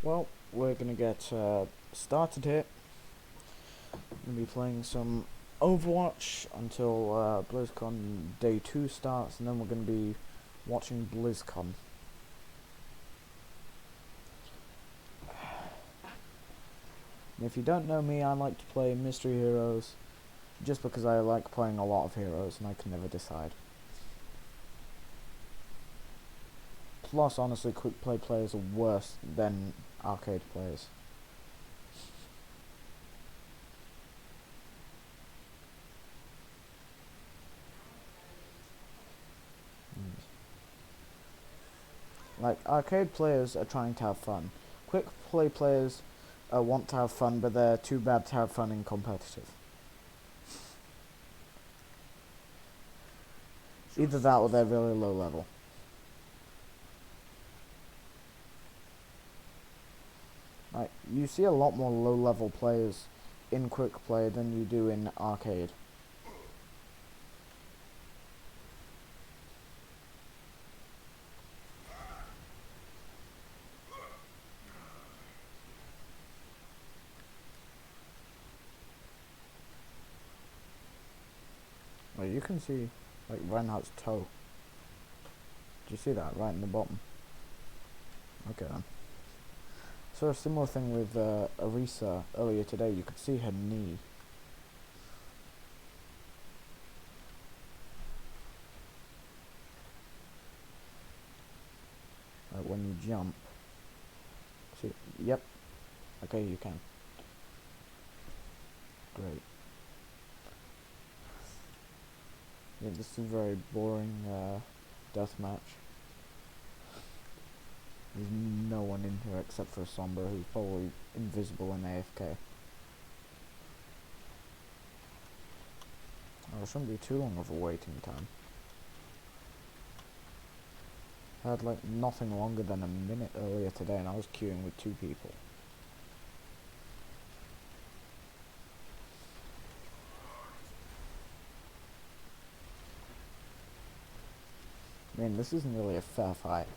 Well, we're gonna get started here. We're gonna be playing some Overwatch until BlizzCon Day 2 starts, and then we're gonna be watching BlizzCon. And if you don't know me, I like to play mystery heroes, just because I like playing a lot of heroes and I can never decide. Plus, honestly, quick play players are worse than arcade players. Like, arcade players are trying to have fun. Quick play players want to have fun, but they're too bad to have fun in competitive. Either that or they're really low level. Like, you see a lot more low level players in quick play than you do in arcade. Like, you can see like Reinhardt's toe. Do you see that right in the bottom? Okay then. So a similar thing with Arisa earlier today. You could see her knee. Like when you jump. See? Yep. Okay, you can. Great. Yeah, this is a very boring deathmatch. There's no one in here except for Sombra, who's probably invisible and AFK. Oh, it shouldn't be too long of a waiting time. I had like nothing longer than a minute earlier today and I was queuing with 2 people. I mean, this isn't really a fair fight.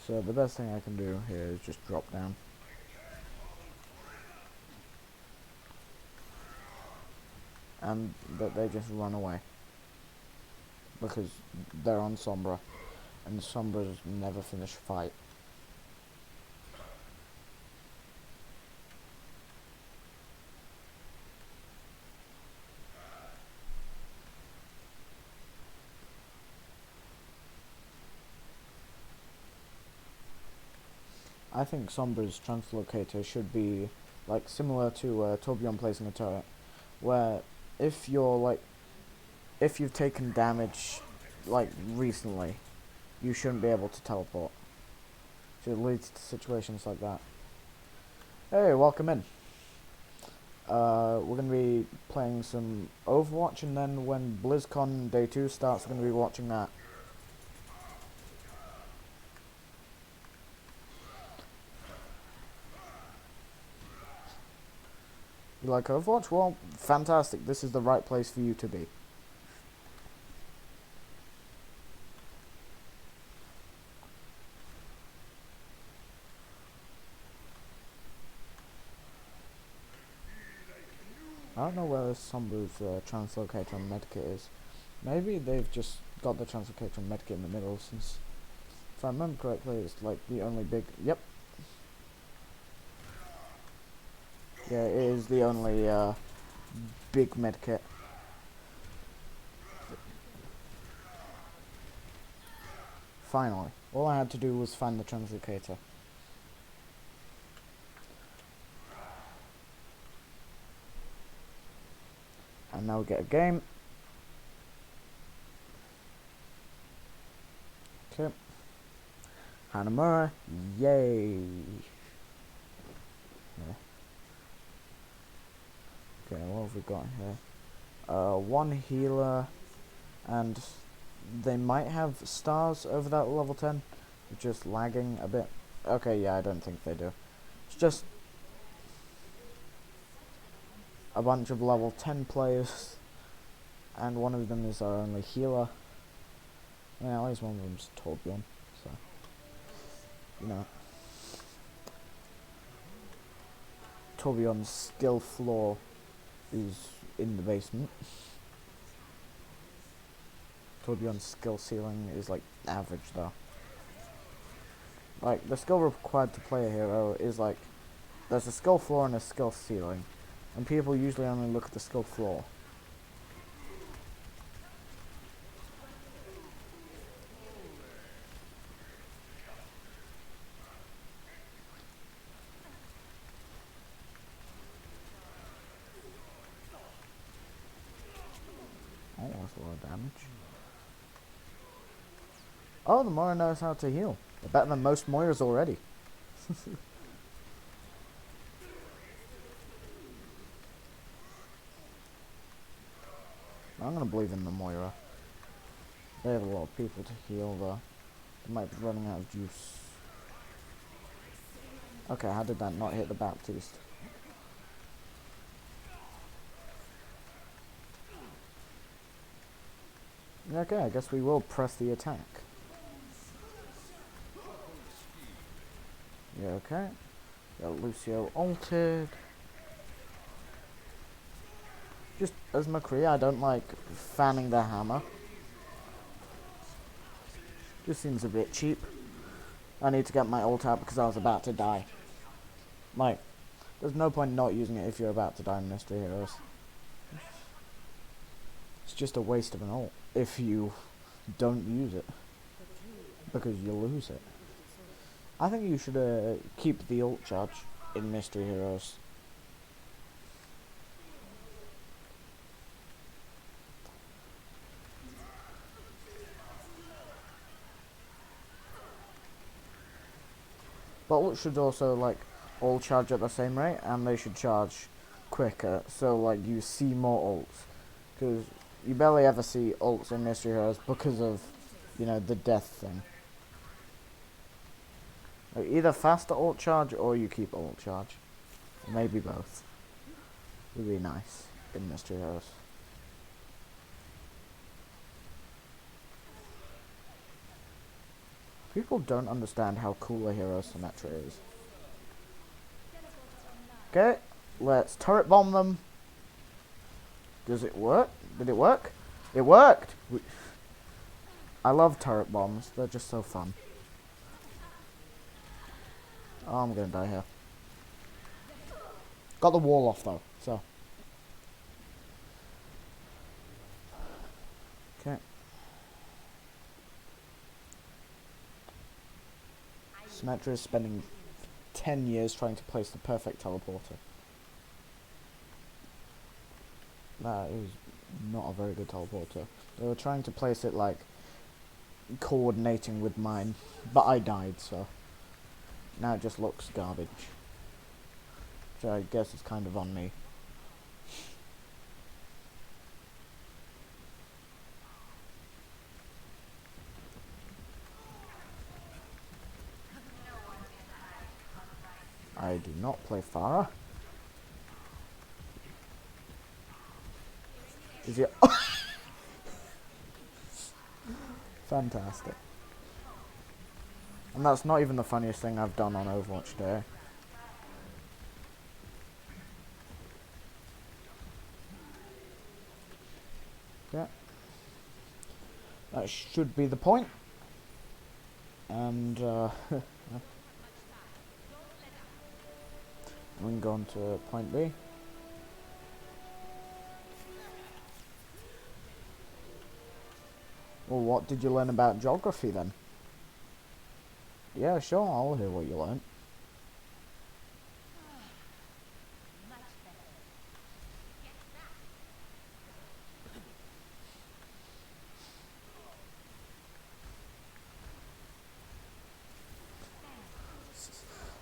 So the best thing I can do here is just drop down. And that they just run away. Because they're on Sombra. And Sombra's never finish a fight. I think Sombra's translocator should be like similar to Torbjorn placing a turret, where if you've taken damage like recently, you shouldn't be able to teleport. So it leads to situations like that. Hey, welcome in. We're gonna be playing some Overwatch, and then when BlizzCon Day 2 starts, we're gonna be watching that. You like Overwatch? Well, fantastic. This is the right place for you to be. I don't know where Sombra's translocator and medkit is. Maybe they've just got the translocator and medkit in the middle, since if I remember correctly, it's like the only big... Yep. Yeah, it is the only big medkit. Finally. All I had to do was find the translocator. And now we get a game. Okay. Hanamura. Yay. Yeah. Okay, what have we got here? 1 healer, and they might have stars over that level 10. Just lagging a bit. Okay, yeah, I don't think they do. It's just a bunch of level 10 players, and one of them is our only healer. Yeah, at least one of them's Torbjorn. you know, Torbjorn's skill floor is in the basement. Torbjorn's skill ceiling is like average though. Like the skill required to play a hero is like there's a skill floor and a skill ceiling, and people usually only look at the skill floor. Oh, that's a lot of damage. Oh, the Moira knows how to heal. They're better than most Moiras already. I'm gonna believe in the Moira. They have a lot of people to heal though. They might be running out of juice. Okay, how did that not hit the Baptiste? Okay, I guess we will press the attack. Yeah, okay. Got Lucio ulted. Just as McCree, I don't like fanning the hammer. Just seems a bit cheap. I need to get my ult out because I was about to die. Like, there's no point not using it if you're about to die in Mystery Heroes. It's just a waste of an ult if you don't use it. Because you lose it. I think you should keep the ult charge in Mystery Heroes. But ult should also like all charge at the same rate, and they should charge quicker, so like you see more ults. Because you barely ever see ults in Mystery Heroes because of, you know, the death thing. Like either faster ult charge or you keep ult charge. Maybe both. Would be nice in Mystery Heroes. People don't understand how cool a hero Symmetra is. Okay, let's turret bomb them. Does it work? Did it work? It worked! I love turret bombs, they're just so fun. Oh, I'm gonna die here. Got the wall off though, so. Okay. Symmetra is spending 10 years trying to place the perfect teleporter. That is not a very good teleporter. They were trying to place it like coordinating with mine, but I died, so now it just looks garbage. So I guess it's kind of on me. I do not play Pharah. Is he? Fantastic. And that's not even the funniest thing I've done on Overwatch Day. Yeah. That should be the point. And we can go on to point B. Well, what did you learn about geography then? Yeah, sure, I'll hear what you learned.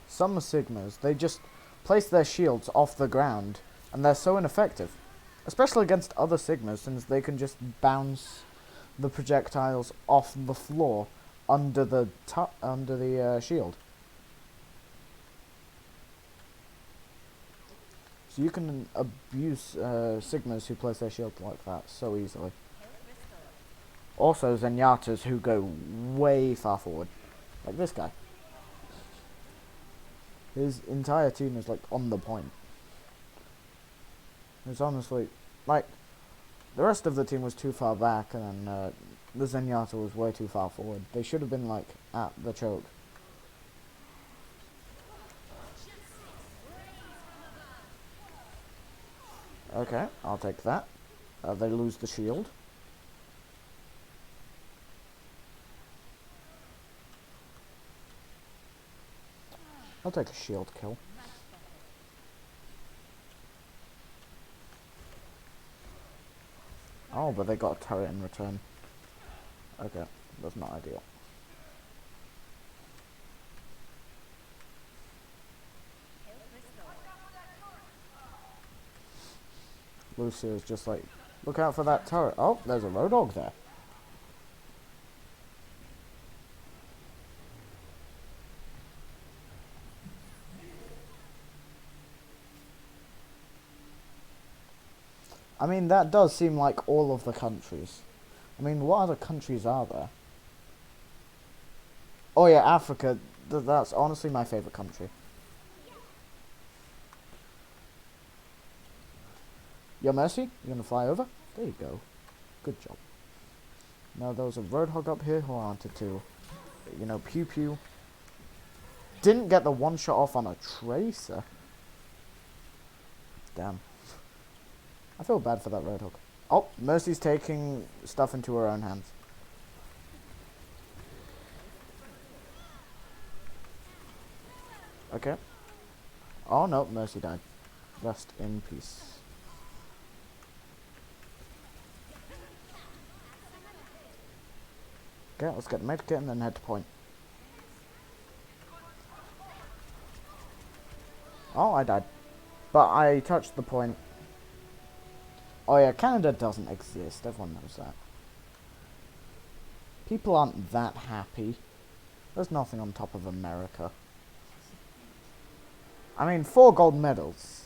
Some Sigmas, they just place their shields off the ground, and they're so ineffective. Especially against other Sigmas, since they can just bounce the projectiles off the floor under the shield. So you can abuse Sigmas who place their shield like that so easily. Also Zenyatas who go way far forward, like this guy. His entire team is like on the point. It's honestly like the rest of the team was too far back, and then the Zenyatta was way too far forward. They should have been like at the choke. Okay, I'll take that. They lose the shield. I'll take a shield kill. Oh, but they got a turret in return. Okay, that's not ideal. Lucia is just like, look out for that turret. Oh, there's a Roadhog there. I mean, that does seem like all of the countries. I mean, what other countries are there? Oh yeah, Africa. That's honestly my favorite country. Yo, Mercy, you gonna fly over? There you go. Good job. Now there was a Roadhog up here who I wanted to, you know, pew pew. Didn't get the one shot off on a Tracer. Damn. I feel bad for that Roadhog. Oh, Mercy's taking stuff into her own hands. Okay. Oh no, Mercy died. Rest in peace. Okay, let's get the medkit and then head to point. Oh, I died. But I touched the point. Oh yeah, Canada doesn't exist. Everyone knows that. People aren't that happy. There's nothing on top of America. I mean, 4 gold medals.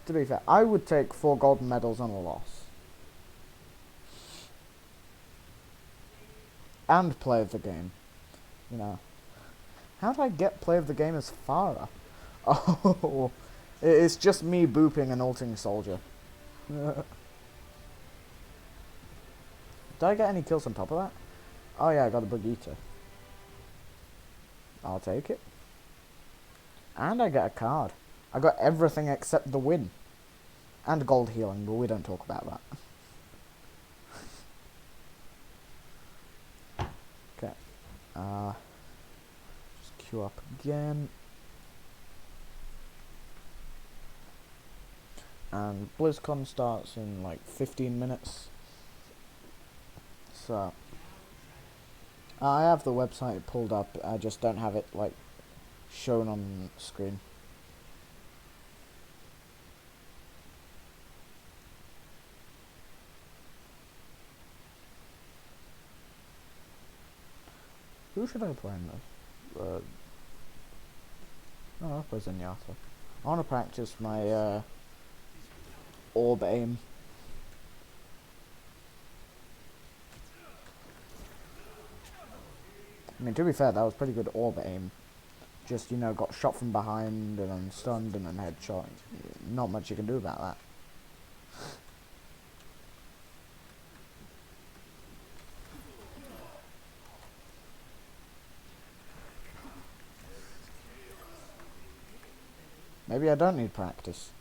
To be fair, I would take 4 gold medals on a loss. And play of the game. You know. How did I get play of the game as Farah? Oh, it's just me booping and ulting soldier. Did I get any kills on top of that? Oh yeah, I got a Brigitte. I'll take it. And I get a card. I got everything except the win. And gold healing, but we don't talk about that. Okay. Just queue up again. And BLIZZCON starts in like 15 minutes. So I have the website pulled up, I just don't have it like shown on screen. Who should I play in this? I'll play Zenyatta. I want to practice my orb aim. I mean, to be fair, that was pretty good orb aim. Just, you know, got shot from behind and then stunned and then headshot. Not much you can do about that. Maybe I don't need practice.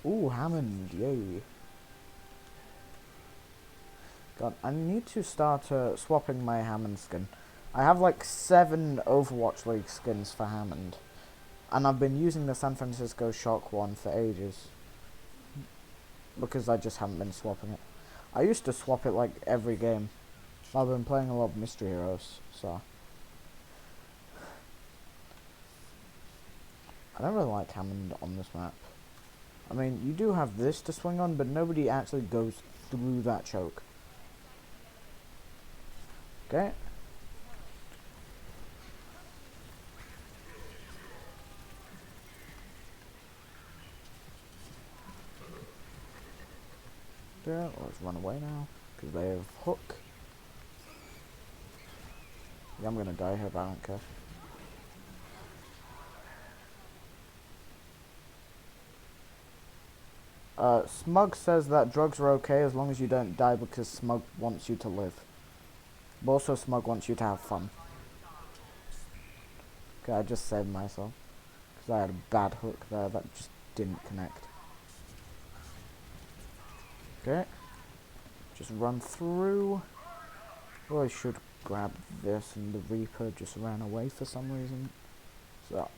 Ooh, Hammond, yay. God, I need to start swapping my Hammond skin. I have like 7 Overwatch League skins for Hammond. And I've been using the San Francisco Shock one for ages. Because I just haven't been swapping it. I used to swap it like every game. I've been playing a lot of Mystery Heroes, so. I don't really like Hammond on this map. I mean, you do have this to swing on, but nobody actually goes through that choke. Okay. there. Let's run away now, because they have hook. Yeah, I'm gonna die here, but I don't care. Smug says that drugs are okay as long as you don't die because Smug wants you to live. But also Smug wants you to have fun. Okay, I just saved myself. Because I had a bad hook there that just didn't connect. Okay. Just run through. Oh, I should grab this, and the Reaper just ran away for some reason. So.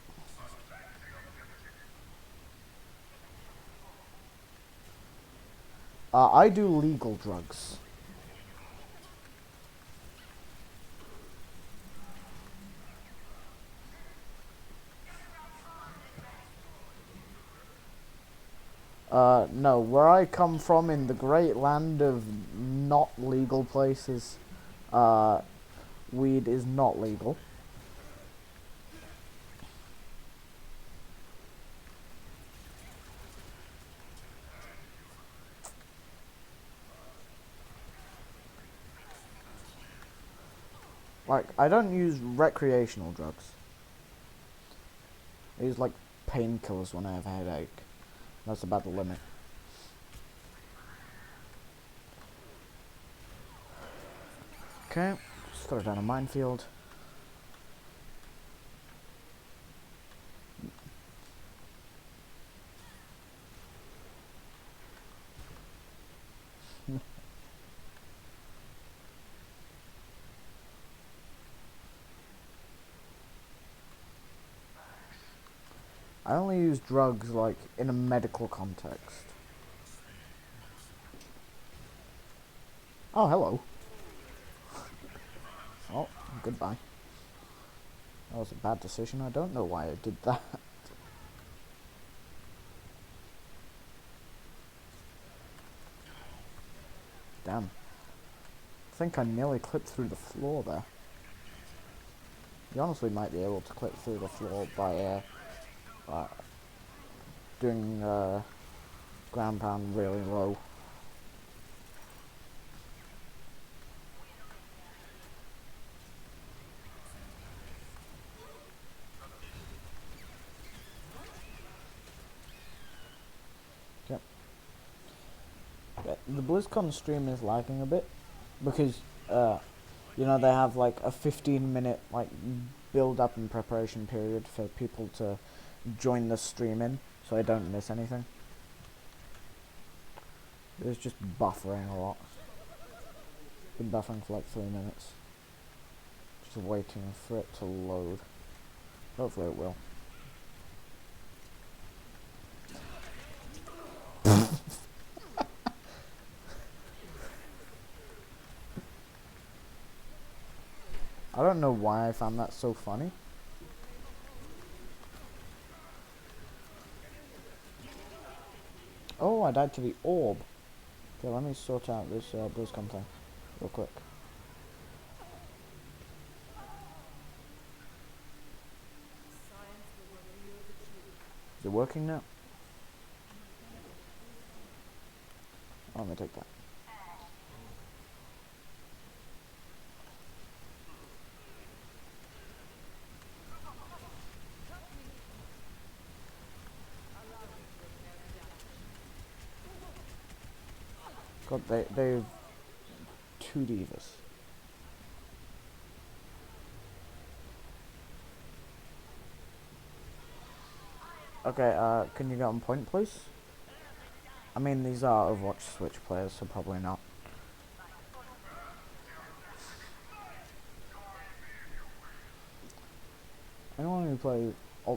I do legal drugs. No, where I come from in the great land of not legal places, weed is not legal. Like, I don't use recreational drugs. I use, like, painkillers when I have a headache. That's about the limit. Okay, just throw down a minefield. I only use drugs, like, in a medical context. Oh, hello. Oh, goodbye. That was a bad decision. I don't know why I did that. Damn. I think I nearly clipped through the floor there. You honestly might be able to clip through the floor by doing ground pound really low. Yep. The BlizzCon stream is lagging a bit because you know, they have like a 15-minute like build up and preparation period for people to join the stream in, so I don't miss anything. It's just buffering a lot. Been buffering for like 3 minutes. Just waiting for it to load. Hopefully it will. I don't know why I found that so funny. Oh, I died to the orb. Okay, let me sort out this BlizzCon thing real quick. Is it working now? Oh, let me take that. God, they've 2 divas. Okay, can you get on point, please? I mean, these are Overwatch Switch players, so probably not. Anyone who play...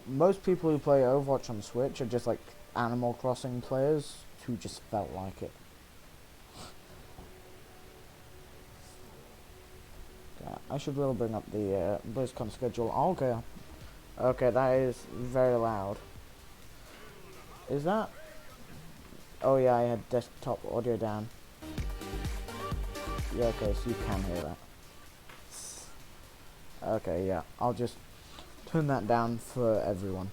most people who play Overwatch on Switch are just like Animal Crossing players who just felt like it. Yeah, I should really bring up the BlizzCon schedule. Oh, okay. Okay, that is very loud. Is that... oh yeah, I had desktop audio down. Yeah, okay, so you can hear that. Okay, yeah, I'll just turn that down for everyone.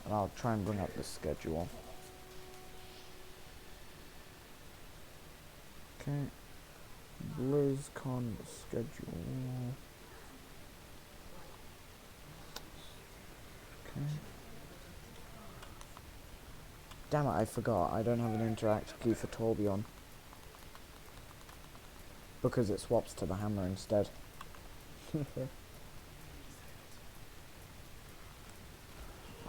And I'll try and bring up the schedule. Okay. BLIZZCON schedule. Okay. Damn it, I forgot. I don't have an interact key for Torbjorn. Because it swaps to the hammer instead.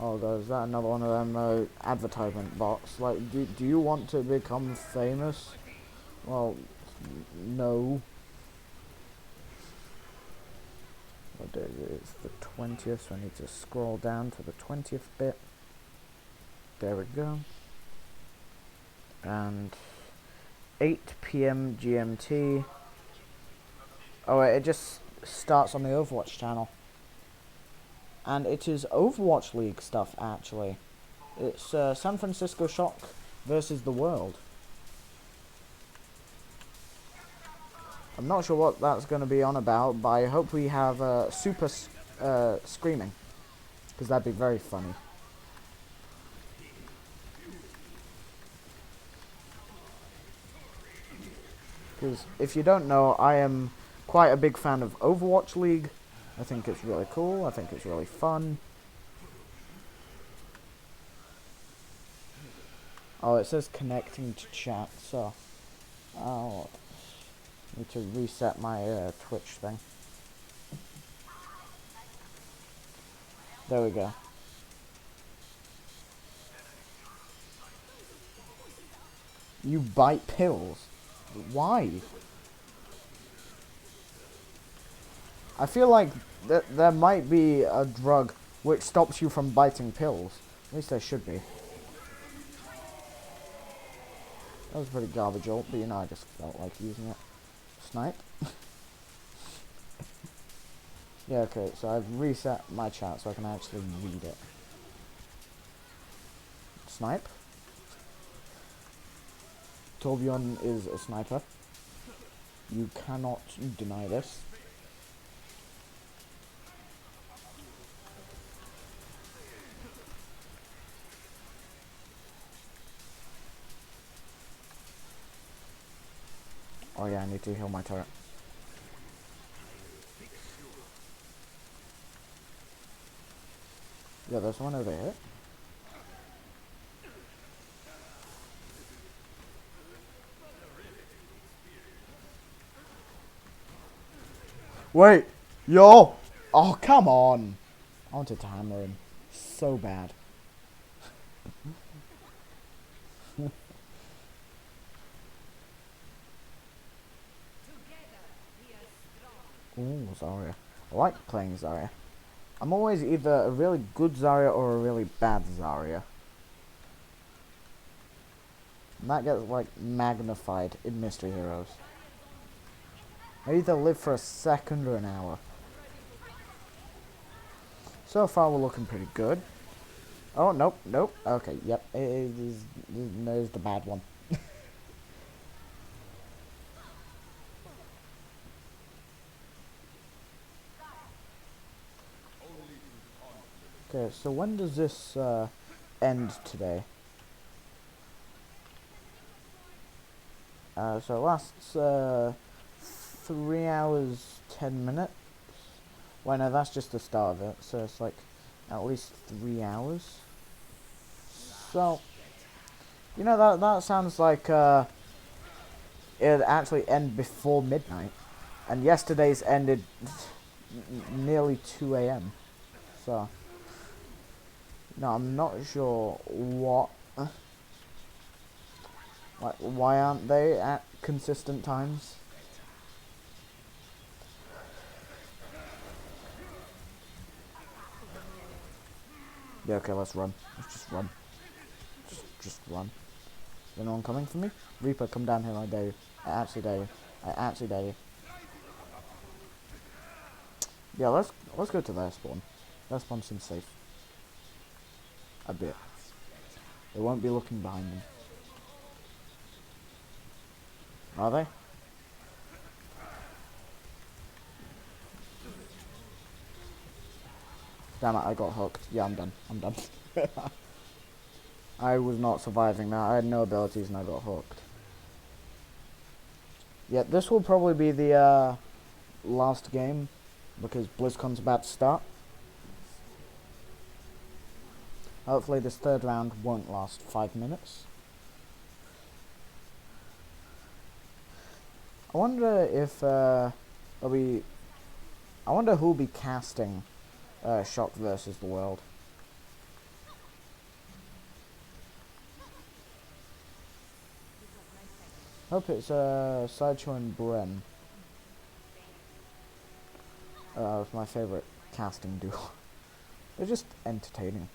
Oh god, is that another one of them advertisement bots? Like, do you want to become famous? Well, no. What is it? It's the 20th, so I need to scroll down to the 20th bit. There we go. And 8 PM GMT. Oh wait, it just starts on the Overwatch channel. And it is Overwatch League stuff, actually. It's San Francisco Shock versus the world. I'm not sure what that's going to be on about, but I hope we have super screaming. Because that'd be very funny. Because if you don't know, I am quite a big fan of Overwatch League. I think it's really cool. I think it's really fun. Oh, it says connecting to chat, so I'll need to reset my Twitch thing. There we go. You bite pills? Why? I feel like there might be a drug which stops you from biting pills. At least there should be. That was a pretty garbage ult, but you know, I just felt like using it. Snipe? Yeah, okay, so I've reset my chat so I can actually read it. Snipe? Torbjorn is a sniper. You cannot deny this. Oh yeah, I need to heal my turret. Yeah, there's one over here. Wait! Yo! Oh, come on! I wanted to hammer him. So bad. Ooh, Zarya. I like playing Zarya. I'm always either a really good Zarya or a really bad Zarya. And that gets, like, magnified in Mystery Heroes. I either live for a second or an hour. So far, we're looking pretty good. Oh, nope, nope. Okay, yep. There's the bad one. Okay, so when does this end today? So it lasts 3 hours 10 minutes. Well, no, that's just the start of it. So it's like at least 3 hours. So, you know, that sounds like it'd actually end before midnight. And yesterday's ended nearly 2 AM. So, no, I'm not sure what. Like, why aren't they at consistent times? Yeah, okay, let's run. Let's just run. Just run. Is anyone coming for me? Reaper, come down here, I dare you. I actually dare you. I actually dare you. Yeah, let's go to their spawn. Their spawn seems safe. A bit. They won't be looking behind them. Are they? Damn it, I got hooked. Yeah, I'm done. I'm done. I was not surviving that. I had no abilities and I got hooked. Yeah, this will probably be the last game because BLIZZCON's about to start. Hopefully this third round won't last 5 minutes. I wonder if I wonder who'll be casting Shock versus the World. Hope it's Sideshow and Bren. It's my favourite casting duo. They're just entertaining.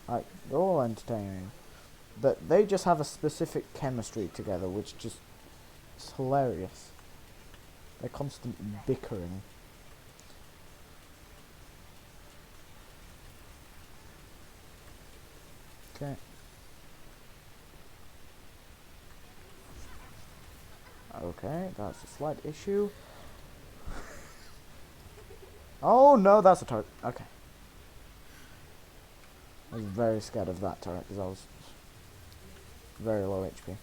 Like, they're all entertaining. But they just have a specific chemistry together, which just is hilarious. They're constant bickering. Okay. Okay, that's a slight issue. Oh no, that's a turret. Okay. I was very scared of that turret because I was very low HP.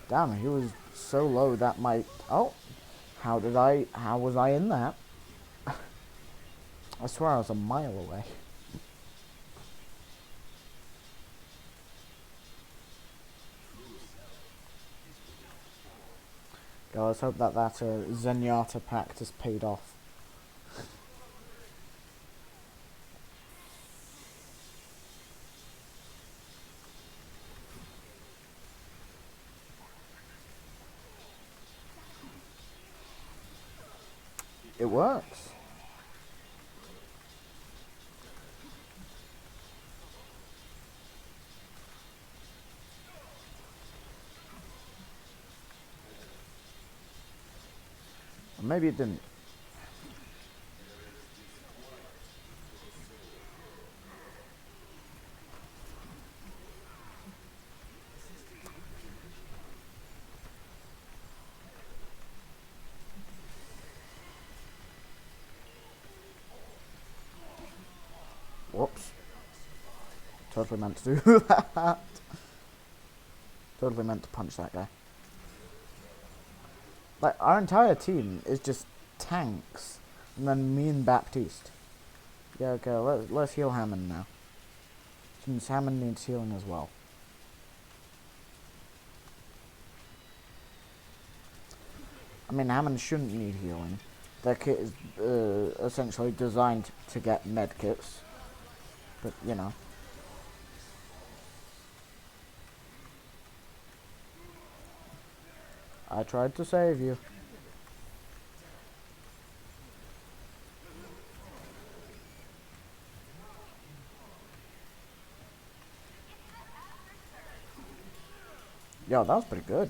Damn, he was so low that my... Oh! How was I in that? I swear I was a mile away. God, let's hope that Zenyatta practice paid off. It works. Or maybe it didn't. Whoops. Totally meant to do that. Totally meant to punch that guy. Like, our entire team is just tanks. And then me and Baptiste. Yeah, okay, let's heal Hammond now. Since Hammond needs healing as well. I mean, Hammond shouldn't need healing. Their kit is essentially designed to get medkits. But, you know. I tried to save you. Yo, that was pretty good.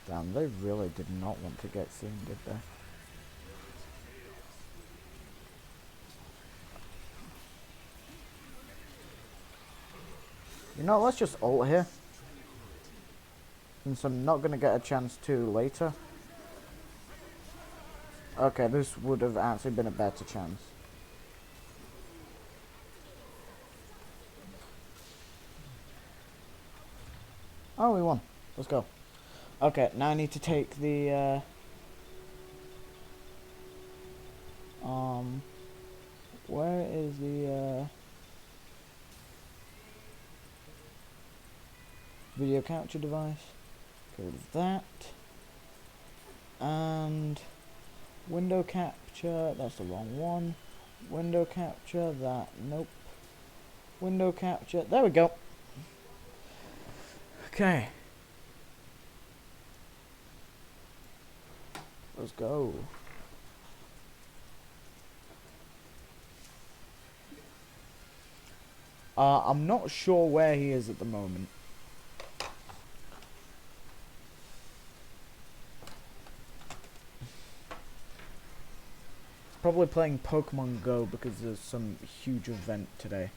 Damn, they really did not want to get seen, did they? You know, let's just ult here. Since I'm not going to get a chance to later. Okay, this would have actually been a better chance. Oh, we won. Let's go. Okay, now I need to take the, where is the, video capture device? Get rid of that. And window capture, that's the wrong one. Window capture, that, nope. Window capture, there we go. Okay. Let's go. I'm not sure where he is at the moment. Probably playing Pokemon Go because there's some huge event today.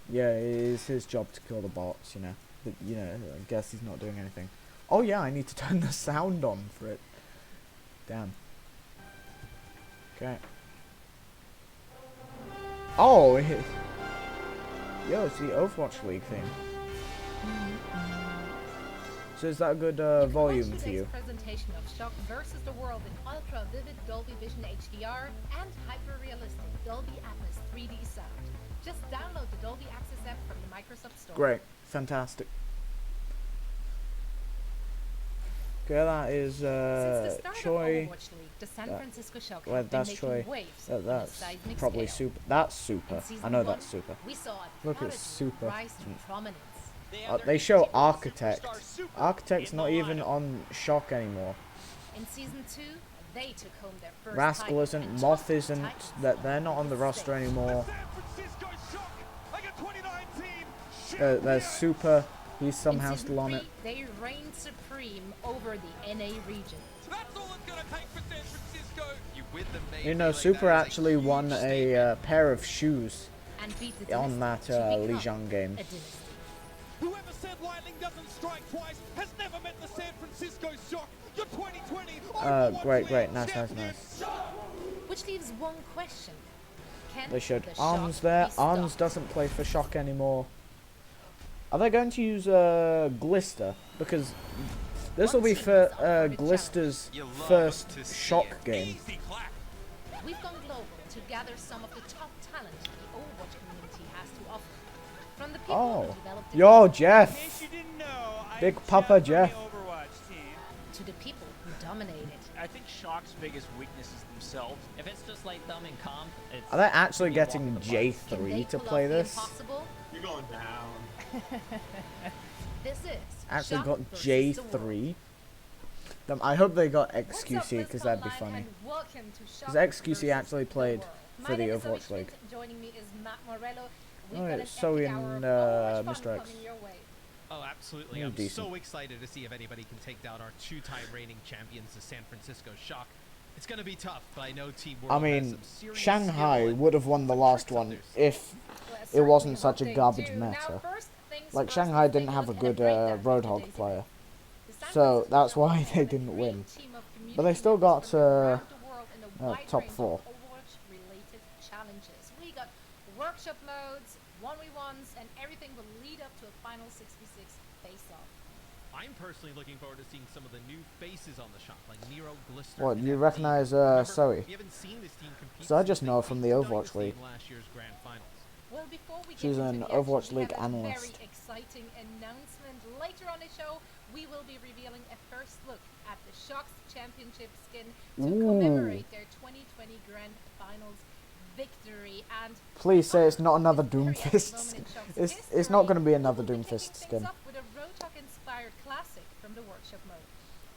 Yeah, it is his job to kill the bots, you know. But, you know, I guess he's not doing anything. Oh yeah, I need to turn the sound on for it. Damn. Okay. Oh, yo, it's the Overwatch League thing. So is that a good volume for you? Presentation of Shock versus the world in ultra vivid Dolby Vision HDR and hyper realistic Dolby Atmos 3D sound. Just download the Dolby Access app from the Microsoft Store. Great, fantastic. Okay, that is Choi. The San Francisco Shock Well, that's Choi. That's probably Super. That's Super. I know that's Super. Look, it's Super. They show Architect. Architect's not even on Shock anymore. In season 2, they took home their first Rascal isn't, Moth isn't. They're not on the roster anymore. There's Super. He's somehow still on it. They reigned supreme over the NA region. That's all it's gonna take for San Francisco. You win the You know, Super actually won a pair of shoes on that Lijiang game. Whoever said lightning doesn't strike twice has never met the San Francisco Shock. Your 2020 great, nice. Which leaves one question. They showed Arms there. Arms doesn't play for Shock anymore. Are they going to use Glister? Because this will be for Glister's first Shock game. We've gone global to gather some of the top talent the Overwatch community has to offer. From the people who developed yo, Jeff! Big Papa Jeff. To the people who dominated. I think Shock's biggest weakness is themselves. If it's just like them in comp, it's... Are they actually getting J3 to play this? You're going down. This is actually got J3? I hope they got XQC because that'd be funny. Because XQC actually played for the Overwatch League. Oh, it's Zoe and Mr. X. Oh, absolutely. I'm so excited to see if anybody can take down our two-time reigning champions, the San Francisco Shock. It's going to be tough, but I know Team World has some serious Shanghai skill would have won the last one if it wasn't such a garbage meta. Like, Shanghai didn't have a good Roadhog player. So, that's why they didn't win. But they still got top 4. We got workshop modes, 1v1s, and everything will lead up to a final 6v6 face-off. I'm personally looking forward to seeing some of the new faces on the Shock, like Nero, Glister. What, you recognize Zoe? We haven't seen this team compete So I just know her from the Overwatch League. Last year's grand finals. Well, before we She's an Overwatch League analyst. Very exciting announcement. Later on the show, we will be revealing a first look at the Shock's championship skin to commemorate their 2020 grand finals victory. And please say it's not another Doomfist skin. It's not going to be another Doomfist skin. With a Roadhog-inspired classic from the workshop mode.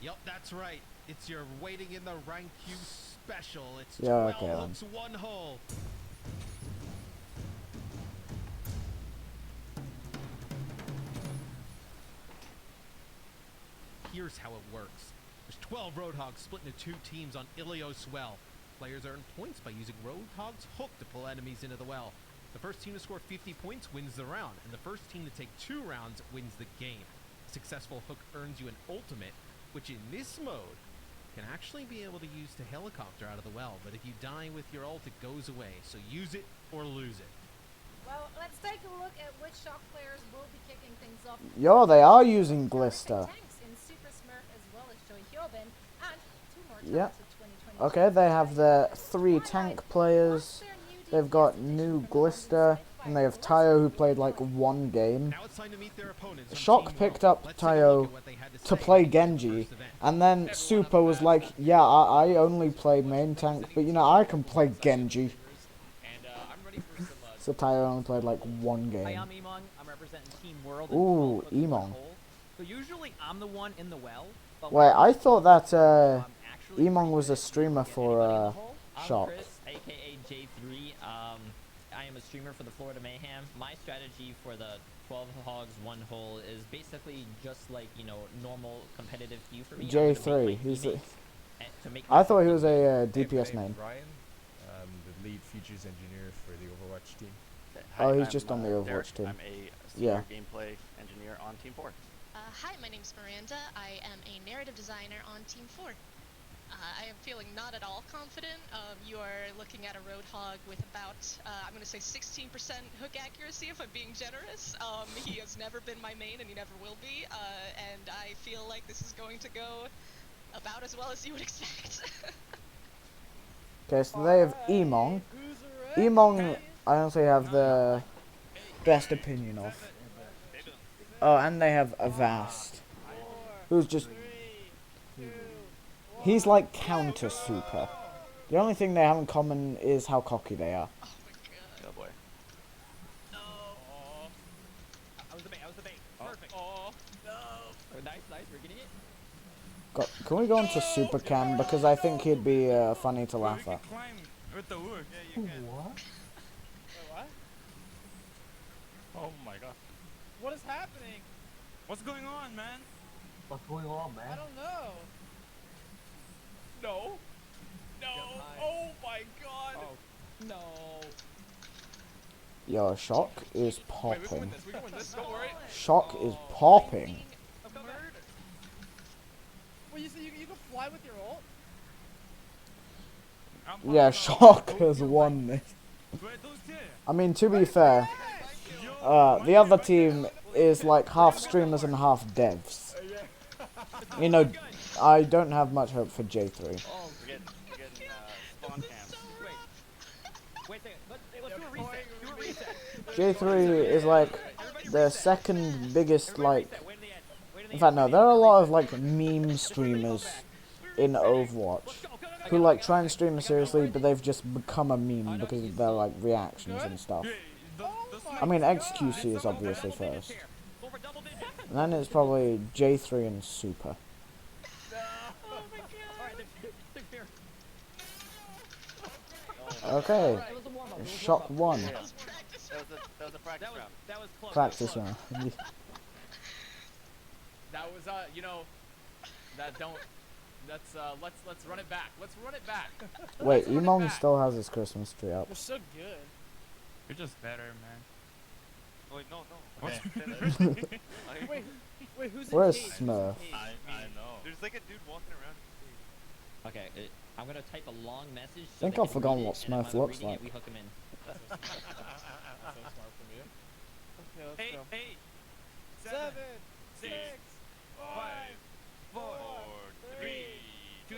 Yep, that's right. It's your waiting in the rank queue special. It's 12 Yeah, okay, hooks, one hole. Here's how it works. There's 12 Roadhogs split into 2 teams on Ilios Well. Players earn points by using Roadhog's hook to pull enemies into the well. The first team to score 50 points wins the round, and the first team to take 2 rounds wins the game. A successful hook earns you an ultimate, which in this mode can actually be able to use to helicopter out of the well, but if you die with your ult, it goes away, so use it or lose it. Well, let's take a look at which Shock players will be kicking things off. Yo, they are using Glister. Yeah. Okay, they have their 3 tank players. They've got new Glister, and they have Tayo, who played like 1 game. Shock picked up Tayo to play Genji, and then Super was like, yeah, I only play main tank, but you know, I can play Genji. So Tayo only played like 1 game. Hi, I'm Emong. I'm representing Team World. Ooh, Emong. So usually I'm the one in the well. But wait, I thought that Emong was a streamer for Shock. I'm Chris, aka J3. I am a streamer for the Florida Mayhem. My strategy for the 12 hogs, 1 hole is basically just like, you know, normal competitive queue for me. J3, to make. I thought he was a Hey, DPS my main. name's Ryan, the lead features engineer for the Overwatch team. Oh, he's just on the Overwatch team. I'm a Yeah. senior gameplay engineer on Team 4. Hi, my name's Miranda. I am a narrative designer on Team 4. I am feeling not at all confident. You are looking at a Roadhog with about, I'm going to say 16% hook accuracy if I'm being generous. He has never been my main and he never will be. And I feel like this is going to go about as well as you would expect. Okay, so they have Emong. Emong, I honestly have the best opinion of. Oh, and they have Avast, who's just... He's like counter super. The only thing they have in common is how cocky they are. Oh my god. Oh boy. I was the bait. Perfect. Oh, nice. We're getting it. Can we go on to Super Cam? Because I think he'd be funny to laugh at. With the wood. Yeah, you can. What? What? Oh my god. What is happening? What's going on, man? What's going on, man? I don't know. No. No. Oh my god. Oh no. Yo, Shock is Wait, we can popping. win this. We can win this. Don't worry. Shock is popping. Murder. Well, you say you can fly with your ult? Yeah, Shock has won this. I mean, to be fair, the other team is like half streamers and half devs. You know, I don't have much hope for J3. Oh, we're getting spawn cams. Wait a second. Let's do a reset. J3 is like the second biggest, like... In fact, no, there are a lot of like meme streamers in Overwatch who like try and stream seriously, but they've just become a meme because of their like reactions and stuff. I mean, XQC is obviously first. And then it's probably J3 and Super. Okay, Shock 1. That was a practice round. That was close. Practice round. That was you know, that don't. That's let's run it back. Let's run it back. Wait, Emong still has his Christmas tree up. You're so good. You're just better, man. Wait, no. Wait, who's Where's in cage? Smurf? I know. There's like a dude walking around. Okay, I'm gonna type a long message. So Think they I've can forgotten read what it, and if Smurf I'm looks reading it, like. we hook him in. That's so smart from you. Okay, let's go. 8, 7, 6, 5, 4, 3, 2,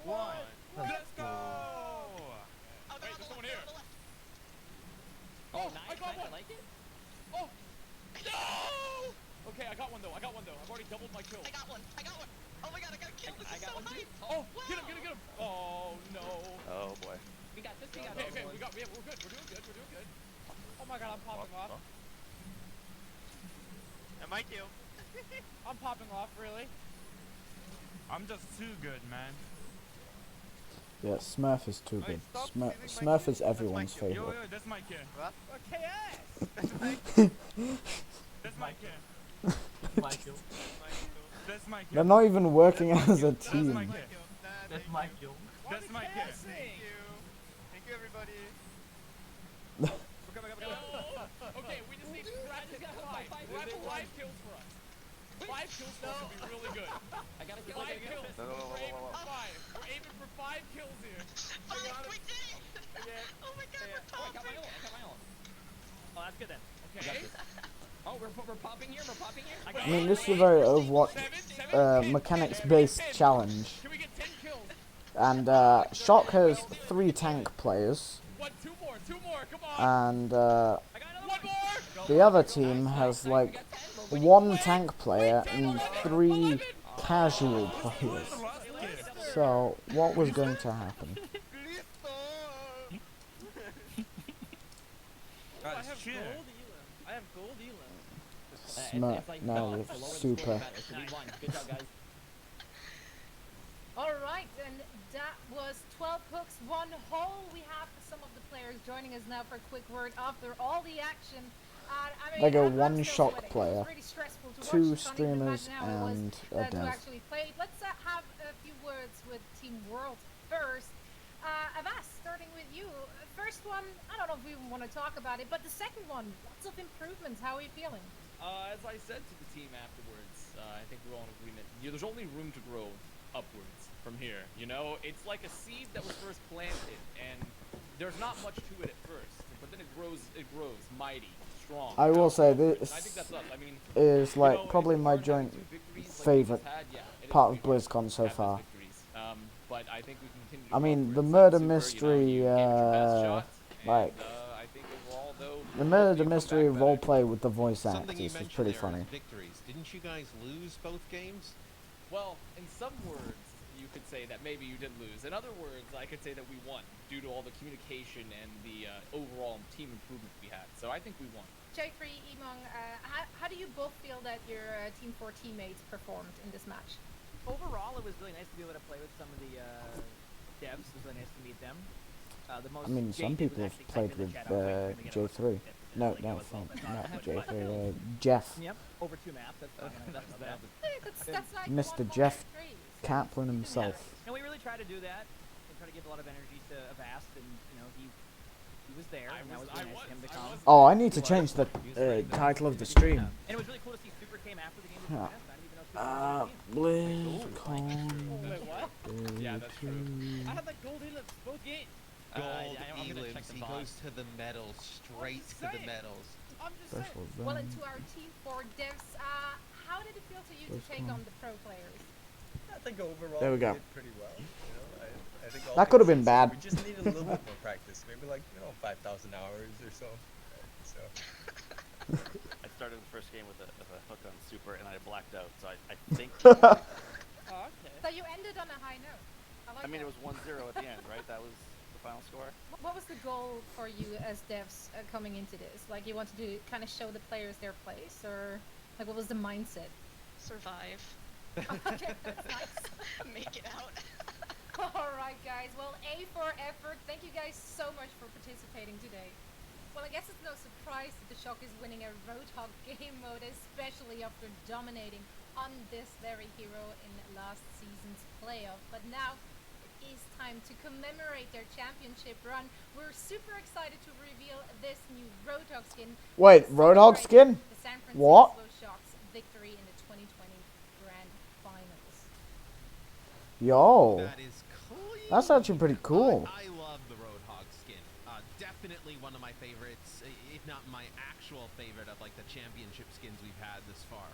1. Let's go! Oh, Wait, there's someone here. Oh, I nice. got I one. like it. Oh! No! Okay, I got one though. I've already doubled my kills. I got one. Oh my god, I gotta kill. This I is got so one too. hype. Oh, get him. Oh no. Oh boy. We got this. Okay, we're good. We're doing good. Oh my god, I'm popping off. And my kill. I'm popping off, really. I'm just too good, man. Yeah, Smurf is too good. Smurf is everyone's Yo, favorite. that's my kid. Okay, That's my kid. Michael. That's my kid. They're not even working as a That's my team. kid. That's Michael. That's my kid. Thank you, everybody. Okay, we just need Brad to get 5. Brad for 5 kills for us. 5 kills for us would be really good. I gotta kill 5 kills. No. We're aiming for 5. We're aiming for 5 kills here. 5, we did it! Oh my god, we're Oh, I got my popping. ult. Oh, that's good then. Okay. Oh, we're popping here. I mean, this is a very Overwatch mechanics-based challenge. Can we get 10 kills? And Shock has 3 tank players. 2 more, come on. And 1 more. the other team has like 1 tank player and 3 casual players. So, what was going to happen? I have gold elam. Smurf, no, Super. Good job, guys. Alright, and that was 12 hooks, 1 hole. We have some of the players joining us now for a quick word after all the action. I mean, They go I'm 1 still Shock sweating. It player, was really stressful to 2 watch. Can't even streamers, imagine how it was, and a to dev. actually play. Let's have a few words with Team World first. Avast, starting with you. First one, I don't know if we even want to talk about it, but the second one, lots of improvements. How are you feeling? As I said to the team afterwards, I think we're all in agreement. There's only room to grow upwards from here. You know, it's like a seed that was first planted, and there's not much to it at first, but then it grows mighty, strong. I will say this I think that's us. I mean, is like you know, probably if we my weren't having joint 2 victories like we favorite just had, yeah, it is part of pretty hard BlizzCon to so have those far. victories. But I think we can continue to I go mean, upwards. the It's murder super, you know, mystery, you gave it your best shot, like and, I think overall, though, the murder hopefully you come mystery back better. roleplay with the voice Something you actors was mentioned pretty there funny. is victories. Didn't you guys lose both games? Well, in some words, you could say that maybe you did lose. In other words, I could say that we won due to all the communication and the overall team improvement we had. So I think we won. J3, Emong, how do you both feel that your Team 4 teammates performed in this match? Overall, it was really nice to be able to play with some of the devs. It was really nice to meet them. The most I mean, some Jay did people was have actually played type in with the chat, I was waiting for him to get a J3. response tip, No, like, no, it was well, but, not but- J3. Jeff. Yep, over 2 maps. That's fine. That's that. That's like Mr. 1.3. Jeff Kaplan Yeah, himself. and we really try to do that and try to give a lot of energy to Avast, and you know he was there, and that was really nice of him to come. Oh, I need to change the title of the stream. And it was really cool to see Super came after the game. To Huh. join us. I didn't even know Super was on the team. BlizzCon. Wait, what? Yeah, that's true. I had like gold elips both games. Gold I'm gonna check elims. the He VOD. goes to the medals, straight to the medals. I'm just Special saying. Well, zone. and to our Team 4 devs, how did it feel to you to take on the pro players? I think overall There we go. did pretty well. You know, I think all That could have things been bad. considered, We just needed a little bit more practice, maybe like 5,000 hours or so. So I started the first game with a hook on super and I blacked out, so I think. Oh, okay. So you ended on a high note. I like I mean, that. it was 1-0 at the end, right? That was the final score. What was the goal for you as devs coming into this? Like, you wanted to kind of show the players their place, or like, what was the mindset? Survive. Okay, that's nice. Make it out. All right, guys. Well, A for effort. Thank you guys so much for participating today. Well, I guess it's no surprise that the Shock is winning a Roadhog game mode, especially after dominating on this very hero in last season's playoff. But now it is time to commemorate their championship run. We're super excited to reveal this new Roadhog skin. Wait, to Roadhog celebrate skin? The San Francisco What? Shock's victory in the 2020 Grand Finals. Yo, That is clean. that's actually pretty cool. I love the Roadhog skin. Definitely one of my favorites, if not my actual favorite of like the championship skins we've had this far.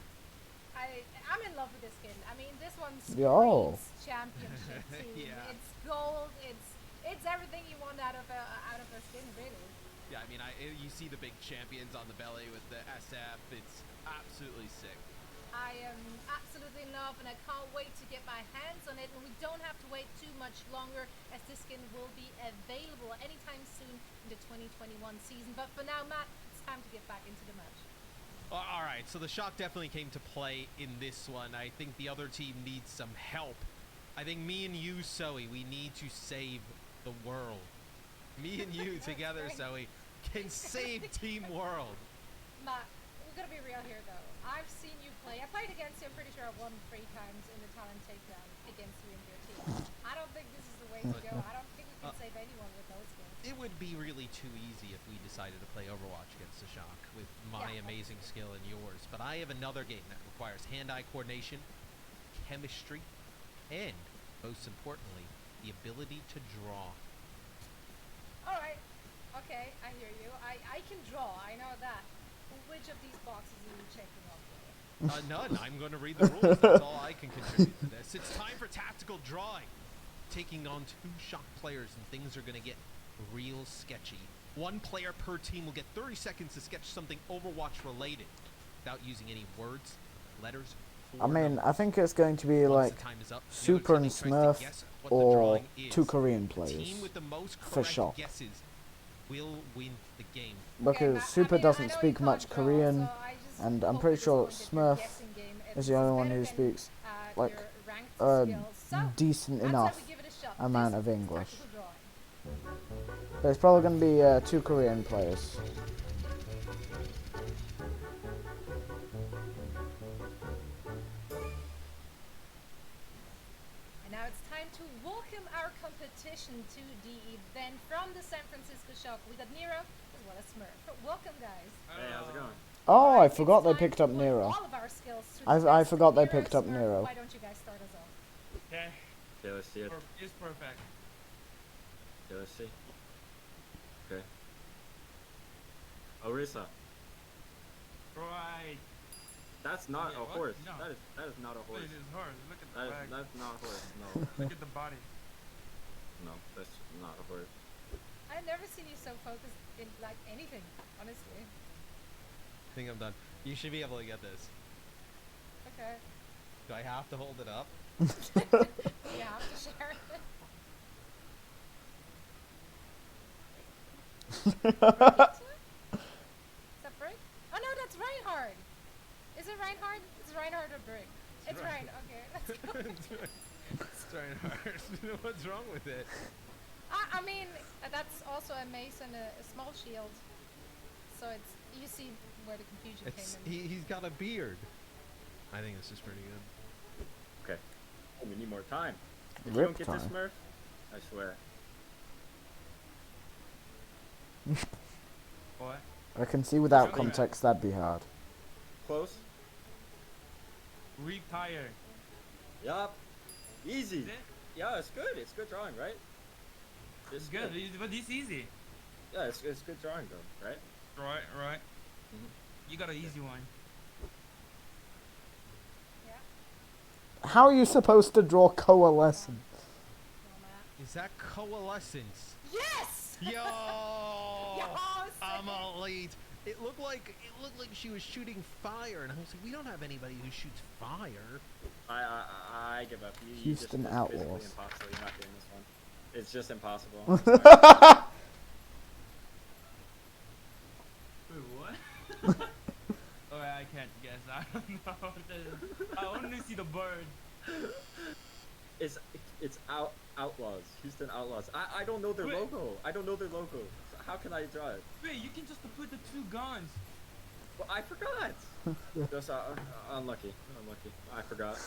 I'm in love with this skin. I mean, this one Yo. screams championship team. Yeah. It's gold. It's everything you want out of a skin, really. Yeah, I mean, you see the big champions on the belly with the SF. It's absolutely sick. I am absolutely in love, and I can't wait to get my hands on it. And we don't have to wait too much longer, as this skin will be available anytime soon in the 2021 season. But for now, Matt, it's time to get back into the match. All right, so the Shock definitely came to play in this one. I think the other team needs some help. I think me and you, Zoe, we need to save the world. Me and you together, Zoe, can save Team World. Matt, we're gonna be real here, though. I've seen you play. I played against you. I'm pretty sure I won 3 times in the talent takedown against you and your team. I don't think this is the way to go. I don't think we can save anyone with those skills. It would be really too easy if we decided to play Overwatch against the Shock with my Yeah. amazing skill and yours. But I have another game that requires hand-eye coordination, chemistry, and, most importantly, the ability to draw. All right. Okay, I hear you. I can draw. I know that. Which of these boxes are you checking off there? None. I'm going to read the rules. That's all I can contribute to this. It's time for tactical drawing. Taking on 2 Shock players, and things are going to get real sketchy. 1 player per team will get 30 seconds to sketch something Overwatch related without using any words, letters, I or mean, numbers. I think it's going to be Once like the time is up, the other Super and team tries to Smurf guess what the or drawing is. 2 Korean The players. team with the most for correct Shock. guesses will win the game. Because Matt, Super I mean, I doesn't know you speak can't much draw, Korean, so I just and I'm hope pretty at this sure point that your Smurf guessing game is the only one who better than, speaks like your ranked a skills. So, decent I'd say enough we give it a shot. amount This of is English. tactical drawing. But it's probably going to be 2 Korean players. And now it's time to welcome our competition to the event from the San Francisco Shock. We got Nero as well as Smurf. Welcome, guys. Hey, how's it going? Oh, I It's forgot they time picked to up put Nero. all of our skills to the I test. forgot they Nero, picked up Smurf, Nero. Why don't you guys start us off? Okay. Okay, let's see it. It's perfect. Okay, let's see. Okay. Orisa. Right. That's not Yeah, a what? horse. No. That is not a horse. It is horse. Look at the That is back. that's not a horse. No. Look at the body. No, that's not a horse. I've never seen you so focused in like anything, honestly. I think I'm done. You should be able to get this. Okay. Do I have to hold it up? You have to share it. Is that Brick? Oh no, that's Reinhardt. Is it Reinhardt? It's Reinhardt or Brick? It's Ryan. Okay, let's go. It's trying hard. What's wrong with it? I mean, that's also a mace and a small shield. So it's you see where the confusion It's came in. he's got a beard. I think this is pretty good. Okay. Oh, we need more time. If you don't Rip get this, time. Smurf, I swear. What? I can see without Okay. context that'd be hard. Close. Retire. Yup. Easy. Is it? Yeah, it's good. It's good drawing, right? It's good, but it's easy. Yeah, it's good drawing though, right? Right. You got an easy one. How are you supposed to draw coalescent? Is that coalescence? Yes! Yo! Yes! I'm elite. It looked like she was shooting fire, and I was like, we don't have anybody who shoots fire. I give up. You Houston just, Outlaws. It's physically impossible. You're not getting this one. It's just impossible. Wait, what? Alright, I can't guess. I don't know. I only see the bird. It's Outlaws. Houston Outlaws. I don't know their Wait. logo. I don't know their logo. So how can I draw it? Wait, you can just put the two guns. Well, I forgot. Just unlucky. Unlucky. I forgot.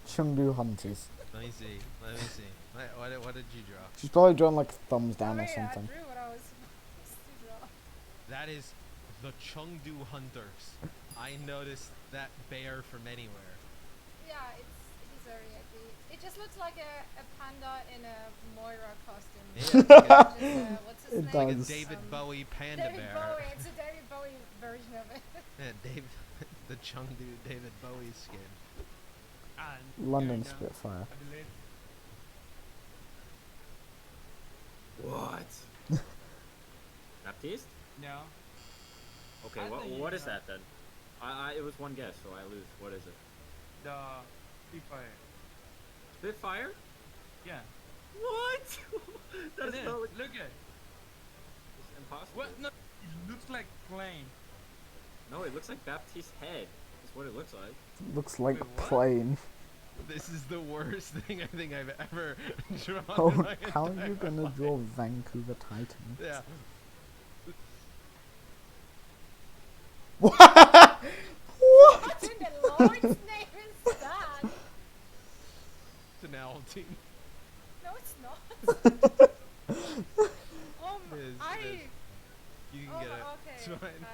Chengdu Hunters. Let me see. What did you draw? She's probably drawn like thumbs down or I something. drew what I was supposed to draw. That is the Chengdu Hunters. I noticed that bear from anywhere. Yeah, he's very ugly. It just looks like a panda in a Moira costume. Yeah, What's his It name? like a does. David Bowie panda David bear. Bowie. It's a David Bowie version of it. Yeah, the Chengdu David Bowie skin. And London here we go. Spitfire. I believe. What? Baptiste? No. Okay. I think you What is know. that then? It was one guess, so I lose. What is it? The Free Fire. Spitfire? Yeah. What? That's It is. not like, Look at. it's impossible. What? No. It looks like plane. No, it looks like Baptiste's head. That's what it looks like. Looks like Wait, what? plain. This is the worst thing I think I've ever drawn. Oh, in my how are entire you gonna life. draw Vancouver Titans? Yeah. What? What in the Lord's name is that? It's an owl team. No, it's not. It is, I. it is. You can Oh, get it. okay. It's fine.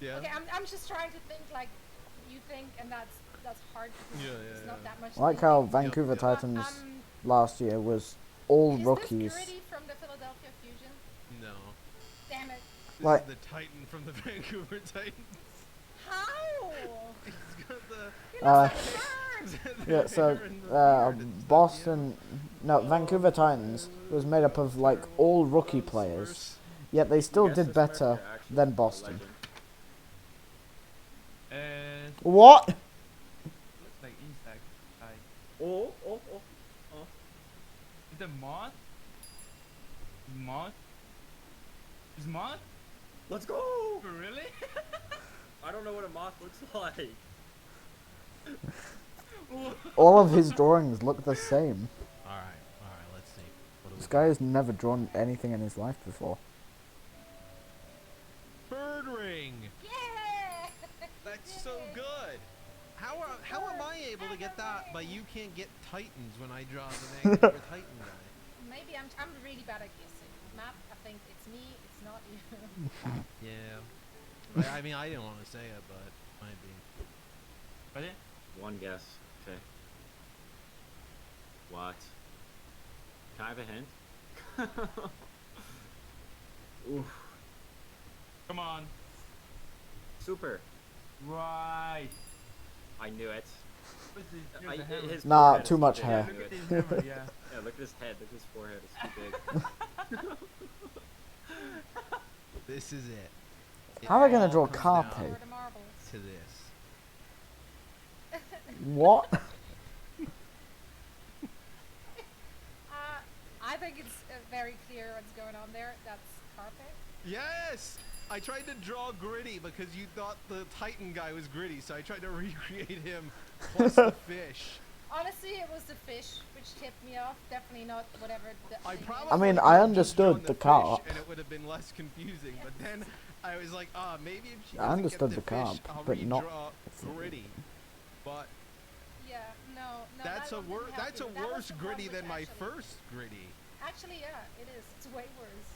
Yeah. Okay, I'm just trying to think like you think, and that's hard because Yeah, it's yeah, not yeah. that much. I like how thinking. Vancouver Yep. Titans last year was all Is rookies. this Gritty from the Philadelphia Fusion? No. Damn it! This Like- is the Titan from the Vancouver Titans. How? He's got the. He Uh, looks like a bird. Yeah, so hair and the beard and stuff, Boston, no, Vancouver Titans was made up of like all rookie players, yet they still Guess did this better Mercury actually than is a Boston. legend. What? Looks like insect. Like. Oh. Is it moth? Moth? Is moth? Let's go! Really? I don't know what a moth looks like. All of his drawings look the same. Alright, let's see. What do This we guy has never drawn anything in his life before. Bird ring! Yeah. That's so good! How am I able to get that, but you can't get Titans when I draw the Vancouver Titan guy? Maybe I'm really bad at guessing. Matt, I think it's me, it's not you. Yeah. I mean, I didn't want to say it, but might be. Ready? One guess. Okay. What? Can I have a hint? Oof. Come on. Super. Right. I knew it. What's this? Here's the hammer. His Nah, forehead too is much big, I hair. knew Look at it. this hammer, yeah. Yeah, look at his head. Look at his forehead. It's too big. This is it. How am I gonna all draw comes Carpe? down Or the marbles. to this. What? I think it's very clear what's going on there. That's carpet. Yes! I tried to draw Gritty because you thought the Titan guy was Gritty, so I tried to recreate him plus the fish. Honestly, it was the fish which tipped me off. Definitely not whatever. I thing probably I mean, could I have just drawn understood the fish carp. and it would have been less confusing, but then I was like, maybe if she I doesn't understood get the fish, carp, I'll but not redraw Gritty. But Yeah, no. that's that a one didn't help that's a you. That was worse the one Gritty which than my actually- first Gritty. Actually, yeah, it is. It's way worse.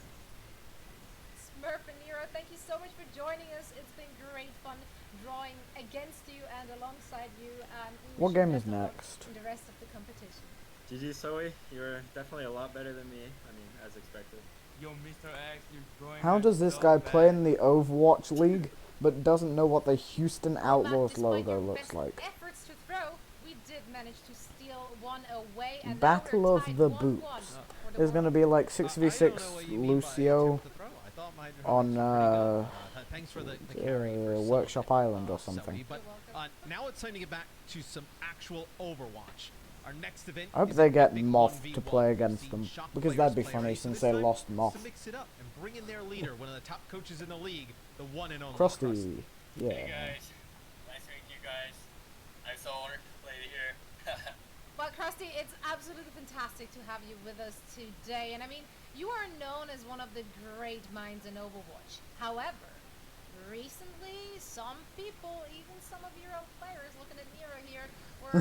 Smurf and Nero, thank you so much for joining us. It's been great fun drawing against you and alongside you. And we What wish you game best is of luck next? in the rest of the competition. GG, Zoe. You're definitely a lot better than me. I mean, as expected. Yo, Mr. X, you're going. How does this guy play in the Overwatch League, but doesn't know what the Houston Outlaws Despite logo your looks best like? efforts to throw, we did manage to steal one away. And Battle now we're of tied the 1-1 Boots. for the There's gonna be like I don't 6v6 know what you mean by Lucio attempt to throw. I thought my drawings on were pretty good. Thanks for the carry for some Workshop of it, Island or Zoe, something. but now it's time to get back to some actual Overwatch. Our next event I hope is they a get big Moth 1v1 to play We've against seen them, Shock because players that'd be play funny already, since so they this time, lost Moth. to mix it up and bring in their leader, one of the top coaches in the league, the one and only Krusty, Krusty. yeah. Hey guys, nice to meet you guys. I'm so honored to play here. Well, Krusty, it's absolutely fantastic to have you with us today. And I mean, you are known as one of the great minds in Overwatch. However, recently, some people, even some of your own players, looking at Nero here, were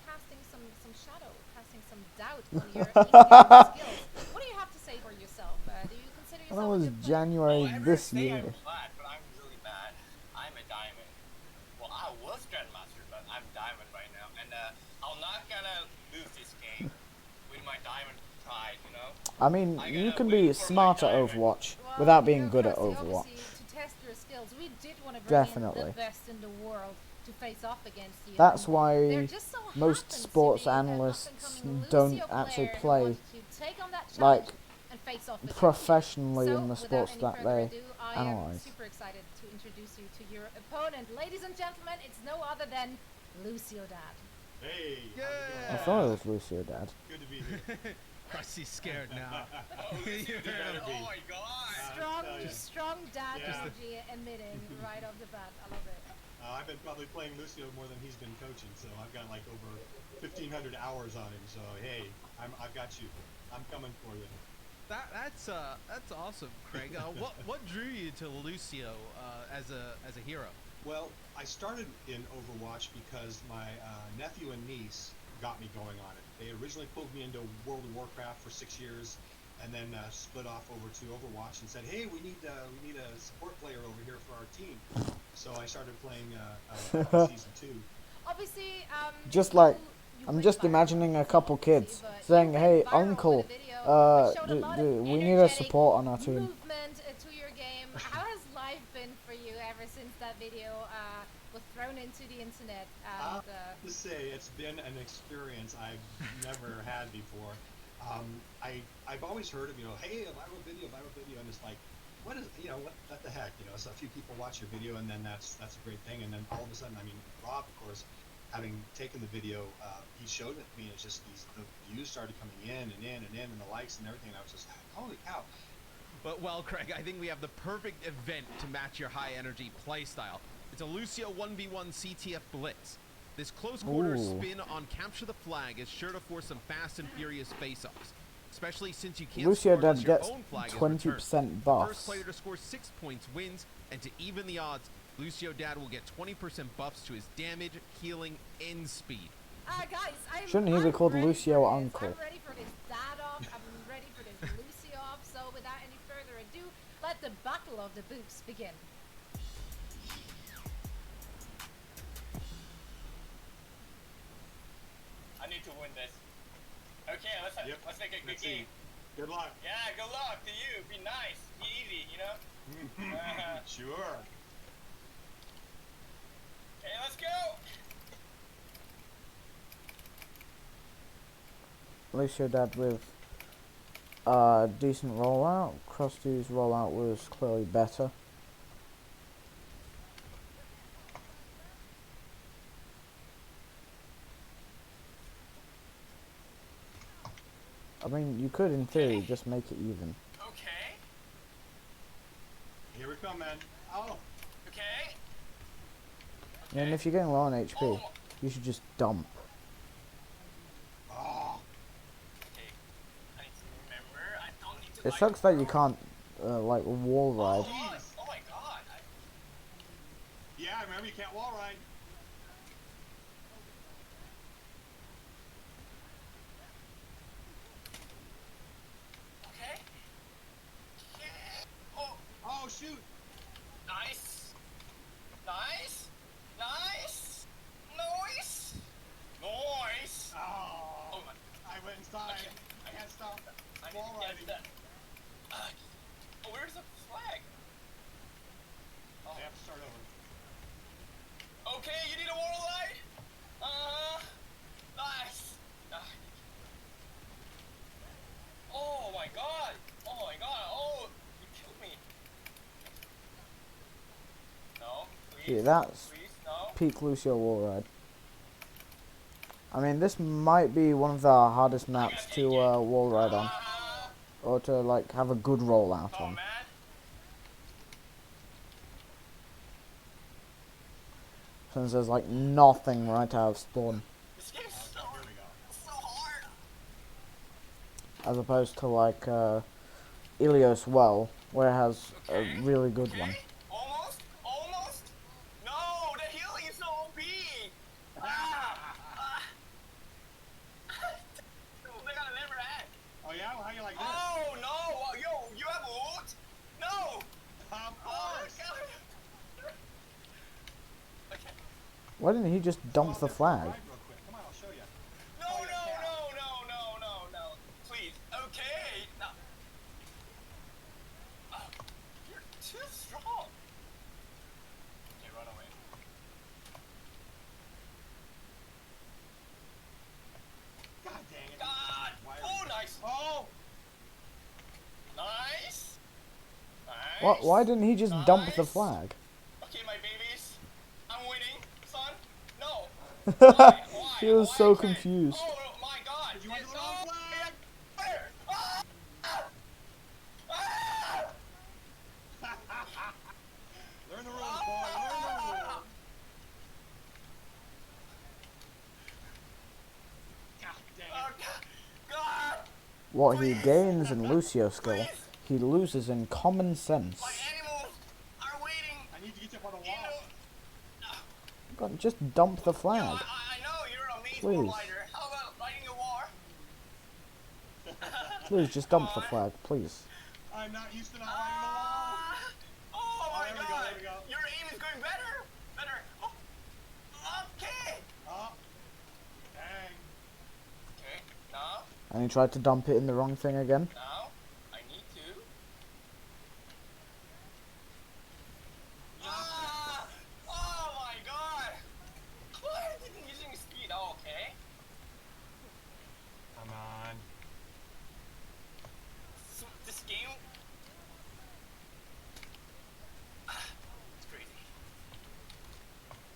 casting some shadow, casting some doubt on your in-game skills. What do you have to say for yourself? Do you consider yourself That a was good player? January this Say year. I'm flat, but I'm really bad. I'm a diamond. Well, I was Grandmaster, but I'm diamond right now. And I'm not gonna lose this game with my diamond pride, you know? I mean, you can be smart at Overwatch without being good at Krusty, Overwatch. obviously, to test your skills, we did want to bring Definitely. in the best in the world to face off against you. That's And why there just so most happens to sports be an analysts up-and-coming don't Lucio actually player who play wants to take on that like challenge and face off against you. professionally So, in the without sports any that further they ado, I am analyze. super excited to introduce you to your opponent. Ladies and gentlemen, it's no other than Lucio Dad. Hey! Yeah. I thought it was Lucio Dad. Good to be here. Krusty's scared now. Oh my god! Strong dad Yeah. energy emitting right off the bat. I love it. I've been probably playing Lucio more than he's been coaching, so I've got like over 1,500 hours on him. So hey, I've got you. I'm coming for you. That's awesome, Craig. What drew you to Lucio as a hero? Well, I started in Overwatch because my nephew and niece got me going on it. They originally pulled me into World of Warcraft for 6 years, and then split off over to Overwatch and said, "Hey, we need a support player over here for our team." So I started playing season 2. Obviously, Just like, I'm just imagining a couple kids saying, "Hey, uncle, we need a support on our team." movement to your game. How has life been for you ever since that video was thrown into the internet? And, To say it's been an experience I've never had before. I've always heard of, hey, a viral video, and it's like, what the heck, so a few people watch your video, and then that's a great thing, and then all of a sudden, I mean, Rob, of course, having taken the video, he showed it to me, and it's just the views started coming in, and the likes and everything, and I was just like, holy cow. But well, Craig, I think we have the perfect event to match your high energy play style. It's a Lucio 1v1 CTF Blitz. This close quarter spin on capture the flag is sure to force some fast and furious face-offs, especially since you can't Lucio score unless Dad your gets own flag is 20% returned. buffs. First player to score 6 points wins, and to even the odds, Lucio Dad will get 20% buffs to his damage, healing, and speed. Guys, Shouldn't he be I'm called ready Lucio for this. Uncle? I'm ready for this dad off. I'm ready for this Lucio off. So without any further ado, let the battle of the boots begin. I need to win this. Okay, let's make a good game. Good luck. Yeah, good luck to you. Be nice. Be easy, you know? Sure. Okay, let's go. Lucio Dad with decent rollout. Krusty's rollout was clearly better. I mean, you could, in theory, just make it even. Okay. Here we come, man. Oh. Okay. And if you're getting low on HP, you should just dump. Oh. Okay. I need to remember. I don't need to. It sucks that you can't, like, wall ride. Oh my god. Yeah, remember you can't wall ride. Okay. Yeah. Oh, shoot. Nice. Nice. Nice. Nice. Nice. Oh. My. I went inside. I can't stop wall riding. Where's the flag? Oh. I have to start over. Okay, you need a wall ride? Nice. Oh my god. Oh my god. Oh, you killed me. No, please. Yeah, that's Please, no. peak Lucio wall ride. I mean, this might be one of the hardest maps to wall ride on. Or to, like, have a good rollout on. Since there's, like, nothing right out of spawn. This game's so hard. As opposed to, like, Ilios Well, where it has a really good one. Almost. Almost. No, the healing is so OP. They got a liver at. Oh yeah? How you like this? Oh no! Yo, you have ult? No! Of course! Okay. Why didn't he just dump the flag? Come on, I'll show you. No, no. Please. Okay. No. Oh, you're too strong. Okay, run away. God dang it. God! Oh, nice! Oh! Nice! Nice! Why didn't he just dump the flag? Okay, my babies. I'm winning, son. No! He was so confused. Oh my god! Did you want the wrong flag? Where? Ah! Ah! Learn the rules, boy. Learn the rules. God dang it. God! What he gains in Lucio skill, he loses in common sense. My animals are waiting. I need to get you up on the wall. God, just dump the flag. I know you're a maze Please. lighter. How about lighting a war? Please, just dump the flag, please. I'm not used to not lighting the wall. Oh my there we go, god! there we go. Your aim is going better! Better! Oh. Okay! Oh. Dang. Okay, now, And he tried to dump it in the wrong thing again. now, I need to... Ah! Oh my god! Why didn't using speed? Oh, okay. Come on. So this game... It's crazy.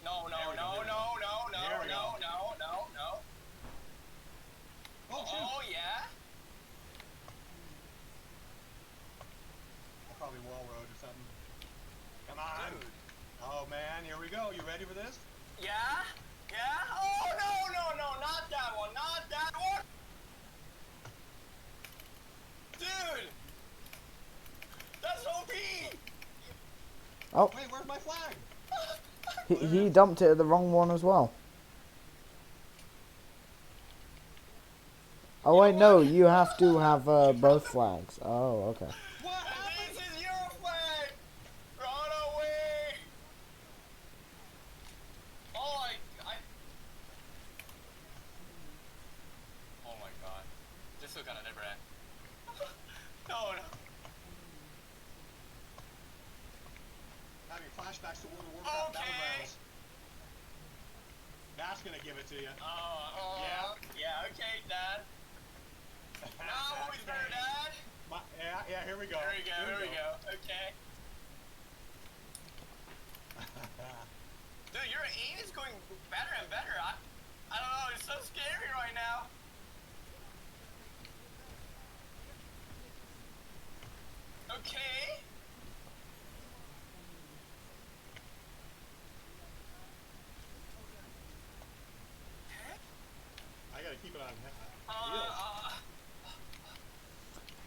No. There we go. No. Oh, shoot. Oh, yeah? I'll probably wall road or something. Come on. Dude. Oh, man. Here we go. You ready for this? Yeah? Oh, no, not that one, not that one! Dude! That's OP! Oh, Wait, where's my flag? he dumped it at the wrong one as well. Oh wait, no, you have to have both flags. Oh, okay. This is your flag! Run away! Oh, oh my god. This is gonna never end. No, no. Having flashbacks to World of Warcraft Battlegrounds. That's gonna give it to you. Yeah, okay, Dad. Now who's better, Dad? Yeah, here we go. Here we go. Okay. Dude, your aim is going better and better. I don't know, it's so scary right now. Okay. I gotta keep it on.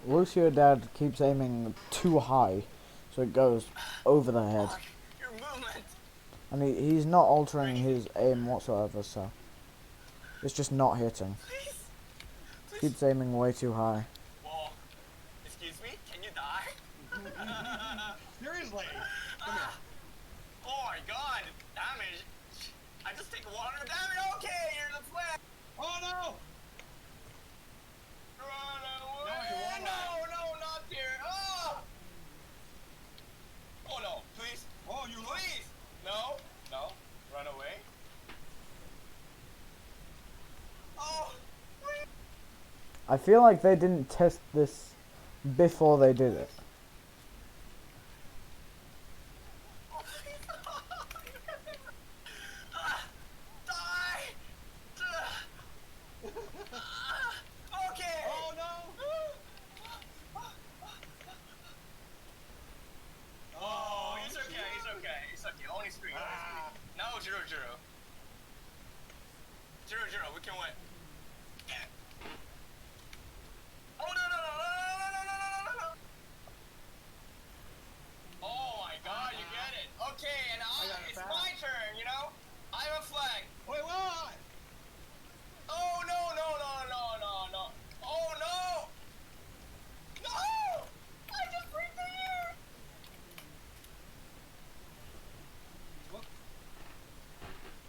Lucio Dad keeps aiming too high, so it goes over the head. Your movement. And he's not altering his aim whatsoever, so it's just not hitting. Please. Keeps aiming way too high. Whoa. Excuse me? Can you die? Seriously? Come here. Oh my god. Damage. I just take 100 damage. Okay, you're the flag. Oh no! Run away. No, not here. Oh! Oh no, please. Oh, you please. No. Run away. Oh. I feel like they didn't test this before they did it. Okay. Oh no. Oh, he's okay. Only screen. No, 0-0. 0-0, we can win. Oh no. Oh my god, you get it. Okay, and it's my turn, you know? I have a flag. Wait, what? Oh no. Oh no! No! I just breathed the air! What?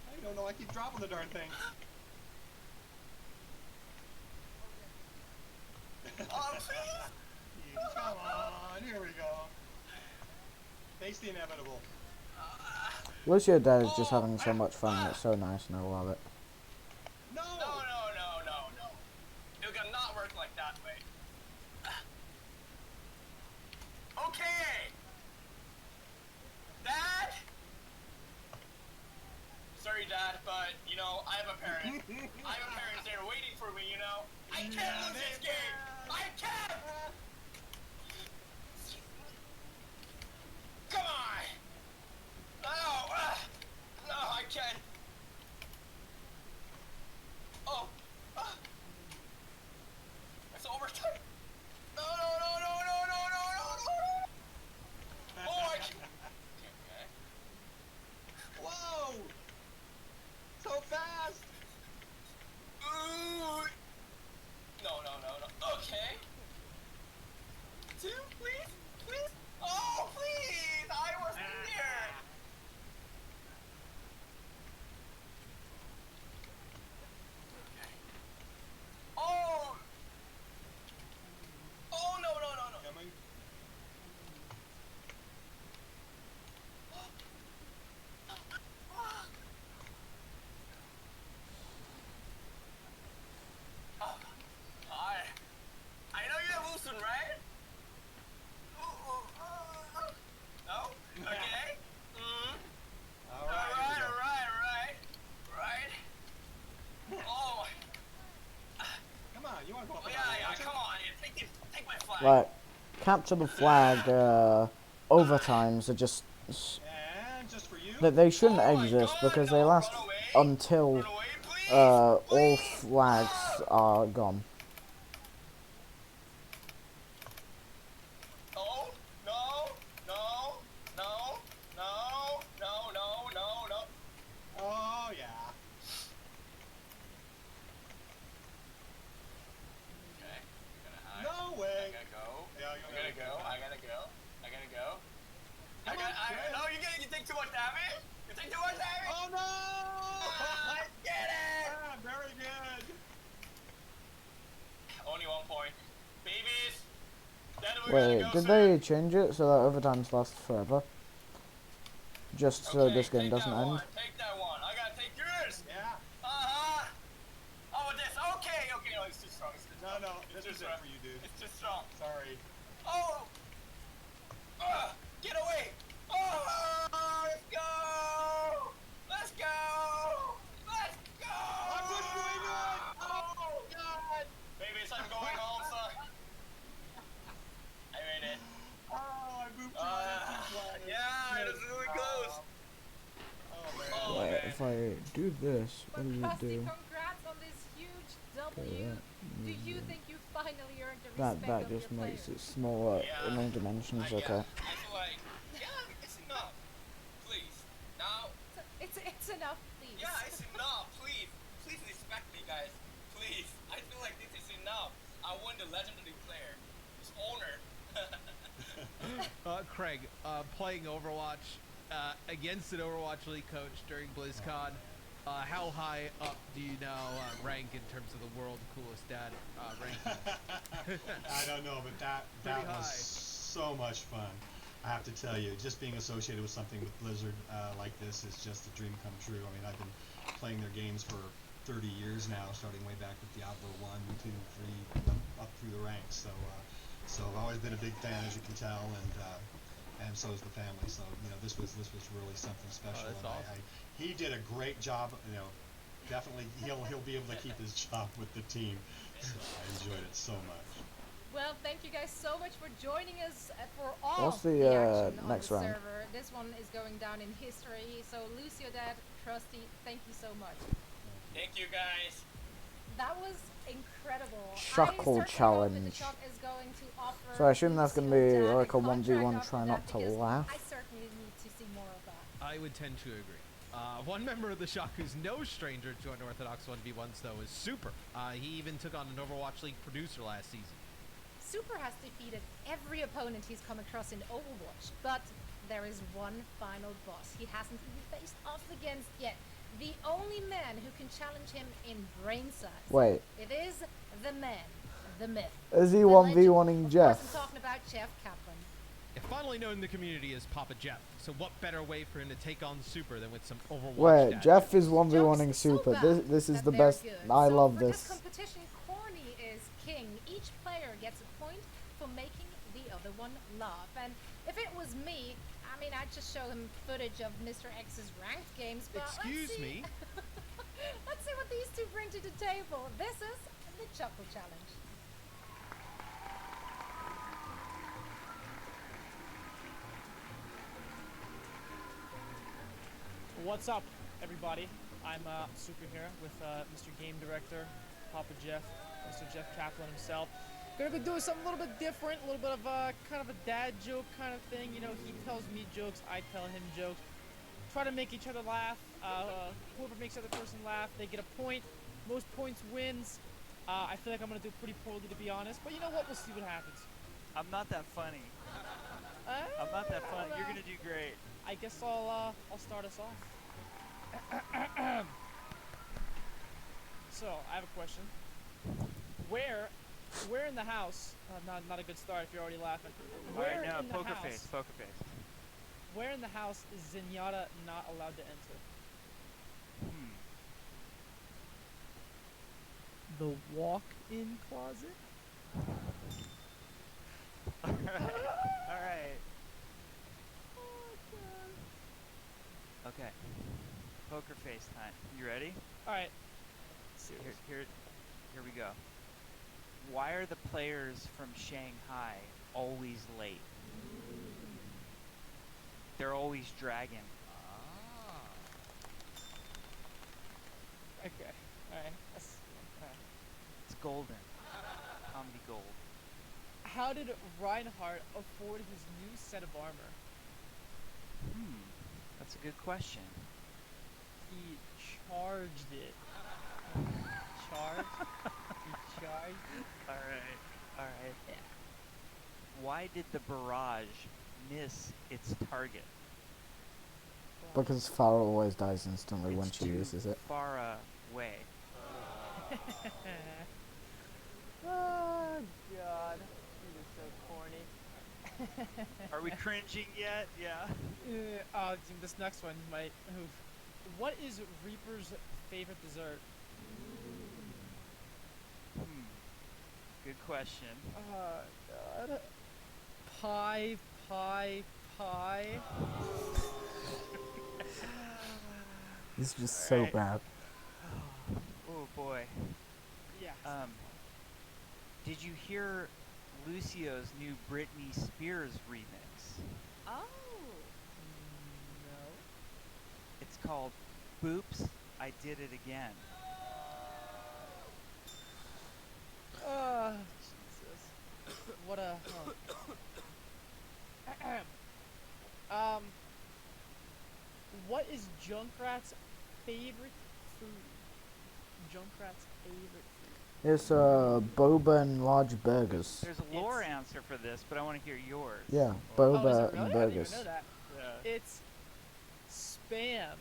I don't know, I keep dropping the darn thing. Oh, please! Come on, here we go. Face the inevitable. Lucio Dad is just having so much fun. It's so nice and I love it. No! It cannot work like that way. Okay! Dad? Sorry, Dad, but, you know, I have a parent. I have a parent there waiting for me, you know? I can't lose this game! I can't! Come on! No, I can't. Oh. It's overtime. No. Oh, I can't. Okay. Whoa! So fast! Ooh. No. Okay. 2, please. Oh, please! I was here. Oh! Oh, no. Coming. I know you have Wilson, right? No? Okay. Alright. Oh. Come on, you want to go up? Yeah, come on. Take my flag. Like, capture the flag overtimes are just... And just for you. They shouldn't exist because they last until all flags are gone. Oh, no. Oh, yeah. boy. Babies, then we're Wait, gonna go, did sir. they change it so that overtimes last forever? Just so Okay, this game take doesn't that end? one. Take that one. I gotta take yours. Yeah. Uh-huh. Oh, this. Okay, okay. No, it's too strong. It's too strong. No, It's this too is it strong. for you, dude. It's too strong. Sorry. Oh! Get away! Oh! Let's go! Let's go! Let's go! I pushed you into it! Oh, God! Babies, I'm going home, son. I made it. Oh, I moved you right into Yeah, it was really close. Oh, Wait, man. if I do this, what But does it Krusty, do? congrats on this huge W. Okay, Do you think you finally earned the That respect of just your makes players? it smaller Yeah. in all dimensions, Yeah, okay. I feel like, yeah, it's enough. Please. Now, It's enough, please. yeah, it's enough. Please. Please respect me, guys. Please. I feel like this is enough. I won the legendary player. It's honor. Craig, playing Overwatch against an Overwatch League coach during BlizzCon. How high up do you now rank in terms of the world coolest dad ranking? I don't know, but that Pretty was high. so much fun. I have to tell you, just being associated with something with Blizzard like this is just a dream come true. I mean, I've been playing their games for 30 years now, starting way back with Diablo 1, 2, 3, up through the ranks. So I've always been a big fan, as you can tell, and so is the family. So this was really something special. that's And awesome. he did a great job. Definitely he'll be able to keep his job with the team. So I enjoyed it so much. Well, thank you guys so much for joining us for all What's the, action on next the round? server. This one is going down in history. So, Lucio, Dad, Krusty, thank you so much. Thank you, guys. That was incredible. Shackle I certainly hope that the challenge. shop is going to offer So I assume that's going to Lucio, be Dad, like a contract 1v1 after try that, not to because laugh. I certainly need to see more of that. I would tend to agree. One member of the Shock who's no stranger to unorthodox 1v1s though is Super. He even took on an Overwatch League producer last season. Super has defeated every opponent he's come across in Overwatch, but there is one final boss he hasn't even faced off against yet. The only man who can challenge him in brain size. Wait, It is the man, the myth. is he the 1v1ing legend. Jeff? Of course, I'm talking about Jeff Kaplan. Finally known in the community as Papa Jeff. So what better way for him to take on Super than with some Overwatch Wait, dad Jeff jokes? is 1v1ing Jokes so Super. bad This is that the they're best. good. I So love for this. competition, corny is king. Each player gets a point for making the other one laugh. And if it was me, I mean, I'd just show him footage of Mr. X's ranked games. But Excuse let's see. me? Let's see what these two bring to the table. This is the Chuckle Challenge. What's up, everybody? I'm Super here with Mr. Game Director, Papa Jeff, Mr. Jeff Kaplan himself. Gonna be doing something a little bit different, a little bit of kind of a dad joke kind of thing. You know, he tells me jokes, I tell him jokes. Try to make each other laugh. Whoever makes the other person laugh, they get a point. Most points wins. I feel like I'm gonna do pretty poorly, to be honest, but you know what? We'll see what happens. I'm not that funny. I'm not that funny. You're gonna do great. I guess I'll start us off. So I have a question. Where in the house? Not a good start if you're already laughing. Where Alright, no, in the poker house? face, poker face. Where in the house is Zenyatta not allowed to enter? The walk-in closet. Alright. Okay. Poker face time. You ready? Alright. Here we go. Why are the players from Shanghai always late? They're always dragging. Okay. Alright. It's golden. Comedy gold. How did Reinhardt afford his new set of armor? That's a good question. He charged it. Charged? He charged it? Alright. Yeah. Why did the barrage miss its target? Because Farah always dies instantly when It's she too uses it. far away. Are we cringing yet? Yeah. This next one might. Oof. What is Reaper's favorite dessert? Good question. God. Pie. This is just so bad. Oh boy. Yeah. Did you hear Lucio's new Britney Spears remix? Oh. No. It's called "Boops, I Did It Again." Jesus. What a. What is Junkrat's favorite food? Junkrat's favorite food. It's boba and large burgers. There's a lore answer for this, but I want to hear yours. Yeah, Oh, is boba it really? and I didn't burgers. even know that. Yeah. It's spam.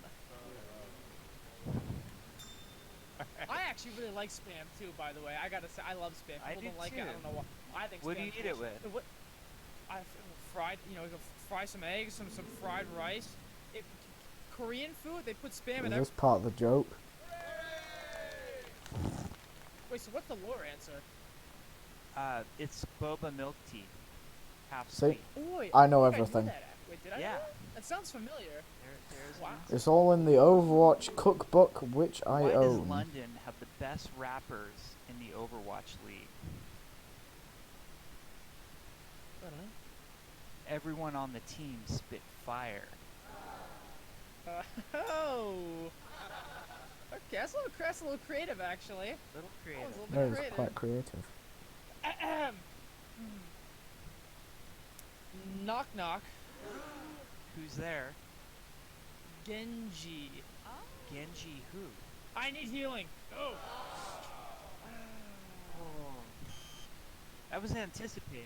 I actually really like spam too, by the way. I gotta say, I love spam. People I do don't like too. it. I don't know why. I think. What do you spam's eat it bullshit. with? Fried. You know, fry some eggs, some fried rice. Korean food, they put spam in Is there. this part of the joke? Wait, so what's the lore answer? It's boba milk tea. Half See? sweet. Wait, I know think everything. knew that. Wait, did I? Yeah. Know that? That sounds familiar. There's Wow. It's all in the Overwatch cookbook, which I Why does own. London have the best rappers in the Overwatch League? I don't know. Everyone on the team spit fire. Oh. Okay, that's a little creative, actually. A little creative. That was a That little bit is creative. quite creative. Ahem. Knock knock. Who's there? Genji. Genji who? I need healing. Oh. That was anticipated.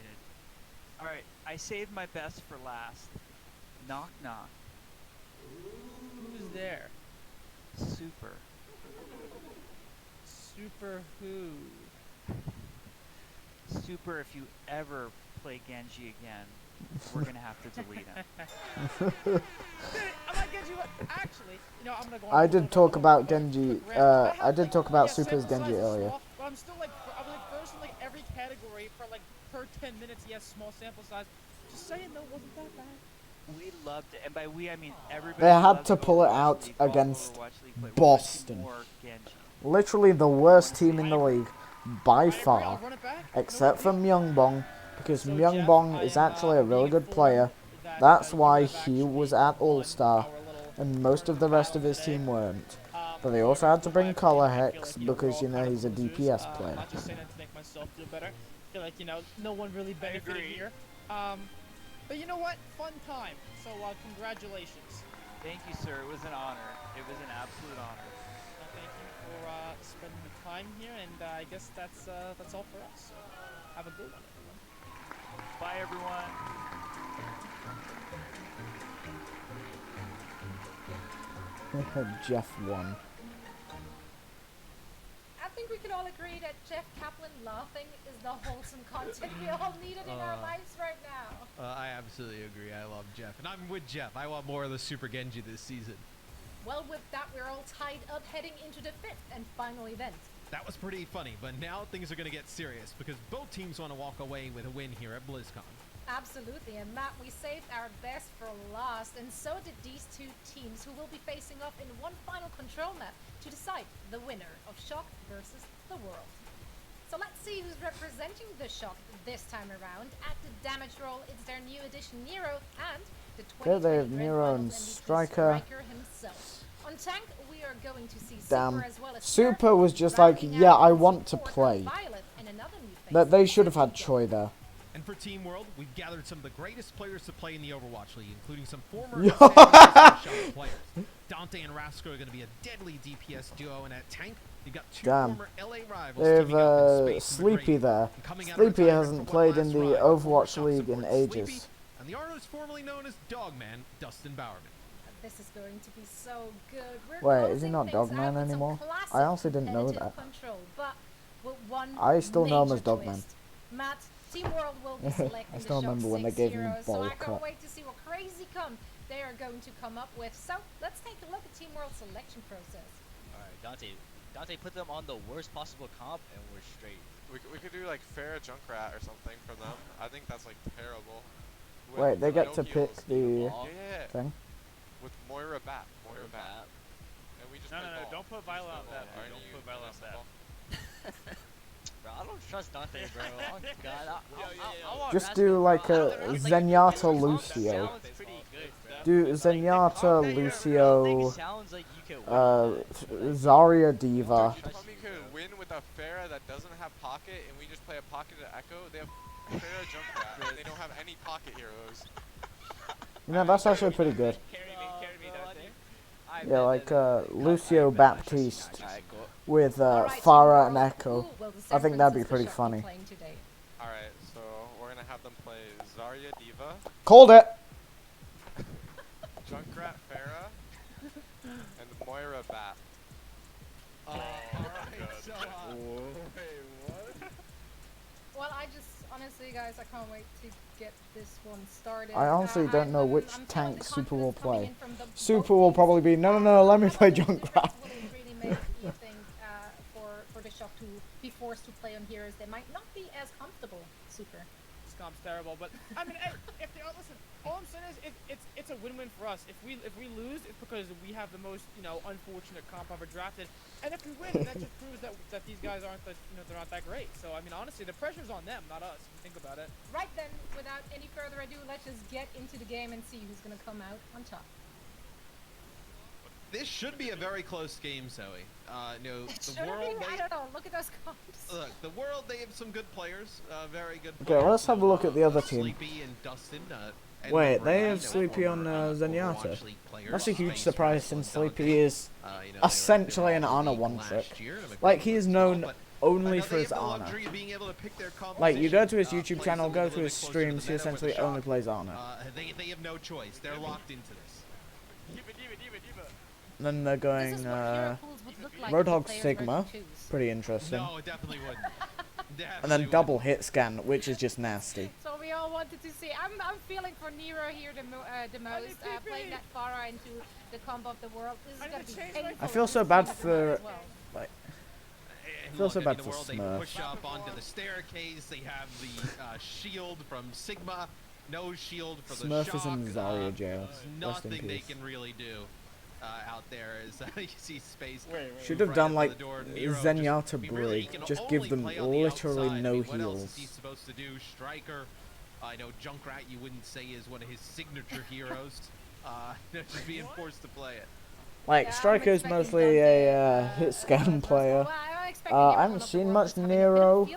Alright, I saved my best for last. Knock knock. Who's there? Super. Super who? Super, if you ever play Genji again, we're gonna have to delete him. I'm not Genji. Actually, you know, I'm gonna go. I did talk about Genji. I did talk about Super's Genji earlier. Small, but I'm still like, I'm like first in like every category for like per 10 minutes. He has small sample size. Just saying though, wasn't that bad? We loved it, and by we I mean everybody. They had loved to pull it Overwatch out League, all against Overwatch League players. We wanted Boston. more Genji. Literally the worst team in the league by far, except for Myungbong, because Myungbong is actually a really good player. That's why he was at All-Star, and most of the rest of his team weren't. But they also had to bring Color Hex because, you know, he's a DPS player. Not just saying that to make myself feel better. I feel like, you know, no one really benefited here. But you know what? Fun time. So congratulations. Thank you, sir. It was an honor. It was an absolute honor. Thank you for spending the time here, and I guess that's all for us. So have a good one, everyone. Bye, everyone. Jeff won. I think we can all agree that Jeff Kaplan laughing is the wholesome content we all needed in our lives right now. I absolutely agree. I love Jeff. And I'm with Jeff. I want more of the Super Genji this season. Well, with that, we're all tied up heading into the 5th and final event. That was pretty funny, but now things are going to get serious because both teams want to walk away with a win here at BLIZZCON. Absolutely, and Matt, we saved our best for last, and so did these two teams who will be facing off in one final control map to decide the winner of Shock versus the World. So let's see who's representing the Shock this time around. At the damage roll, it's their new addition Nero and the 2020 They have Grand Nero and Finals MVP Striker. himself. On tank, we are going to see Damn. Super as well as Super was just like, yeah, I want to play. Violet and another new face. That they should have had Choi there. And for Team World, we've gathered some of the greatest players to play in the Overwatch League, including some former Yo. Shock players. Dante and Rasco are going to be a deadly DPS duo, and at tank, you've got two Damn. former LA rivals They teaming up in have Space and Sleepy Madrid. there. And coming out of Sleepy retirement hasn't for played one in the last ride, Overwatch Shock League in supports ages. Sleepy, and the artist formerly known as Dogman, Dustin Bowerman. This is going to be so good. We're Wait, is he closing not things Dogman out with some anymore? classic I honestly didn't know competitive that. Control, but with one I still know him major as Dogman. twist. Matt, Team World will be selecting I the still Shock remember when they 6 gave him a heroes, so bowl I can't cut. wait to see what crazy they are going to come up with. So let's take a look at Team World's selection process. Alright, Dante put them on the worst possible comp and we're straight. We could do like Farah Junkrat or something for them. I think that's like terrible. Wait, they get to pick the yeah. thing? With Moira Bat. Moira Bat. And we just No, play ball. don't put Violet on that. Aren't Don't you put Violet on that. Bro, I don't trust Dante, bro. Oh god, I want Just do like a Zenyatta Lucio. Do Zenyatta Lucio, Zarya Diva. You could win with a Farah that doesn't have pocket, and we just play a pocketed Echo. They have Farah Junkrat, and they don't have any pocket heroes. You know, that's actually pretty good. Yeah, like Lucio Baptiste with Farah and Echo. I think that'd be pretty funny. Alright, so we're gonna have them play Zarya Diva. Called it! Junkrat Farah. And Moira Bat. Oh, alright, so wait, what? Well, I just, honestly guys, I can't wait to get this one started. I honestly don't know which tank Super will play. Super will probably be, no, let me play Junkrat. Really make you think for the Shock to be forced to play on heroes they might not be as comfortable. Super. This comp's terrible, but I mean, hey, if they listen, all I'm saying is it's a win-win for us. If we lose, it's because we have the most unfortunate comp ever drafted, and if we win, that just proves that these guys aren't they're not that great. So I mean, honestly, the pressure's on them, not us. If you think about it. Right then, without any further ado, let's just get into the game and see who's gonna come out on top. This should be a very close game, Zoe. No, the world. I don't know. Look at those comps. Look, the world. They have some good players. Very good. Okay, let's have a look at the other team. Sleepy and Dustin. And Wait, they have Sleepy on Zenyatta. That's a huge surprise since Sleepy is essentially an Ana one-trick. Like, he is known only for his Ana. Like, you go to his YouTube channel, go to his streams, he essentially only plays Ana. They have no choice. They're locked into this. Then they're going Roadhog Sigma, pretty interesting. No, it definitely wouldn't. And then double hit scan, which is just nasty. So we all wanted to see. I'm feeling for Nero here the most. Playing that Farah into the combo of the world. This is gonna be painful. I feel so bad for like. I feel so bad for They Smurf. push up onto the staircase. They have the shield from Sigma. No shield for the Smurf Shock. is in Zarya jail. Rest in Nothing they peace. can really do out there as you see space. Should have done like Nero Zenyatta really Brig, can just give only them play on the literally outside. no I mean, what else heals. is he supposed to do? Striker. I know Junkrat you wouldn't say is one of his signature heroes. They're just being forced to play it. Like, Striker's mostly a hit scan player. I haven't seen much Nero.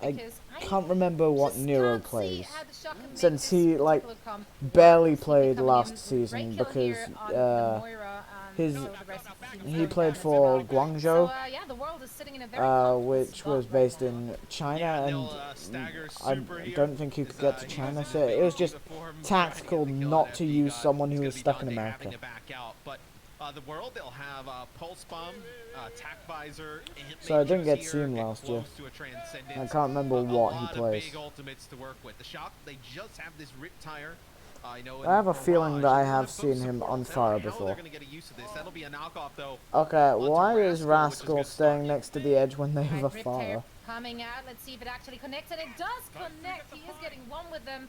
I can't remember what Nero plays, since he, like, barely played last season because he played for Guangzhou, which was based in China, and I don't think he could get to China, so it was just tactical not to use someone who was stuck in America. The world, they'll have Pulse Bomb, Tac Visor, So I didn't get to see him last year. I can't remember what he plays. Big ultimates to work with. The Shock, they just have this Rip Tire. I have a feeling that I have seen him on fire before. That'll be a knockoff, though. Okay, why is Rascal staying next to the edge when they have a fire? Coming out, let's see if it actually connects, and it does connect. He is getting one with them.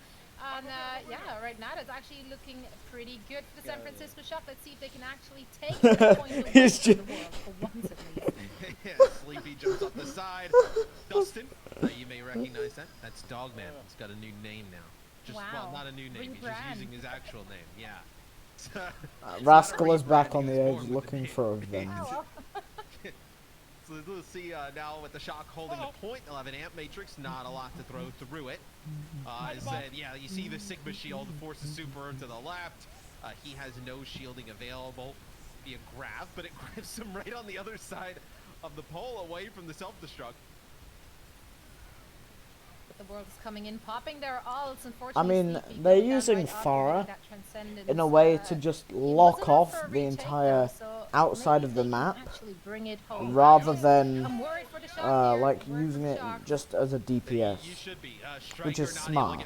And yeah, right now it's actually looking pretty good for the San Francisco Shock. Let's see if they can actually take the point away He's from the world for once at least. Sleepy jumps up the side. Dustin, you may recognize that. That's Dogman. He's got a new name now. Just, well, not a new name. He's just using his actual name. Yeah. Rascal is back on the edge looking for revenge. So let's see now with the Shock holding the point. They'll have an Amp Matrix, not a lot to throw through it. I said, yeah, you see the Sigma shield forces Super to the left. He has no shielding available via grab, but it grabs him right on the other side of the pole away from the self-destruct. The world is coming in, popping their ults. I mean, they're using Farah in a way to just lock off the entire outside of the Maybe they map, can actually bring it home. rather than I'm worried for the Shock here. like Worried using for the it Shock. just as a DPS, which is smart.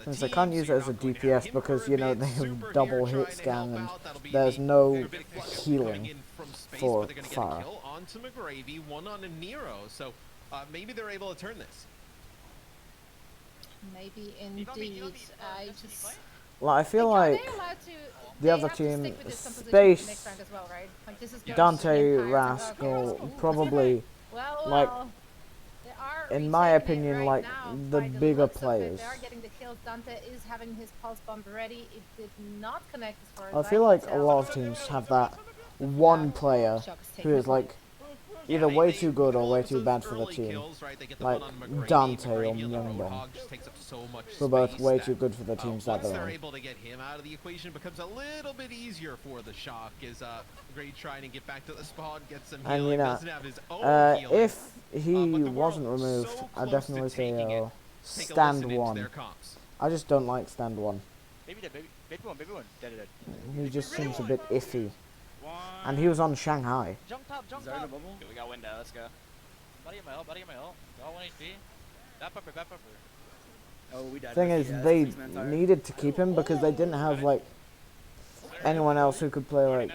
Since they can't use it as a DPS because, you know, they have double hit scan and there's no healing for Farah. Onto McGravy, one on a Nero, so maybe they're able to turn this. Maybe indeed. I just. Well, I feel Are like they allowed to? the They other have to team, stick with this composition Space, next round as well, right? Like, this is just Dante, the entire Rascal, probably, like, they are in my retaking it opinion, right like now the by bigger looks of it. players. They are getting the kills. Dante is having his pulse bomb ready. It did not connect as far as I feel can like a tell. lot of teams have that one player who is like either way too good or way too bad for the team. Like Dante or Myungbong. Who are both way too good for the teams that Once they're they're in. able to get him out of the equation, becomes a little bit easier for the Shock. Is Great trying to get back to the spawn, get some And healing, you know, doesn't have his own healing. if he wasn't removed, I'd definitely say stand one. I just don't like stand one. Baby one. Dead. He just seems a bit iffy. And he was on Shanghai. Jump top. Okay, we got window, let's go. Buddy in my ult. Got 1 HP. Back pupper. Oh, we died. Thing is, they needed to keep him because they didn't have like anyone else who could play like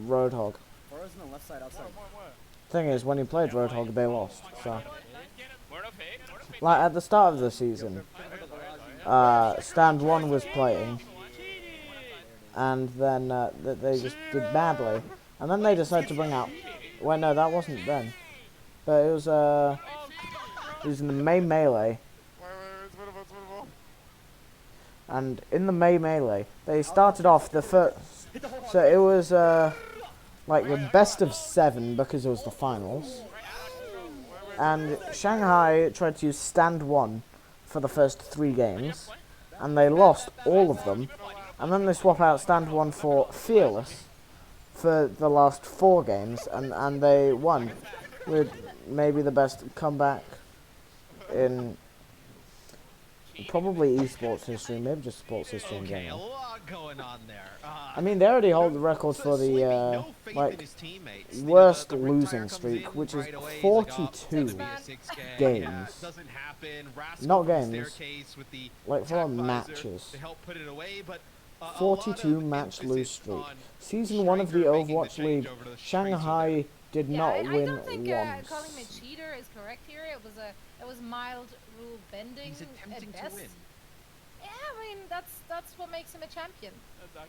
Roadhog. Fara's on the left side outside. Thing is, when he played Roadhog, they lost. So, like at the start of the season, Stand 1 was playing, and then they just did badly, and then they decided to bring out. Well, no, that wasn't then, but it was in the May Melee. And in the May Melee, they started off the first. So it was like the best of 7 because it was the finals. And Shanghai tried to use Stand 1 for the first 3 games, and they lost all of them. And then they swap out Stand 1 for Fearless for the last 4 games, and they won with maybe the best comeback in probably esports history, maybe just sports history in general. A lot going on there. I mean, they already hold the record for the like worst losing streak, which is 42 games. Not games, like for matches. 42 match lose streak. Season 1 of the Overwatch League, Shanghai did not win I don't think once. calling him a cheater is correct here. It was mild rule bending He's attempting at best. to win. Yeah, I mean that's what makes him a champion.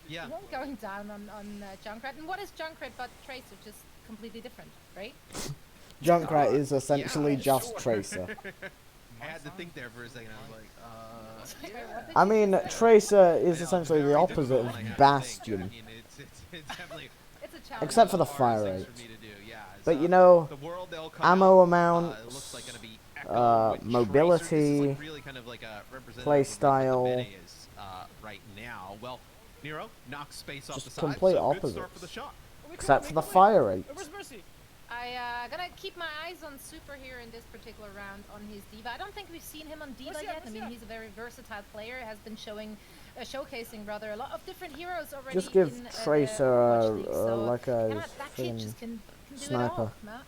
Yeah. He won't going down on Junkrat. And what is Junkrat but Tracer? Just completely different, right? Junkrat is essentially just Tracer. I had to think there for a second. I was like, I mean, Tracer is essentially the opposite of Bastion. It's a challenge. Except for the fire rate. But you know, ammo amounts, mobility, playstyle, right now. Well, Nero knocks space off the just side. complete So good opposites. start for the Shock. Except for the fire rate. I gonna keep my eyes on Super here in this particular round on his diva. I don't think we've seen him on diva yet. I mean, he's a very versatile player. Has been showcasing rather a lot of different heroes already. Just give in, Tracer League, so like a that kid just can do sniper. It all, Matt.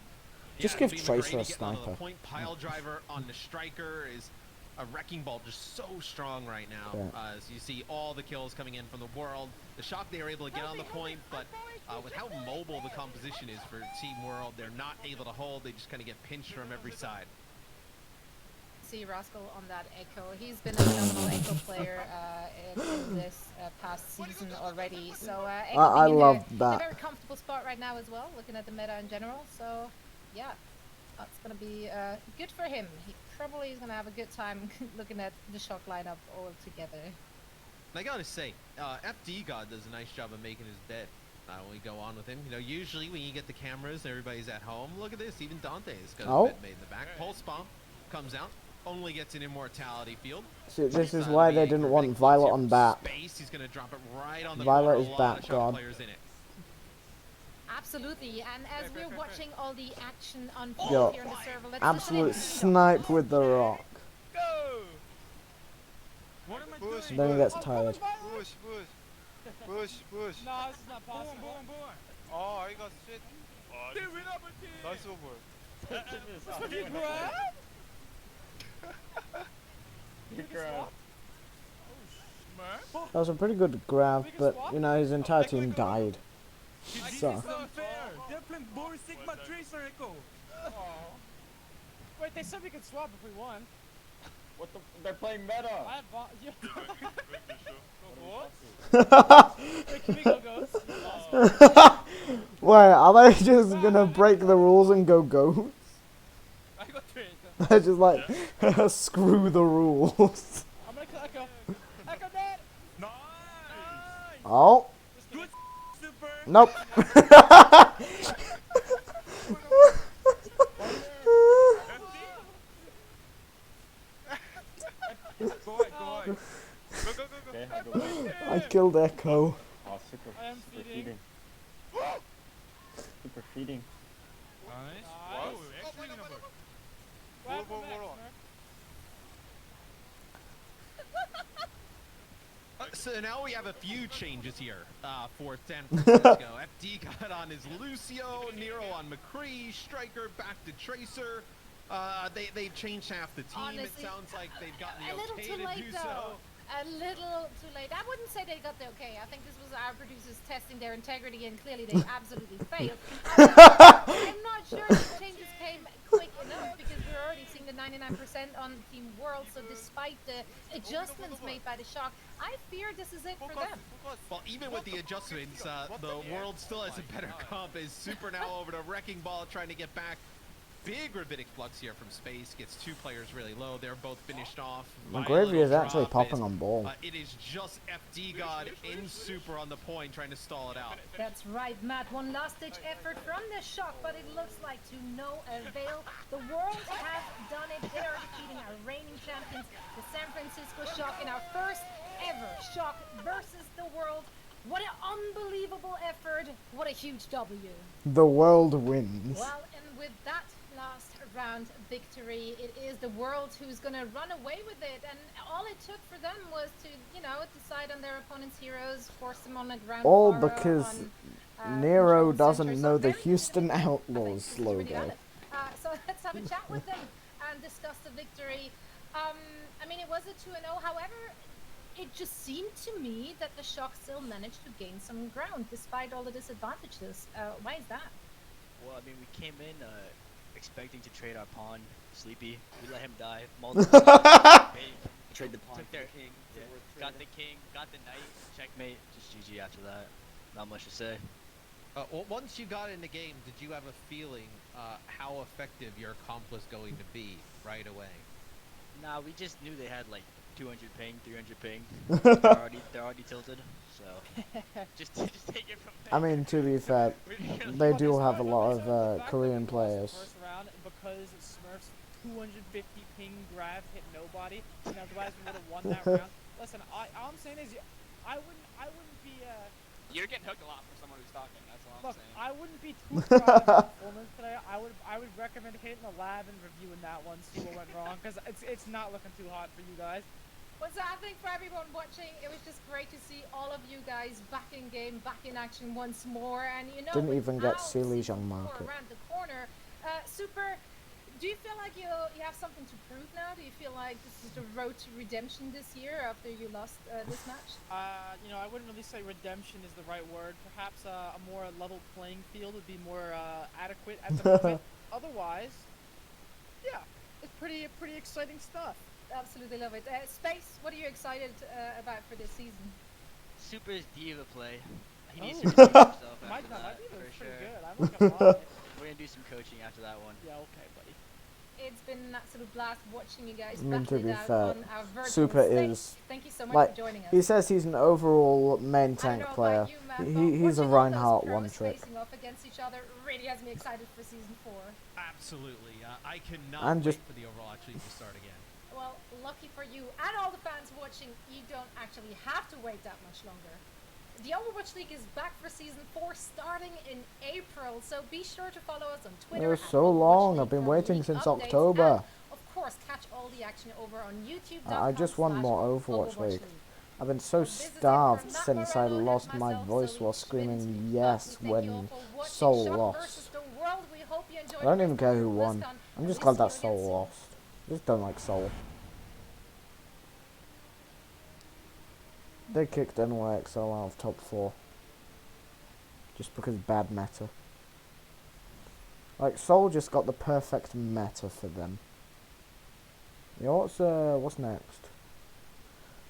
Just give Tracer a sniper. The point pile driver on the striker is a wrecking ball, just so strong right now. Yeah. As you see all the kills coming in from the World. The Shock, they are able to get on the point, but with how mobile the composition is for Team World, they're not able to hold. They just kind of get pinched from every side. See Rascal on that Echo. He's been a phenomenal Echo player in this past season already. So Echo I being love in that. a very comfortable spot right now as well, looking at the meta in general. So yeah, that's gonna be good for him. He probably is gonna have a good time looking at the Shock lineup all together. And I gotta say, FD God does a nice job of making his bed. When we go on with him, you know, usually when you get the cameras, everybody's at home. Look at this, even Dante has got his bed made in the back. Pulse bomb comes out, only gets an immortality field. So this is why they didn't want Violet on BAP. He's gonna drop it right on the Violet corner. is A lot of BAP Shock god. players in it. Absolutely, and as we're watching all the action Yo, unfold here in the server, let's absolute listen in. snipe with the rock. What am I doing? Then he gets tired. Push. No, this is not possible. Oh, I got shit. Nice over. That's what you grab? You grab. That was a pretty good grab, but you know his entire team died. So. unfair. They're playing Boris Sigma Tracer Echo. Wait, they said we could swap if we won. What the? They're playing meta. I have yeah. What? Wait, can we go ghost? Wait, are they just gonna break the rules and go ghosts? I got traded. They're just like, screw the rules. I'm gonna kill Echo. Echo dead. Nice. Oh. Good super. Nope. I killed Echo. Oh, super, I am super feeding. feeding. Super feeding. Nice. Nice. Wow, actually number. What happened next, Smurf? So now we have a few changes here for San Francisco. FD got on his Lucio, Nero on McCree, Striker back to Tracer. They've changed half the team. Honestly, it sounds like they've gotten a the little okay too to late do though. so. A little too late. I wouldn't say they got the okay. I think this was our producers testing their integrity, and clearly they absolutely failed. I'm not sure the changes came quick enough because we're already seeing the 99% on Team World. So despite the adjustments made by the Shock, I fear this is it for them. Well, even with the adjustments, the world still has a better comp. Is Super now over to Wrecking Ball trying to get back. Big Rabbinic Flux here from space. Gets two players really low. They're both finished off. McGravy is actually popping on ball. It is just FD God in Super on the point trying to stall it out. That's right, Matt. One last-ditch effort from the Shock, but it looks like to no avail. The World have done it. They are defeating our reigning champions, the San Francisco Shock, in our first ever Shock versus the World. What an unbelievable effort. What a huge W. The world wins. Well, and with that last round victory, it is the World who's going to run away with it. And all it took for them was to, you know, decide on their opponent's heroes, force them on a ground. All because Nero doesn't know the Houston Outlaws logo. So let's have a chat with them and discuss the victory. I mean, it was a 2-0. However, it just seemed to me that the Shock still managed to gain some ground despite all the disadvantages. Why is that? Well, I mean, we came in expecting to trade our pawn, Sleepy. We let him die multiple times. Trade the pawn. Took their king. Yeah. Got the king, got the knight, checkmate. Just GG after that. Not much to say. Well, once you got in the game, did you have a feeling how effective your comp was going to be right away? Nah, we just knew they had like 200 ping, 300 ping. they're already tilted, so just take it from there. I mean, to be fair, they do have a lot of Korean players. First round because Smurf's 250 ping grab hit nobody, and otherwise we would have won that round. Listen, all I'm saying is, I wouldn't be. You're getting hooked a lot for someone who's talking. That's all I'm Look, saying. I wouldn't be too proud of the performance today. I would recommend hitting the lab and reviewing that one, see what went wrong, because it's not looking too hot for you guys. Well, so I think for everyone watching, it was just great to see all of you guys back in game, back in action once more. And you know, Didn't even get without Sealy's Season on 4 market. around the corner, Super, do you feel like you have something to prove now? Do you feel like this is the road to redemption this year after you lost this match? You know, I wouldn't really say redemption is the right word. Perhaps a more level playing field would be more adequate at the moment. Otherwise, yeah, it's pretty exciting stuff. Absolutely love it. Space, what are you excited about for this season? Super's diva play. He needs Oh. to redeem himself My after that, diva for is sure. pretty good. I'm not gonna lie. We're gonna do some coaching after that one. Yeah, okay, buddy. It's been an absolute blast watching you guys I mean, to battle be it out fair, on our virtual Super stage. is Thank you so much like for joining us. he says he's an overall main tank player. He's a Reinhardt one trick. Facing off against each other really has me excited for season 4. Absolutely. I cannot I'm wait just- for the overall actually to start again. Well, lucky for you and all the fans watching, you don't actually have to wait that much longer. The Overwatch League is back for season 4 starting in April, so be sure to follow us on Twitter. It was at so Overwatch long. League I've been for waiting league since updates, October. And of course, catch all the action over on YouTube. I just want more Overwatch League. I've been so starved since I lost my voice while screaming yes when Soul lost. I don't even care who won. I'm just glad that Soul lost. I just don't like Soul. They kicked NYXL out of top 4. Just because bad meta. Like, Soul just got the perfect meta for them. You know, what's next?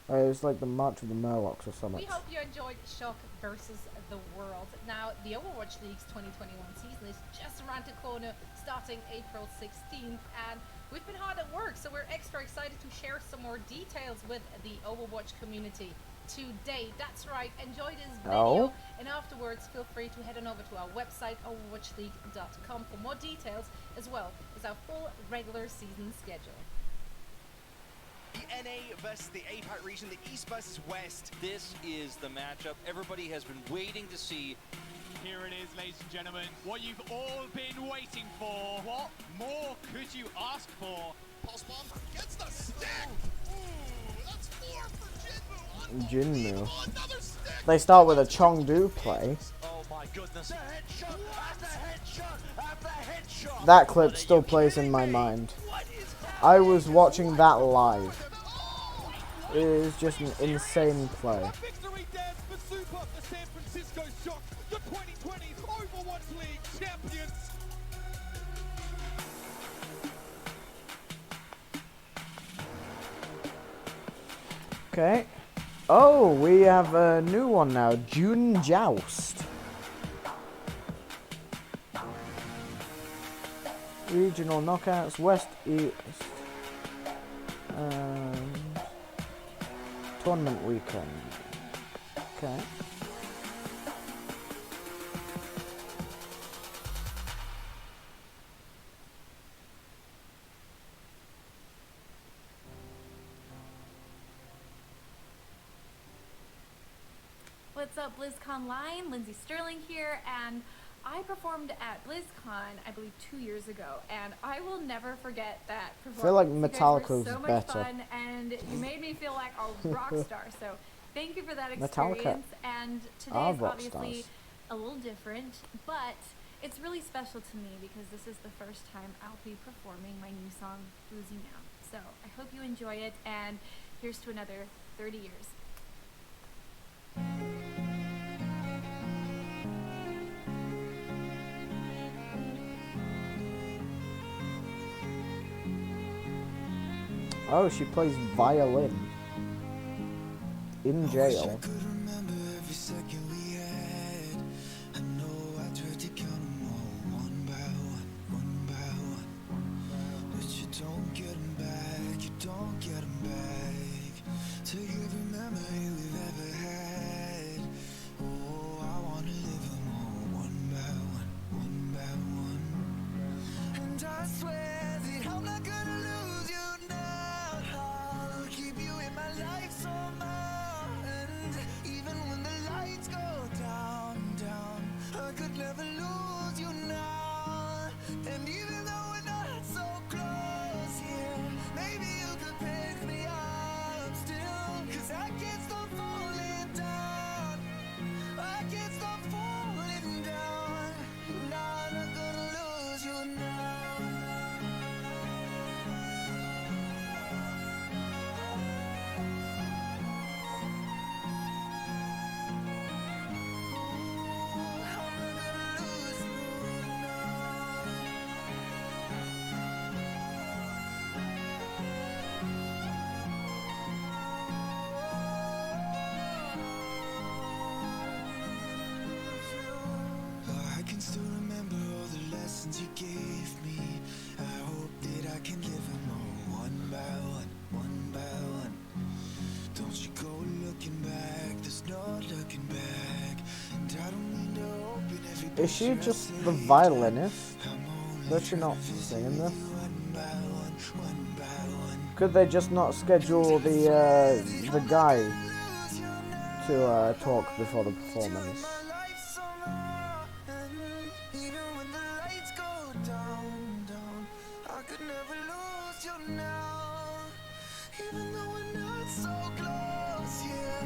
It was like the March of the Murlocs or something. We hope you enjoyed Shock versus the World. Now, the Overwatch League's 2021 season is just around the corner, starting April 16th, and we've been hard at work, so we're extra excited to share some more details with the Overwatch community today. That's right, enjoy this video, and afterwards feel free to head on over to our website, overwatchleague.com, for more details, as well as our full regular season schedule. The NA versus the APAC region, the East versus West. This is the matchup everybody has been waiting to see. Here it is, ladies and gentlemen, what you've all been waiting for. What more could you ask for? Pulse bomb gets the stick. Ooh, that's 4 for Jinmu. Jinmu. They start with a Chengdu play. Oh my goodness. The headshot after headshot after headshot. That clip still plays in my mind. I was watching that live. It is just an insane play. Victory dance for Super, the San Francisco Shock, the 2020 Overwatch League champions. Okay. Oh, we have a new one now. June Joust. Regional knockouts, West, East. Tournament weekend. Okay. What's up, BlizzCon Line? Lindsay Sterling here, and I performed at BlizzCon, I believe 2 years ago, and I will never forget that performance. I feel like You guys Metallica were was so much better. fun, and you made me feel like a rock star. So thank you for that Metallica experience. And today are is rock obviously stars. a little different, but it's really special to me because this is the first time I'll be performing my new song, Losing Now. So I hope you enjoy it, and here's to another 30 years. Oh, she plays violin. In jail. I swear that I'm not gonna lose you now. I'll keep you in my life somehow. And even when the lights go down, down, I could never lose you now. And even though we're not so close here, maybe you could pick me up still. 'Cause I can't stop falling down. I can't stop falling down. No, I'm not gonna lose you now. I can still remember all the lessons you gave me. I hope that I can live them all one by one, one by one. Don't you go looking back, there's no looking back. And I don't mean to open every Is she just the violinist? Does she not sing this? Could they just not schedule the guy to talk before the performance? even when the lights go down, down, I could never lose you now. Even though we're not so close, yeah.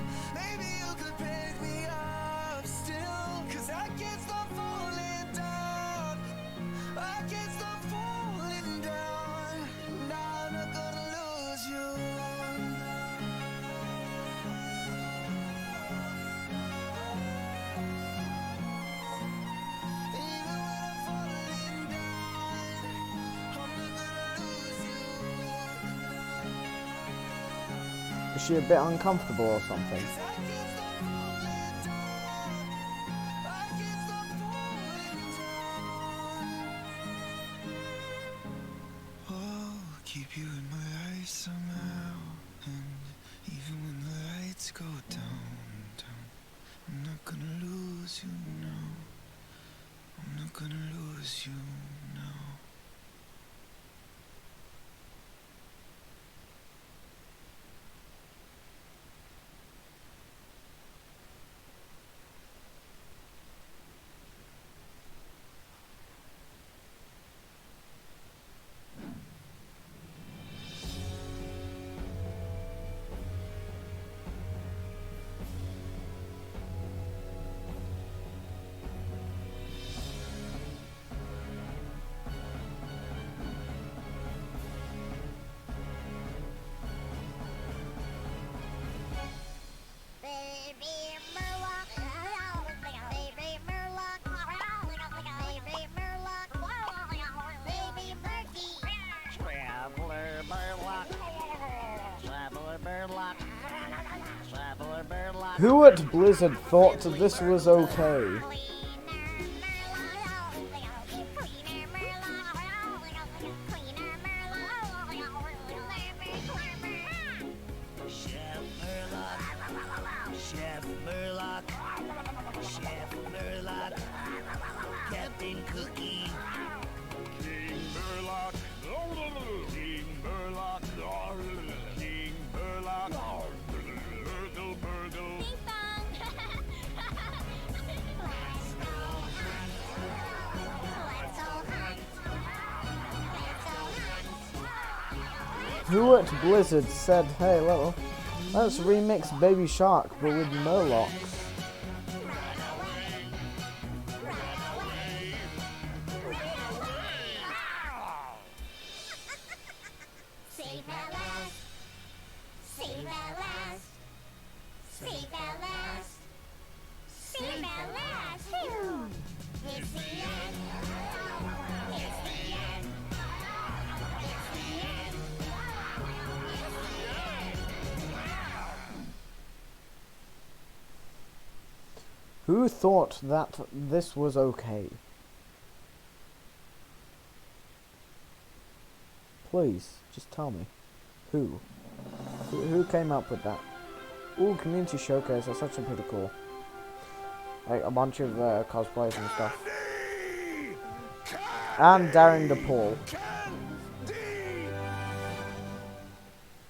Is she a bit uncomfortable or something? I'll keep you in my life somehow. And even when the lights go down, I'm not gonna lose you now. I'm not gonna lose you now. Who at Blizzard thought this was okay? Chef Murloc, Chef Murloc, Captain Cookie, King Murloc, King Murloc, King Murloc, Burgle Burgle. Who at Blizzard said, hey, let's remix Baby Shark, but with Murlocs? Save at last, save at last, save at last, save at last. Phew. It's the end. It's the end. It's the end. Who thought that this was okay? Please, just tell me. Who? Who came up with that? Ooh, community showcase, that's actually pretty cool. Like, a bunch of cosplays and stuff. And Daring the Paul.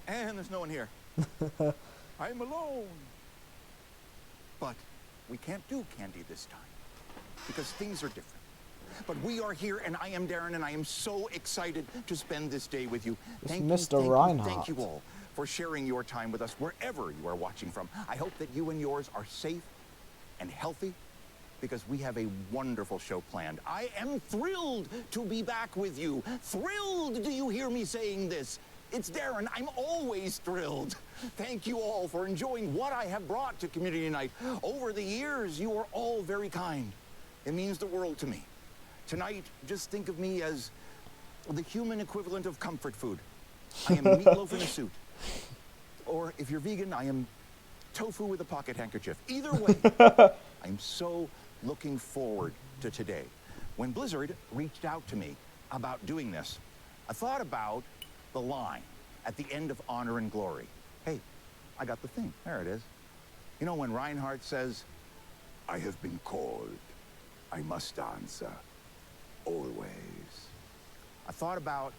And there's no one here. I'm alone. But we can't do candy this time because things are different. But we are here, and I am Darren, and I am so excited to spend this day with you. It's Thank Mr. you, Reinhardt. thank you all for sharing your time with us wherever you are watching from. I hope that you and yours are safe and healthy because we have a wonderful show planned. I am thrilled to be back with you. Thrilled, do you hear me saying this? It's Darren. I'm always thrilled. Thank you all for enjoying what I have brought to Community Night. Over the years, you are all very kind. It means the world to me. Tonight, just think of me as the human equivalent of comfort food. I am meatloaf in a suit. Or if you're vegan, I am tofu with a pocket handkerchief. Either way, I'm so looking forward to today. When Blizzard reached out to me about doing this, I thought about the line at the end of Honor and Glory. Hey, I got the thing. There it is. You know when Reinhardt says, I have been called. I must answer. Always. I thought about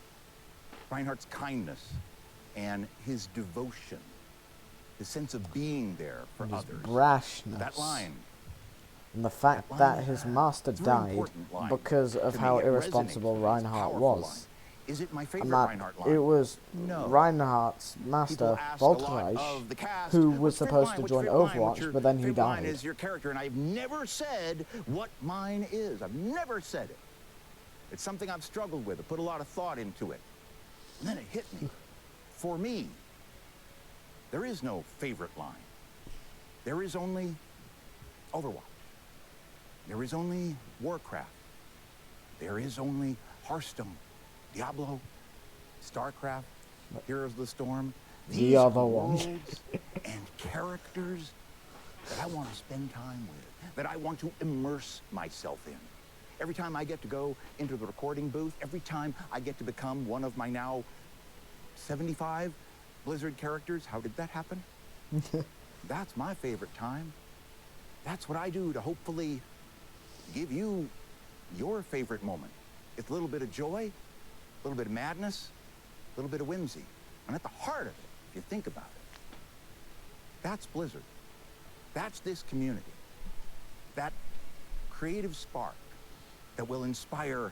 Reinhardt's kindness and his devotion, his sense of being there for And his others. brashness. That line. And the fact that his master It's a very died important line because of to how me. It irresponsible resonates with me. It's a Reinhardt powerful was. line. Is it my And favorite that Reinhardt line? it was No. Reinhardt's master, People ask a lot Voltreich, of the cast, who was "What's your supposed line? to What's join your line? What's Overwatch, your but then he favorite line died. is your character, and I've never said what mine is. I've never said it. It's something I've struggled with. I put a lot of thought into it. And then it hit me. For me, there is no favorite line. There is only Overwatch. There is only Warcraft. There is only Hearthstone, Diablo, StarCraft, Heroes of the Storm. These other one. worlds and characters that I want to spend time with, that I want to immerse myself in. Every time I get to go into the recording booth, every time I get to become one of my now 75 Blizzard characters, how did that happen? That's my favorite time. That's what I do to hopefully give you your favorite moment. It's a little bit of joy, a little bit of madness, a little bit of whimsy. And at the heart of it, if you think about it, that's Blizzard. That's this community. That creative spark that will inspire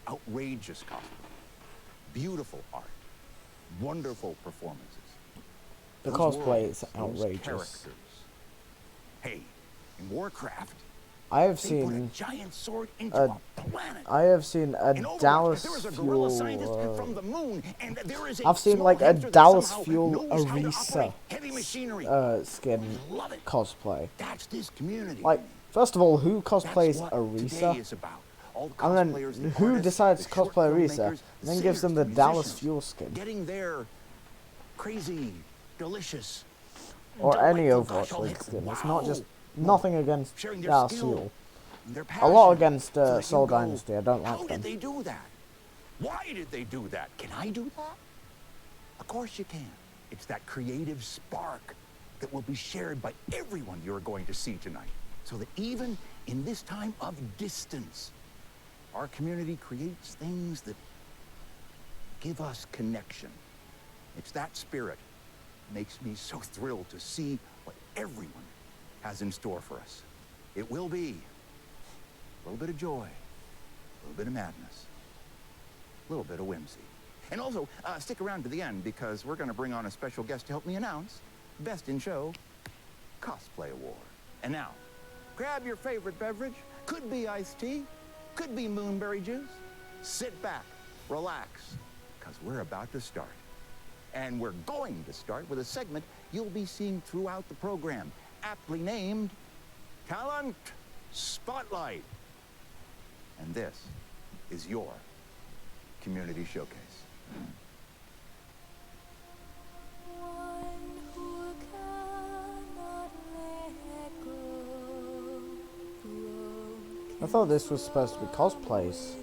outrageous cosplay, beautiful art, wonderful performances. The Those cosplay worlds, is those outrageous. characters. Hey, in Warcraft, I have they put a seen giant sword into a planet. I have seen a In Overwatch, Dallas there is a gorilla Fuel. scientist from the moon, and there is a I've seen small like a hamster that Dallas somehow Fuel knows how to Arisa operate heavy machinery. skin Love it. cosplay. That's this community. Like, first of all, who cosplays That's what Arisa? today is about. All the And then cosplayers, the who artists, decides the to short cosplay film Arisa? makers, And then the gives them the singers, Dallas musicians, Fuel skin. getting their crazy, delicious, Or any delightful Overwatch gush all League hit. skin. It's Wow. not just nothing against Sharing their Dallas skill, Fuel. their A lot passion, against so that you Soul go, Dynasty. I don't how like did them. they do that? Why did they do that? Can I do that? Of course you can. It's that creative spark that will be shared by everyone you're going to see tonight. So that even in this time of distance, our community creates things that give us connection. It's that spirit that makes me so thrilled to see what everyone has in store for us. It will be a little bit of joy, a little bit of madness, a little bit of whimsy. And also, stick around to the end because we're going to bring on a special guest to help me announce Best in Show Cosplay Award. And now, grab your favorite beverage. Could be iced tea, could be moonberry juice. Sit back, relax, because we're about to start. And we're going to start with a segment you'll be seeing throughout the program, aptly named Talent Spotlight. And this is your community showcase. I thought this was supposed to be cosplays.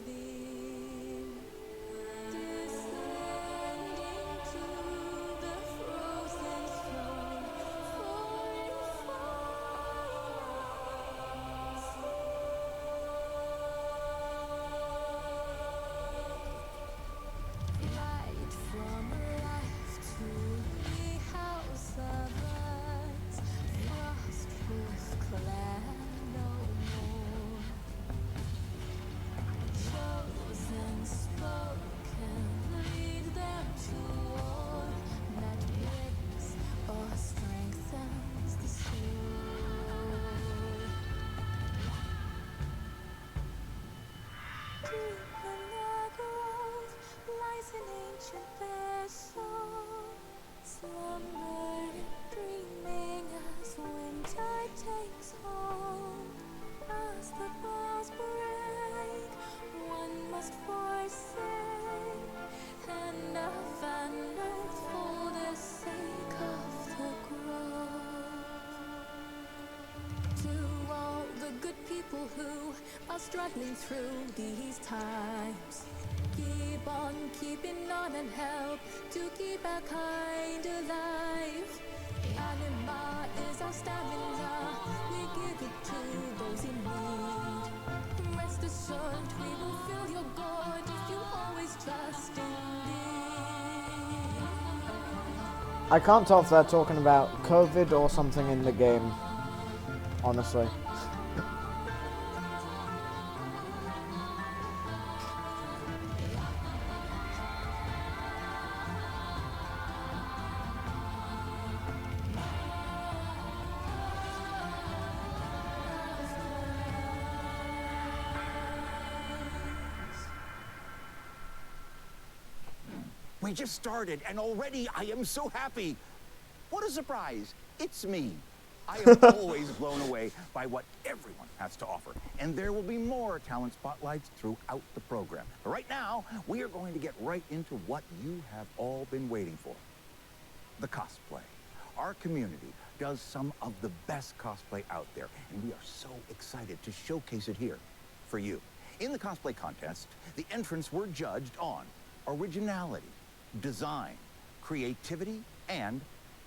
Who are struggling through these times. Keep on keeping on and help to keep our kind alive. Anima is our stamina, we give it to those in need. Rest assured, we will fill your gourd if you always trust in me. I can't tell if they're talking about COVID or something in the game, honestly. We just started, and already I am so happy. What a surprise. It's me. I am always blown away by what everyone has to offer. And there will be more talent spotlights throughout the program. But right now, we are going to get right into what you have all been waiting for. the cosplay. Our community does some of the best cosplay out there, and we are so excited to showcase it here for you. In the cosplay contest, the entrants were judged on originality, design, creativity, and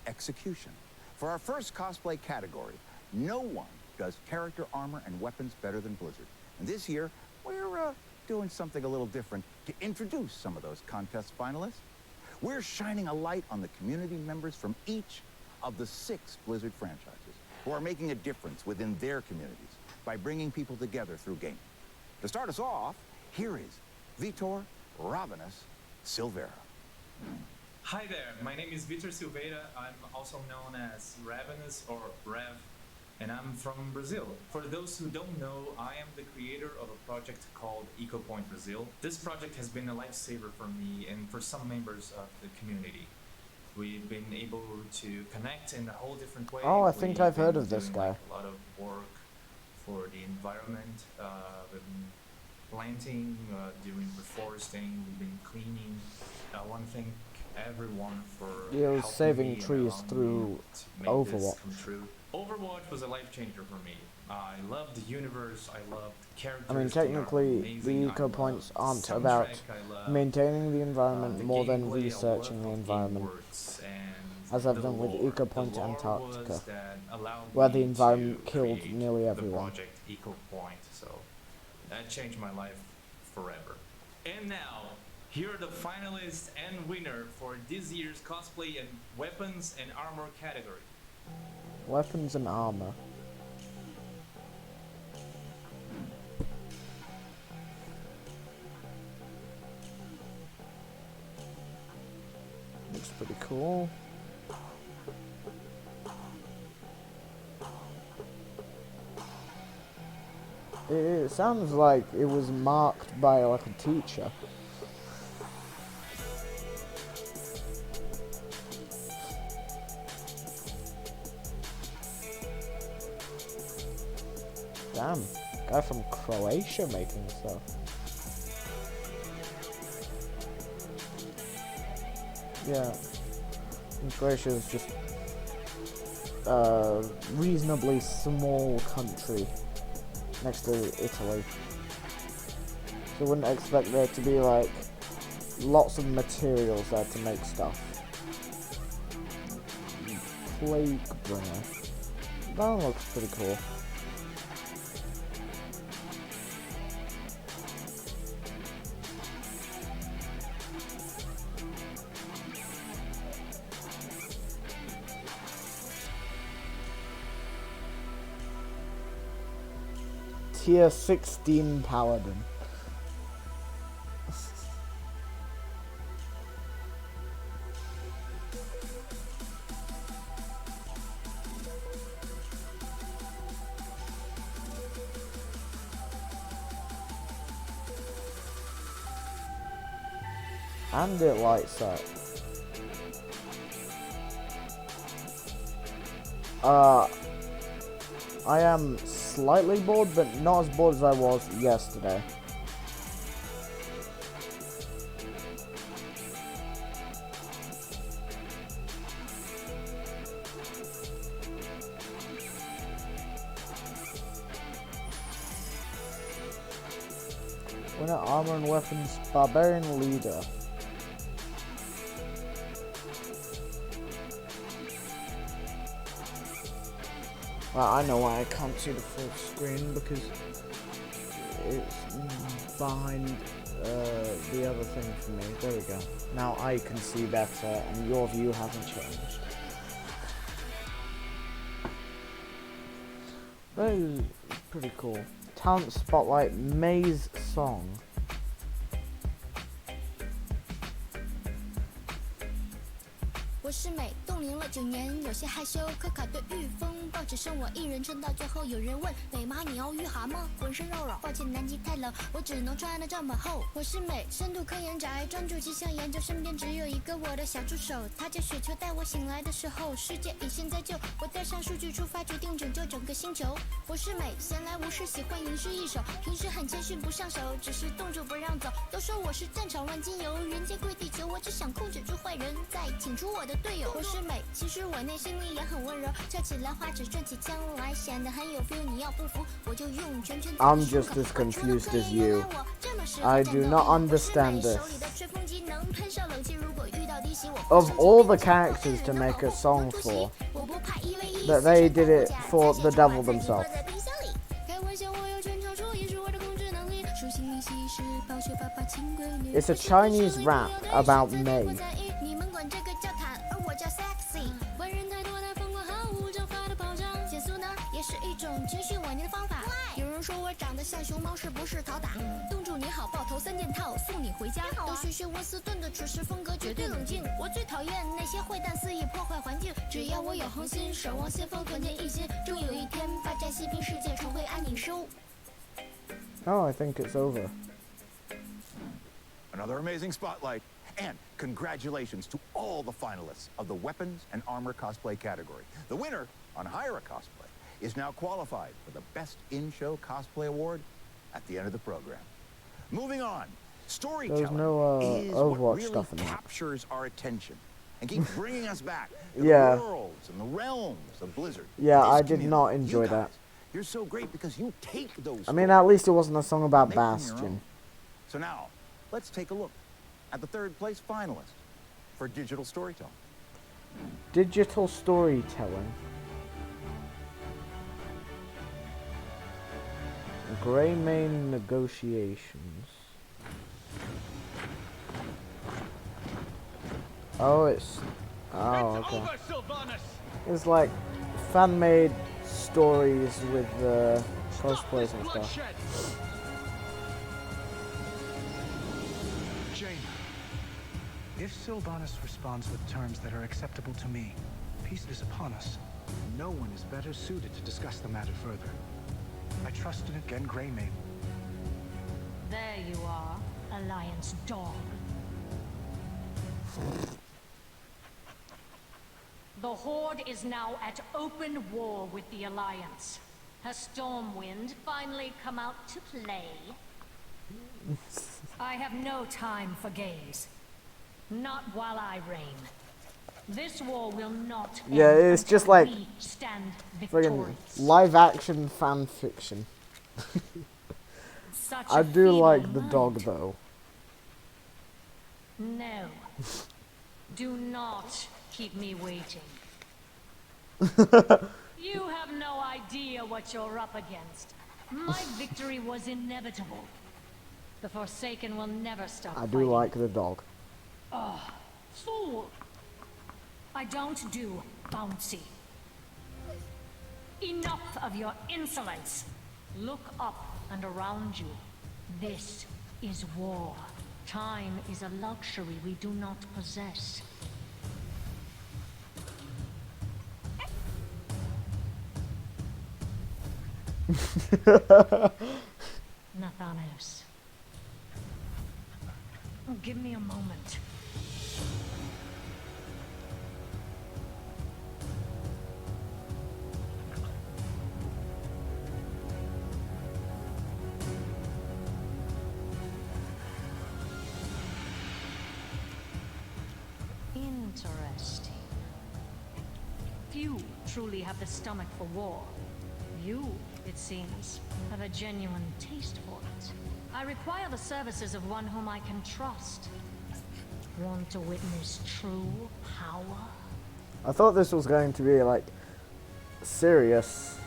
execution. For our first cosplay category, no one does character armor and weapons better than Blizzard. And this year, we're doing something a little different to introduce some of those contest finalists. We're shining a light on the community members from each of the 6 Blizzard franchises who are making a difference within their communities by bringing people together through gaming. To start us off, here is Vitor Ravenous Silveira. Hi there, my name is Vitor Silveira. I'm also known as Ravenous or Rev, and I'm from Brazil. For those who don't know, I am the creator of a project called EcoPoint Brazil. This project has been a lifesaver for me and for some members of the community. We've been able to connect in a whole different way. Oh, I think I've heard of this doing, guy. like, a lot of work for the environment. We've been planting, doing reforesting, we've been cleaning. I want to thank everyone for He was helping saving me and trees allowing through me to make Overwatch. this come true. Overwatch was a life changer for me. I loved the universe, I loved characters. I mean, they are technically, the amazing. eco I points loved aren't soundtrack, about I loved, maintaining the environment the more than gameplay, I researching the loved environment, works, and as I've the done with lore. Eco The Point lore Antarctica, was that allowed where me the environment to killed create nearly the everyone. project Eco Point, so that changed my life forever. And now, here are the finalists and winner for this year's cosplay and weapons and armor category. Weapons and armor. Looks pretty cool. It sounds like it was marked by like a teacher. Damn, guy from Croatia making stuff. Yeah, and Croatia is just a reasonably small country next to Italy. So I wouldn't expect there to be like lots of materials there to make stuff. Plague bringer. That one looks pretty cool. Tier 16 Paladin. And it lights up. I am slightly bored, but not as bored as I was yesterday. Winner armor and weapons, barbarian leader. Well, I know why I can't see the full screen, because it's behind the other thing for me. There we go. Now I can see better and your view hasn't changed. That is pretty cool. Talent Spotlight Maze Song. 名了9年，有些害羞，可卡对御风暴只剩我一人撑到最后。有人问美妈你要御寒吗？浑身肉肉，抱歉南极太冷，我只能穿得这么厚。我是美，深度科研宅，专注气象研究，身边只有一个我的小助手。他叫雪球，待我醒来的时候，世界已现在就。我带上数据出发，决定拯救整个星球。我是美，闲来无事喜欢吟诗一首，平时很谦逊不上手，只是冻住不让走。都说我是战场乱金油，人间归地球，我只想控制住坏人，再请出我的队友。我是美，其实我内心里也很温柔，跳起兰花指，转起枪来，显得很有 feel。你要不服，我就用拳拳。I'm just as confused as you. I do not understand this. Of all the characters to make a song for, that they did it for the devil themselves. It's a Chinese rap about May. Oh, I think it's over. Another amazing spotlight. And congratulations to all the finalists of the Weapons and Armor Cosplay category. The winner on Hire a Cosplay is now qualified for the Best In-Show Cosplay Award at the end of the program. Moving on, storytelling There's no is what Overwatch really stuff in that. captures our attention and keeps bringing us back to Yeah. the worlds and the realms of Blizzard. Yeah, This I did community, not you enjoy guys, that. You're so great because you take those I mean, stories, at least it wasn't a song about make them your Bastion. own. So now, let's take a look at the third place finalist for digital storytelling. Digital storytelling. Greymane negotiations. Oh, it's... Oh, okay. It's like fan-made stories with cosplays and stuff. Jaina, if Sylvanas responds with terms that are acceptable to me, peace is upon us. No one is better suited to discuss the matter further. I trust in again, Greymane. There you are, Alliance dog. The Horde is now at open war with the Alliance. Has Stormwind finally come out to play? I have no time for games. Not while I reign. This war will not end. Yeah, it's just like we stand friggin' victorious. live-action fan fiction. Such I a do feeble like the mind. dog though. No. Do not keep me waiting. You have no idea what you're up against. My victory was inevitable. The Forsaken will never stop I do fighting. like the dog. Oh, fool! I don't do bouncy. Enough of your insolence. Look up and around you. This is war. Time is a luxury we do not possess. Nathanos. Give me a moment. Interesting. Few truly have the stomach for war. You, it seems, have a genuine taste for it. I require the services of one whom I can trust. Want to witness true power? I thought this was going to be like serious.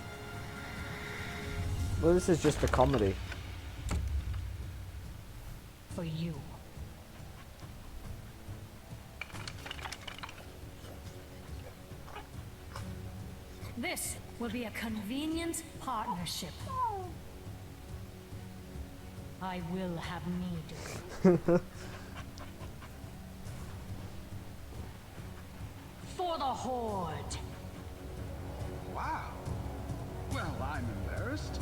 Well, this is just a comedy. For you. This will be a convenient partnership. I will have need. For the Horde. Wow. Well, I'm embarrassed.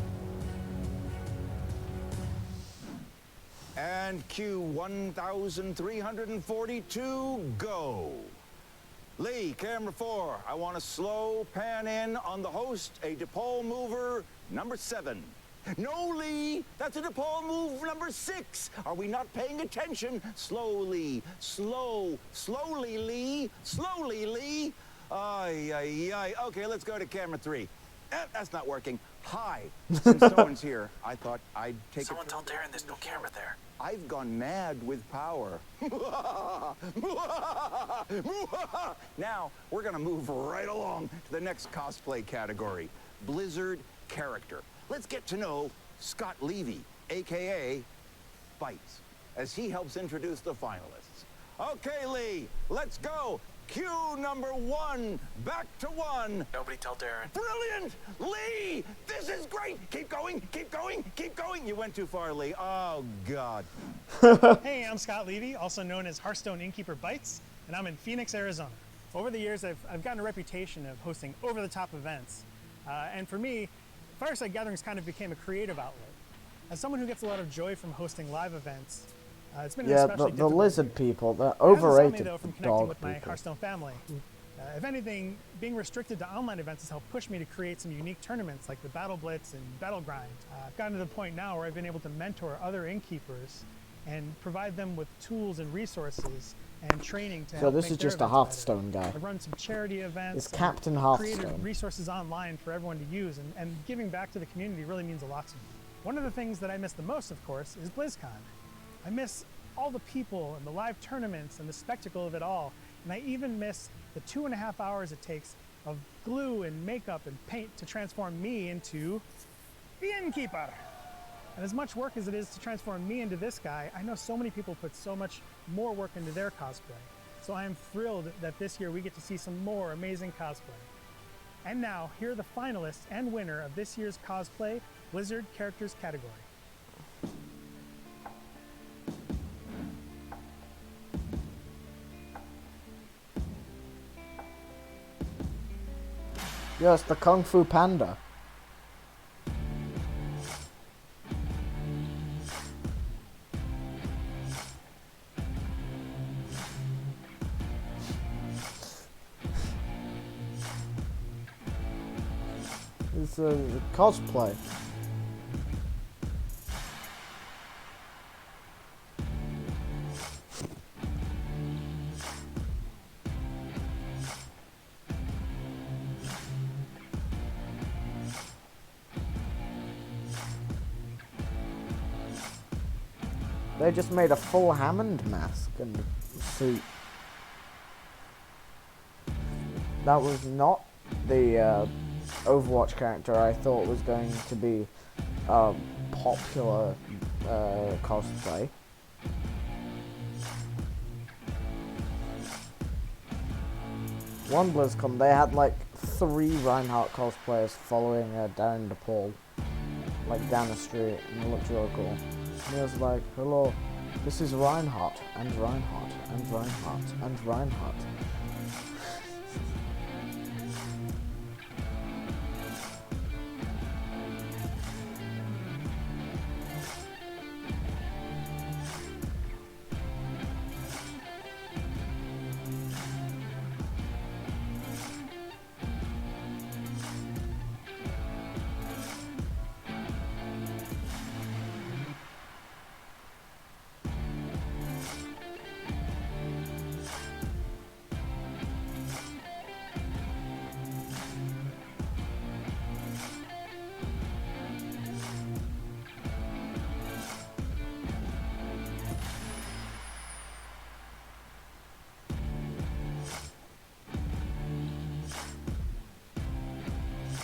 And cue 1,342, go. Lee, camera 4, I want a slow pan in on the host, a DePaul mover, number 7. No, Lee, that's a DePaul move number 6. Are we not paying attention? Slowly, slowly, Lee, slowly, Lee. Ay, ay, ay. Okay, let's go to camera 3. That's not working. Hi, since no one's here, I thought I'd take Someone tell Darren there's no camera there. I've gone mad with power. Now, we're gonna move right along to the next cosplay category, Blizzard character. Let's get to know Scott Levy, AKA Bites, as he helps introduce the finalists. Okay, Lee, let's go. Cue number 1, back to 1. Nobody tell Darren. Brilliant! Lee, this is great. Keep going, keep going, keep going. You went too far, Lee. Oh, God. Hey, I'm Scott Levy, also known as Hearthstone Innkeeper Bites, and I'm in Phoenix, Arizona. Over the years, I've gotten a reputation of hosting over-the-top events. And for me, Fireside Gatherings kind of became a creative outlet. As someone who gets a lot of joy from hosting live events, it's been especially the lizard people, they're overrated though, from connecting dog with my people. Hearthstone family. If anything, being restricted to online events has helped push me to create some unique tournaments like the Battle Blitz and Battle Grind. I've gotten to the point now where I've been able to mentor other innkeepers and provide them with tools and resources and training to So help this make is their just a events Hearthstone better. guy. I've run some charity events. It's Captain and Hearthstone. Created resources online for everyone to use, and giving back to the community really means a lot to me. One of the things that I miss the most, of course, is BlizzCon. I miss all the people and the live tournaments and the spectacle of it all, and I even miss the 2.5 hours it takes of glue and makeup and paint to transform me into the Innkeeper. And as much work as it is to transform me into this guy, I know so many people put so much more work into their cosplay. So I am thrilled that this year we get to see some more amazing cosplay. And now, here are the finalists and winner of this year's cosplay Blizzard Characters category. Yes, the Kung Fu Panda. It's a cosplay. They just made a full Hammond mask and suit. That was not the Overwatch character I thought was going to be popular cosplay. One BlizzCon, they had like 3 Reinhardt cosplayers following Darren DePaul, like down the street, and it looked really cool. And he was like, hello, this is Reinhardt, and Reinhardt, and Reinhardt, and Reinhardt.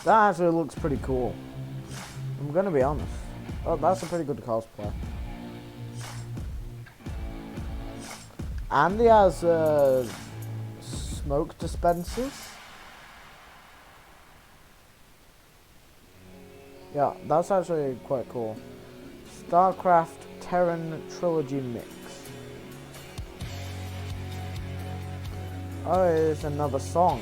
That actually looks pretty cool. I'm gonna be honest. Oh, that's a pretty good cosplay. And he has smoke dispensers. Yeah, that's actually quite cool. StarCraft Terran Trilogy Mix. Oh, it's another song.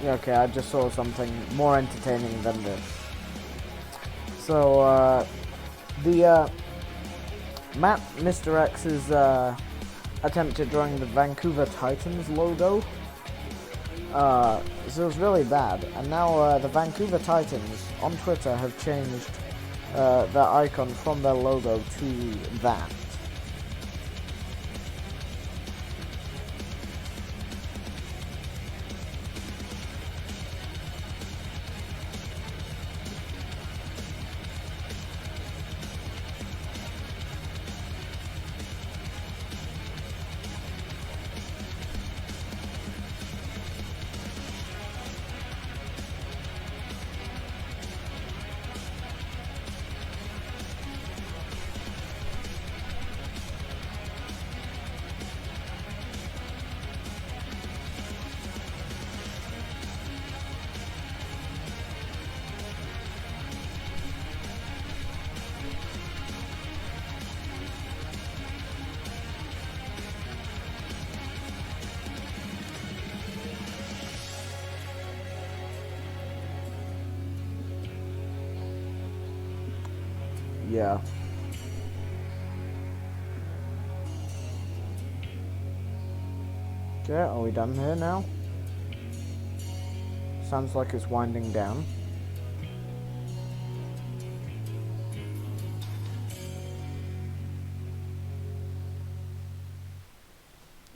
Yeah, okay, I just saw something more entertaining than this. So, Matt Mr. X's attempt at drawing the Vancouver Titans logo, so it was really bad. And now the Vancouver Titans on Twitter have changed their icon from their logo to that. Yeah. Okay, are we done here now? Sounds like it's winding down.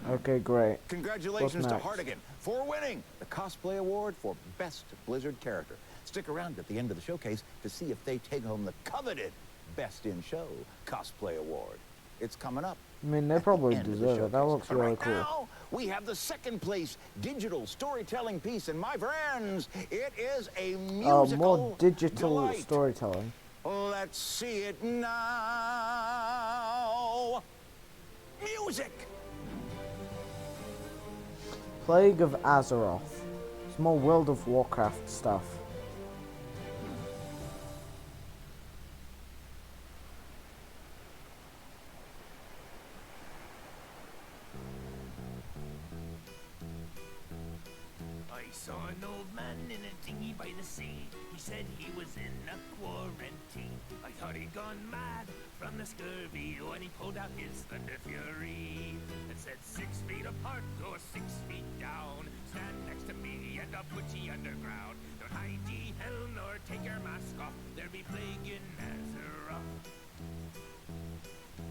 Okay, great. Congratulations to Hardigan for winning the Cosplay Award for Best Blizzard Character. Stick around at the end of the showcase to see if they take home the coveted Best in Show Cosplay Award. It's coming up. I mean, they probably deserve it. That looks really cool. Now, we have the second place digital storytelling piece, and my friends, it is a musical more digital delight. storytelling. Let's see it now. Music. Plague of Azeroth. It's more World of Warcraft stuff. I saw an old man in a dinghy by the sea. He said he was in a quarantine. I thought he'd gone mad from the scurvy when he pulled out his thunder fury. It said 6 feet apart or 6 feet down. Stand next to me and I'll put ye underground. Don't hide ye hell nor take your mask off. There be plague in Azeroth.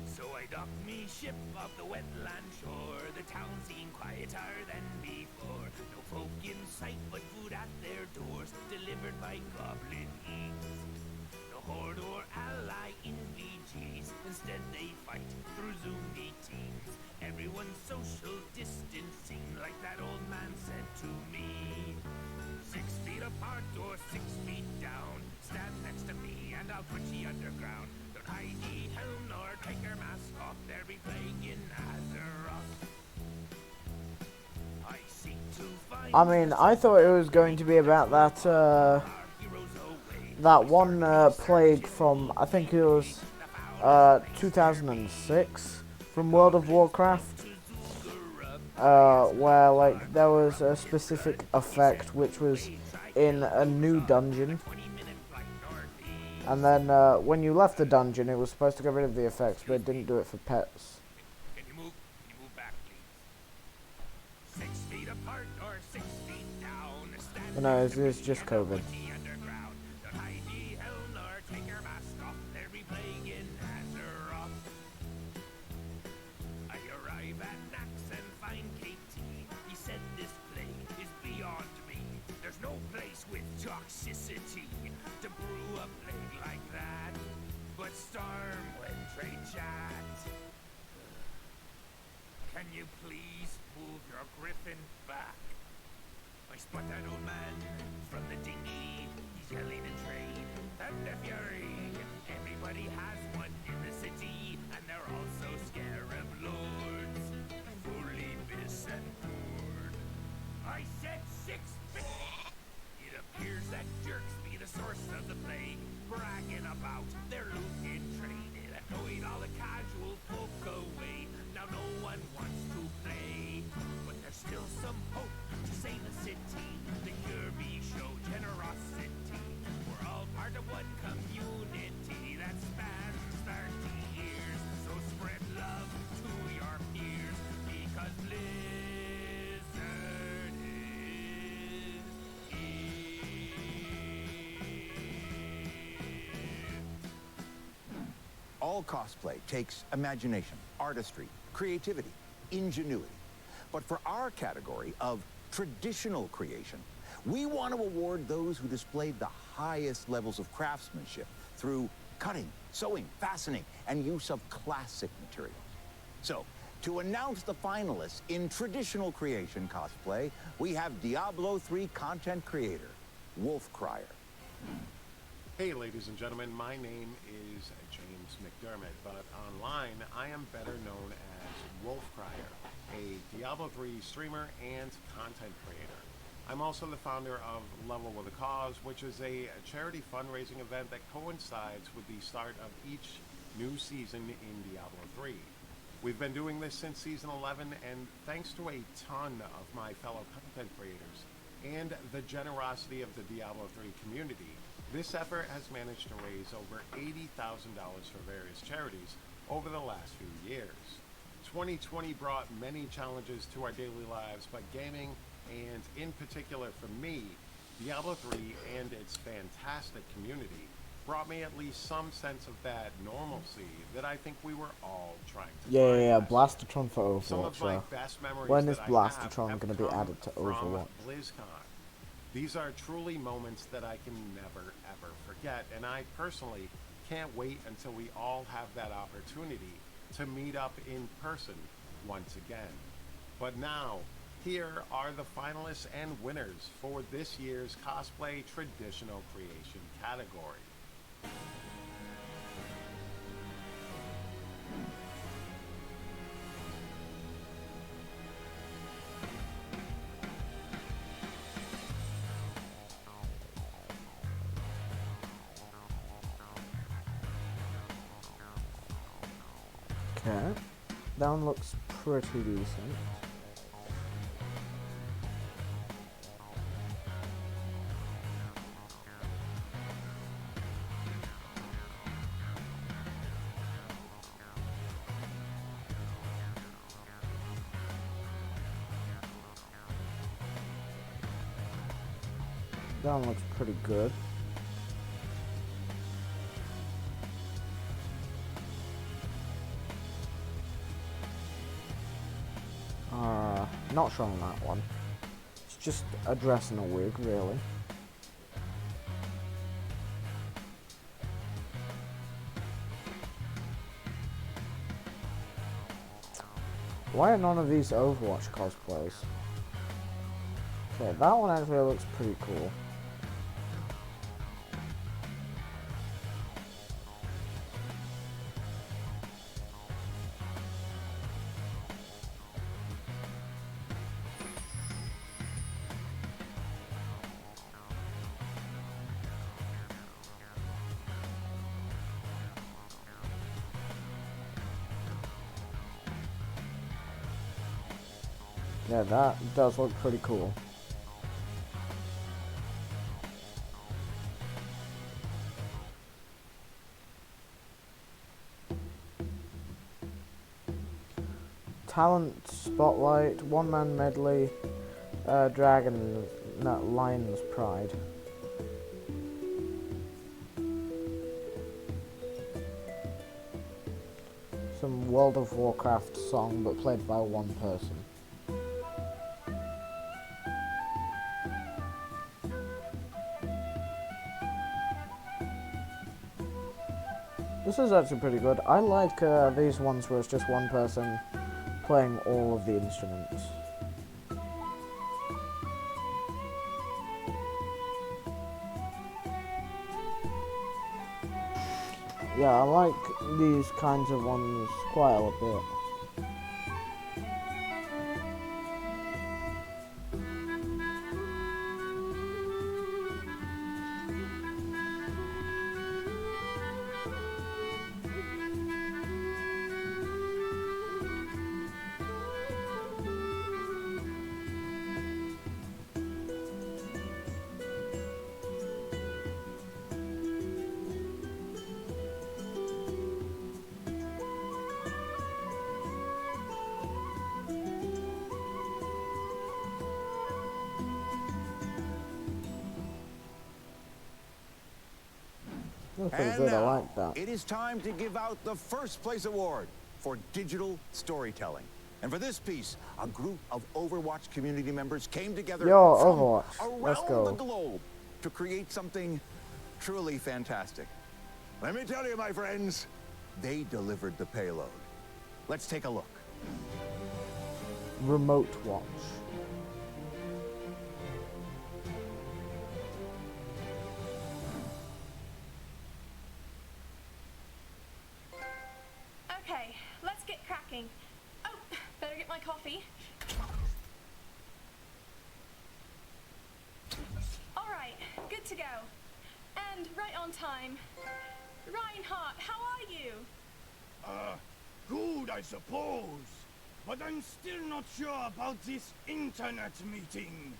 So I docked me ship off the wetland shore. The town seemed quieter than before. No folk in sight, but food at their doors, delivered by goblin eats. No horde or ally in VGs, instead they fight through Zoom meetings. Everyone's social distancing, like that old man said to me. 6 feet apart or 6 feet down. Stand next to me and I'll put ye underground. Don't hide ye helm nor take your mask off. There be plague in Azeroth. I seek to find. I mean, I thought it was going to be about that, that one plague from, I think it was 2006 from World of Warcraft, where like there was a specific effect which was in a new dungeon, And then when you left the dungeon, it was supposed to get rid of the effects, but it didn't do it for pets. Can you move back, please? 6 feet apart or 6 feet down. But no, it's just COVID. Underground. Don't hide ye helm nor take your mask off. There be plague in Azeroth. I arrive at Nax and find KT. He said this plague is beyond me. There's no place with toxicity to brew a plague like that. But Storm when trade chat. Can you please move your griffin back? I spot that old man from the dinghy. He's yelling in trade. Thunder fury. Everybody has one in the city, and they're also scarab lords. Fully bis and bored. I said 6 feet. It appears that jerks be the source of the plague, bragging about their loot in trade. It annoyed all the casual folk away. Now no one wants to play, but there's still some hope to save the city. The Kirby show generosity. We're all part of one community that spans 30 years. So spread love to your peers, because Blizzard is All cosplay takes imagination, artistry, creativity, ingenuity. But for our category of traditional creation, we want to award those who displayed the highest levels of craftsmanship through cutting, sewing, fastening, and use of classic materials. So, to announce the finalists in traditional creation cosplay, we have Diablo 3 content creator, Wolfcrier. Hey, ladies and gentlemen, my name is James McDermott, but online I am better known as Wolfcrier, a Diablo 3 streamer and content creator. I'm also the founder of Level with a Cause, which is a charity fundraising event that coincides with the start of each new season in Diablo 3. We've been doing this since Season 11, and thanks to a ton of my fellow content creators and the generosity of the Diablo 3 community, this effort has managed to raise over $80,000 for various charities over the last few years. 2020 brought many challenges to our daily lives, but gaming, and in particular for me, Diablo 3 and its fantastic community brought me at least some sense of that normalcy that I think we were all trying to find. Yeah, Blastertron for Some of Overwatch. my best memories When is that Blastertron going to be come added to from Overwatch? BlizzCon. These are truly moments that I can never, ever forget, and I personally can't wait until we all have that opportunity to meet up in person once again. But now, here are the finalists and winners for this year's Cosplay Traditional Creation category. Okay, that one looks pretty decent. That one looks pretty good. Not showing that one. It's just a dress and a wig, really. Why are none of these Overwatch cosplays? Okay, that one actually looks pretty cool. Yeah, that does look pretty cool. talent spotlight, one-man medley, dragon, lion's pride. Some World of Warcraft song, but played by one person. This is actually pretty good. I like these ones where it's just one person playing all of the instruments. Yeah, I like these kinds of ones quite a bit. That's pretty And good, I now, like that. it is time to give out the first place award for digital storytelling. And for this piece, a group of Overwatch community members came together Yo, from Overwatch, let's around go. the globe to create something truly fantastic. Let me tell you, my friends, they delivered the payload. Let's take a look. Remote watch. Okay, let's get cracking. Oh, better get my coffee. Alright, good to go. And right on time. Reinhardt, how are you? Good, I suppose. But I'm still not sure about this internet meeting.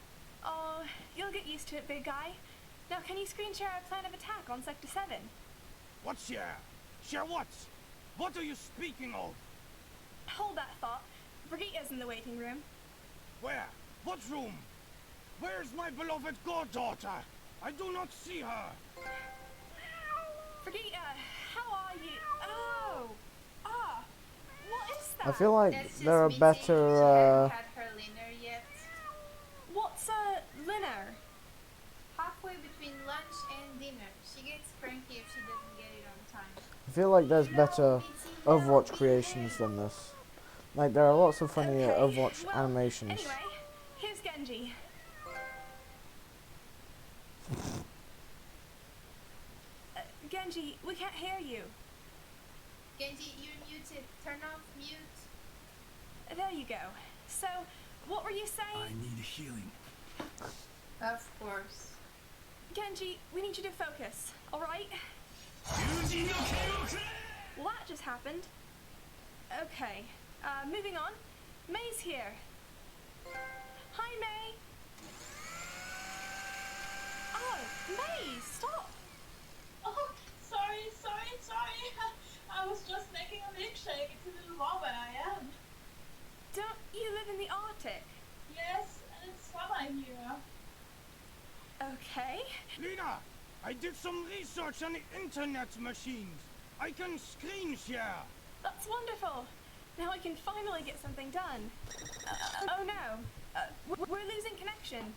Oh, you'll get used to it, big guy. Now, can you screen share our plan of attack on Sector 7? What share? Share what? What are you speaking of? Hold that thought. Brigitta's in the waiting room. Where? What room? Where's my beloved goddaughter? I do not see her. Brigitta, how are you? Oh! Ah! What is that? I feel like there are better, Had her dinner yet? What's a linner? Halfway between lunch and dinner. She gets cranky if she doesn't get it on time. I feel like there's better Overwatch creations than this. Like, there are lots of funny Overwatch animations. Anyway, here's Genji. Genji, we can't hear you. Genji, you're muted. Turn off mute. There you go. So, what were you saying? I need healing. Of course. Genji, we need you to focus, alright? Well, that just happened. Okay, moving on. May's here. Hi, May. Oh, May, stop. Oh, sorry. I was just making a milkshake. It's a little warm where I am. Don't you live in the Arctic? Yes, and it's summer here. Okay. Lena, I did some research on the internet machines. I can screen share. That's wonderful. Now I can finally get something done. Oh no. We're losing connection.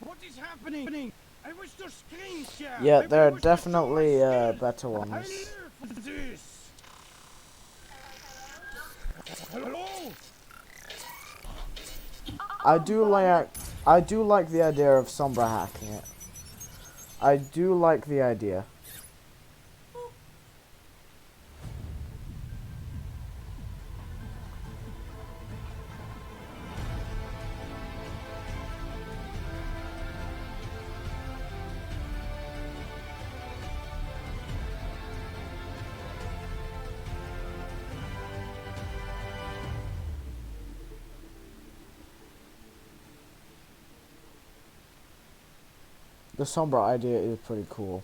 What is happening? I wish to screen share. Yeah, there are definitely better I ones. live for this. Hello? I do like the idea of Sombra hacking it. I do like the idea. The Sombra idea is pretty cool.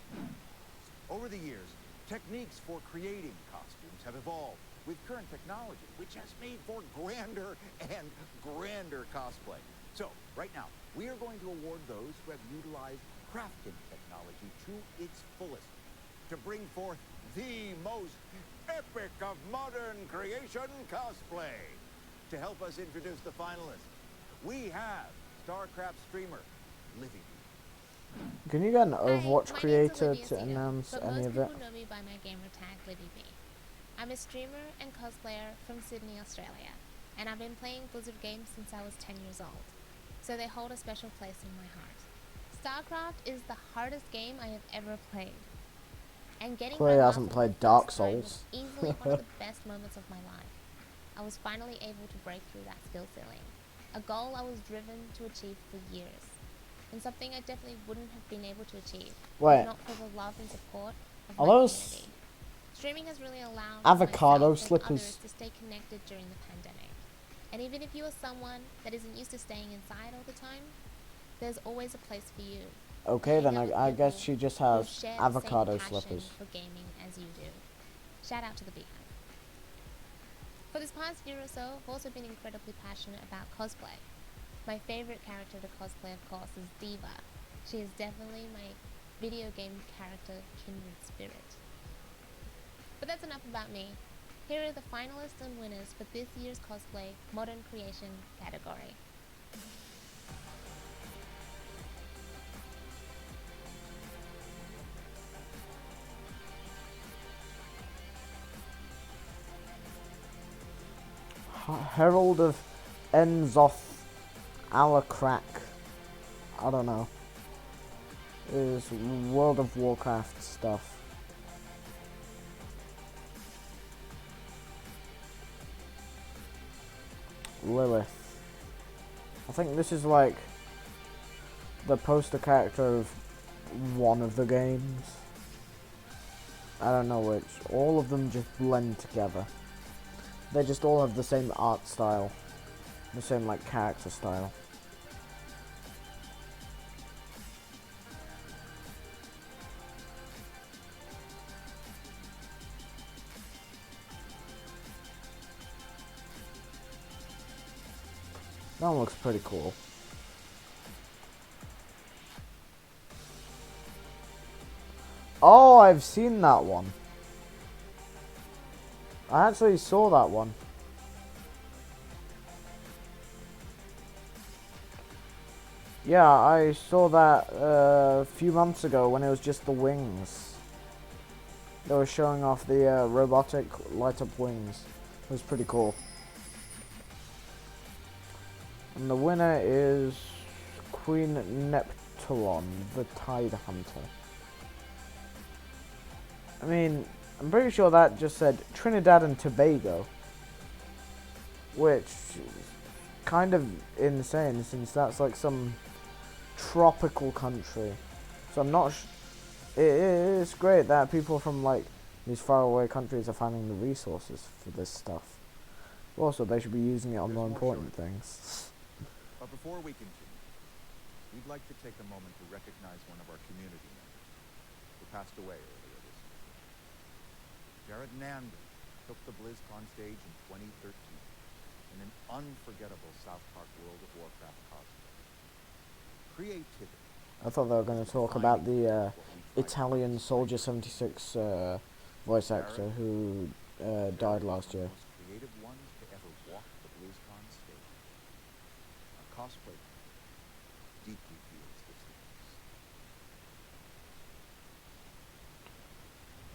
Over the years, techniques for creating costumes have evolved, with current technology, which has made for grander and grander cosplay. So, right now, we are going to award those who have utilized crafting technology to its fullest to bring forth the most epic of modern creation cosplay. To help us introduce the finalists, we have StarCraft streamer Livy. Can you get an Overwatch my name's creator Olivia to Seager, announce but any most of it? people know me by my gamer tag Libby B. I'm a streamer and cosplayer from Sydney, Australia, and I've been playing Blizzard games since I was 10 years old, so they hold a special place in my heart. StarCraft is the hardest game I have ever played, and getting Clay Red hasn't Master played for the Dark first time Souls. was easily one of the best moments of my life. I was finally able to break through that skill ceiling, a goal I was driven to achieve for years, and something I definitely wouldn't have been able to achieve Wait. if not for the love and support of Are my those community. Streaming has really allowed avocado myself and slippers? others to stay connected during the pandemic. And even if you are someone that isn't used to staying inside all the time, there's always a place for you. Okay, then I guess she just who has share the avocado same passion slippers. for gaming as you do. Shout out to the Beehive. For this past year or so, I've also been incredibly passionate about cosplay. My favorite character to cosplay, of course, is Diva. She is definitely my video game character kindred spirit. But that's enough about me. Here are the finalists and winners for this year's cosplay modern creation category. Herald of Enzoth Alakrak. I don't know. Is World of Warcraft stuff. Lilith. I think this is like the poster character of one of the games. I don't know which. All of them just blend together. They just all have the same art style. The same like character style. That one looks pretty cool. Oh, I've seen that one. I actually saw that one. Yeah, I saw that a few months ago when it was just the wings. They were showing off the robotic light-up wings. It was pretty cool. And the winner is Queen Neptulon, the Tide Hunter. I mean, I'm pretty sure that just said Trinidad and Tobago. Which is kind of insane since that's like some tropical country. So I'm not it's great that people from like these faraway countries are finding the resources for this stuff. Also, they should be using it on more important things. But before we continue, we'd like to take a moment to recognize one of our community members who passed away earlier this year. Jared Nandon took the BlizzCon stage in 2013 in an unforgettable South Park World of Warcraft cosplay. Creativity. I thought they were going to talk about the Italian Soldier 76 voice actor who died last year. Creative ones to ever walk the BlizzCon stage. Our cosplay deeply feels this loss.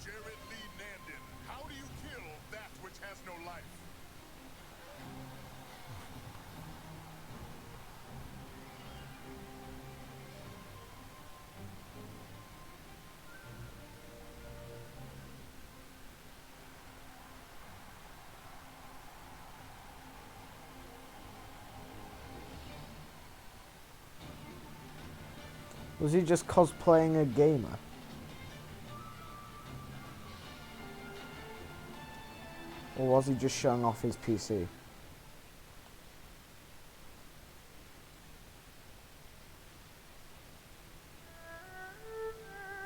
Jared Lee Nandon, how do you kill that which has no life? Was he just cosplaying a gamer? Or was he just showing off his PC?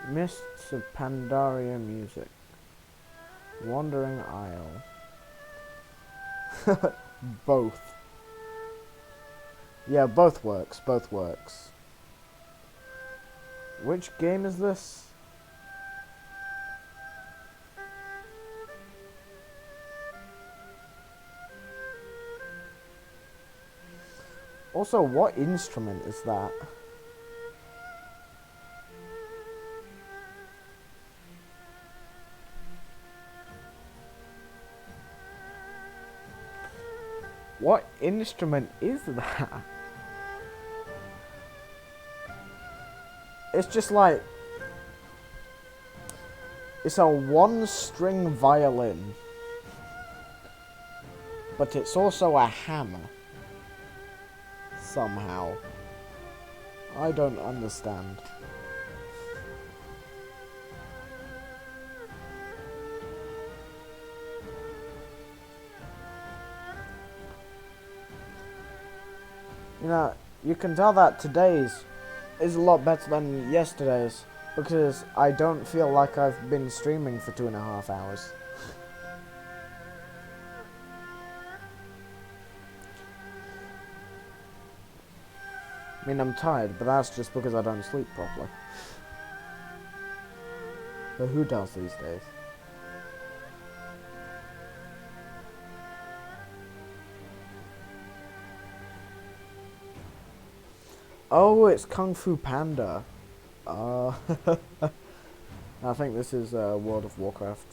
Mists of Pandaria music. Wandering Isle. Both. Yeah, both works. Both works. Which game is this? Also, what instrument is that? What instrument is that? It's just like... It's a one-string violin. But it's also a hammer. Somehow. I don't understand. You know, you can tell that today's is a lot better than yesterday's, because I don't feel like I've been streaming for 2.5 hours. I mean, I'm tired, but that's just because I don't sleep properly. But who does these days? Oh, it's Kung Fu Panda. I think this is World of Warcraft.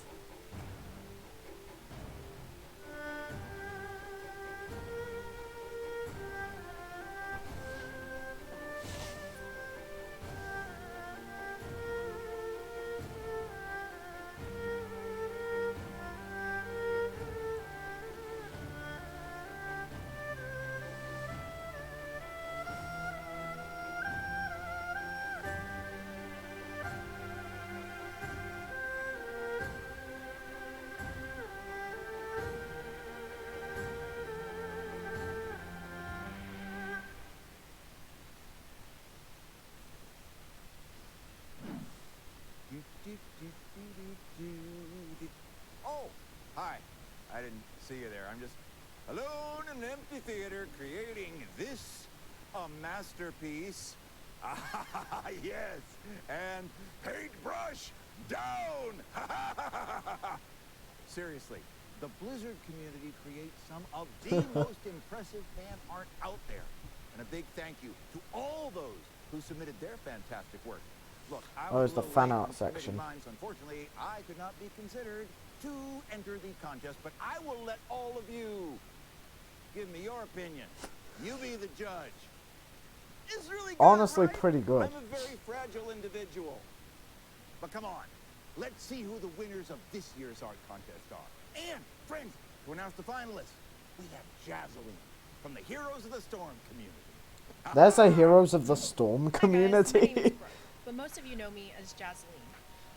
Oh, hi. I didn't see you there. I'm just alone in an empty theater creating this, a masterpiece. Ah, yes. And paintbrush down. Seriously, the Blizzard community creates some of the most impressive fan art out there. And a big thank you to all those who submitted their fantastic work. Look, Oh, it's the fan art section. minds. Unfortunately, I could not be considered to enter the contest, but I will let all of you give me your opinion. You be the judge. It's really good, Honestly, right? pretty good. I'm a very fragile individual. But come on, let's see who the winners of this year's art contest are. And, friends, to announce the finalists, we have Jazzaline from the Heroes of the Storm community. There's a Heroes of the Storm community. But most of you know me as Jazzaline.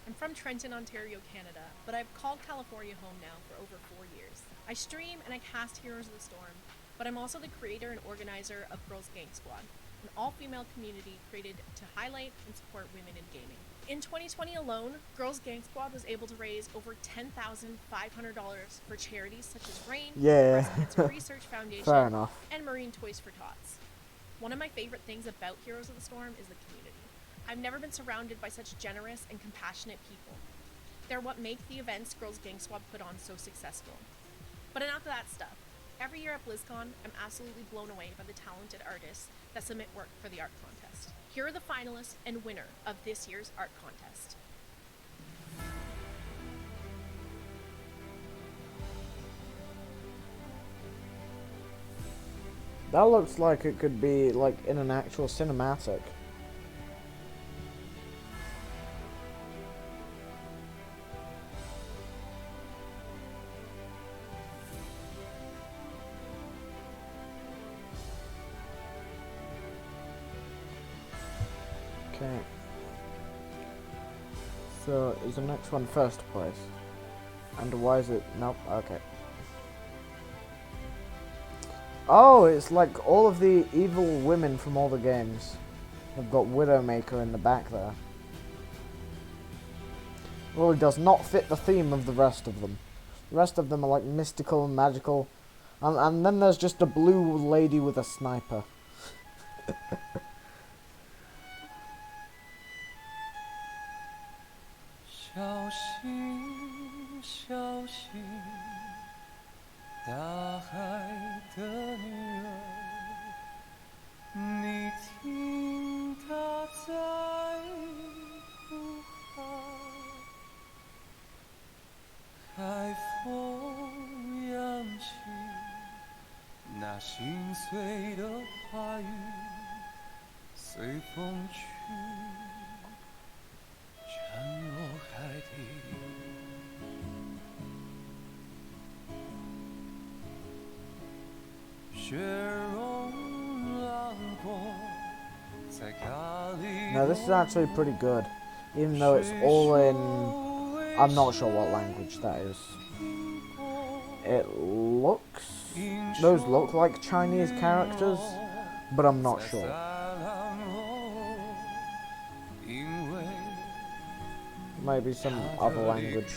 I'm from Trenton, Ontario, Canada, but I've called California home now for over 4 years. I stream and I cast Heroes of the Storm, but I'm also the creator and organizer of Girls Gang Squad, an all-female community created to highlight and support women in gaming. In 2020 alone, Girls Gang Squad was able to raise over $10,500 for charities such as RAIN, Yeah. Breast Cancer Research Foundation, Fair enough. and Marine Toys for Tots. One of my favorite things about Heroes of the Storm is the community. I've never been surrounded by such generous and compassionate people. They're what make the events Girls Gang Squad put on so successful. But enough of that stuff. Every year at BlizzCon, I'm absolutely blown away by the talented artists that submit work for the art contest. Here are the finalists and winner of this year's art contest. That looks like it could be like in an actual cinematic. Okay. So, is the next one first place? And why is it... Nope, okay. Oh, it's like all of the evil women from all the games. They've got Widowmaker in the back there. Well, it does not fit the theme of the rest of them. The rest of them are like mystical and magical. And then there's just a blue lady with a sniper. No, this is actually pretty good, even though it's all in, I'm not sure what language that is. It looks, those look like Chinese characters, but I'm not sure. Maybe some other language.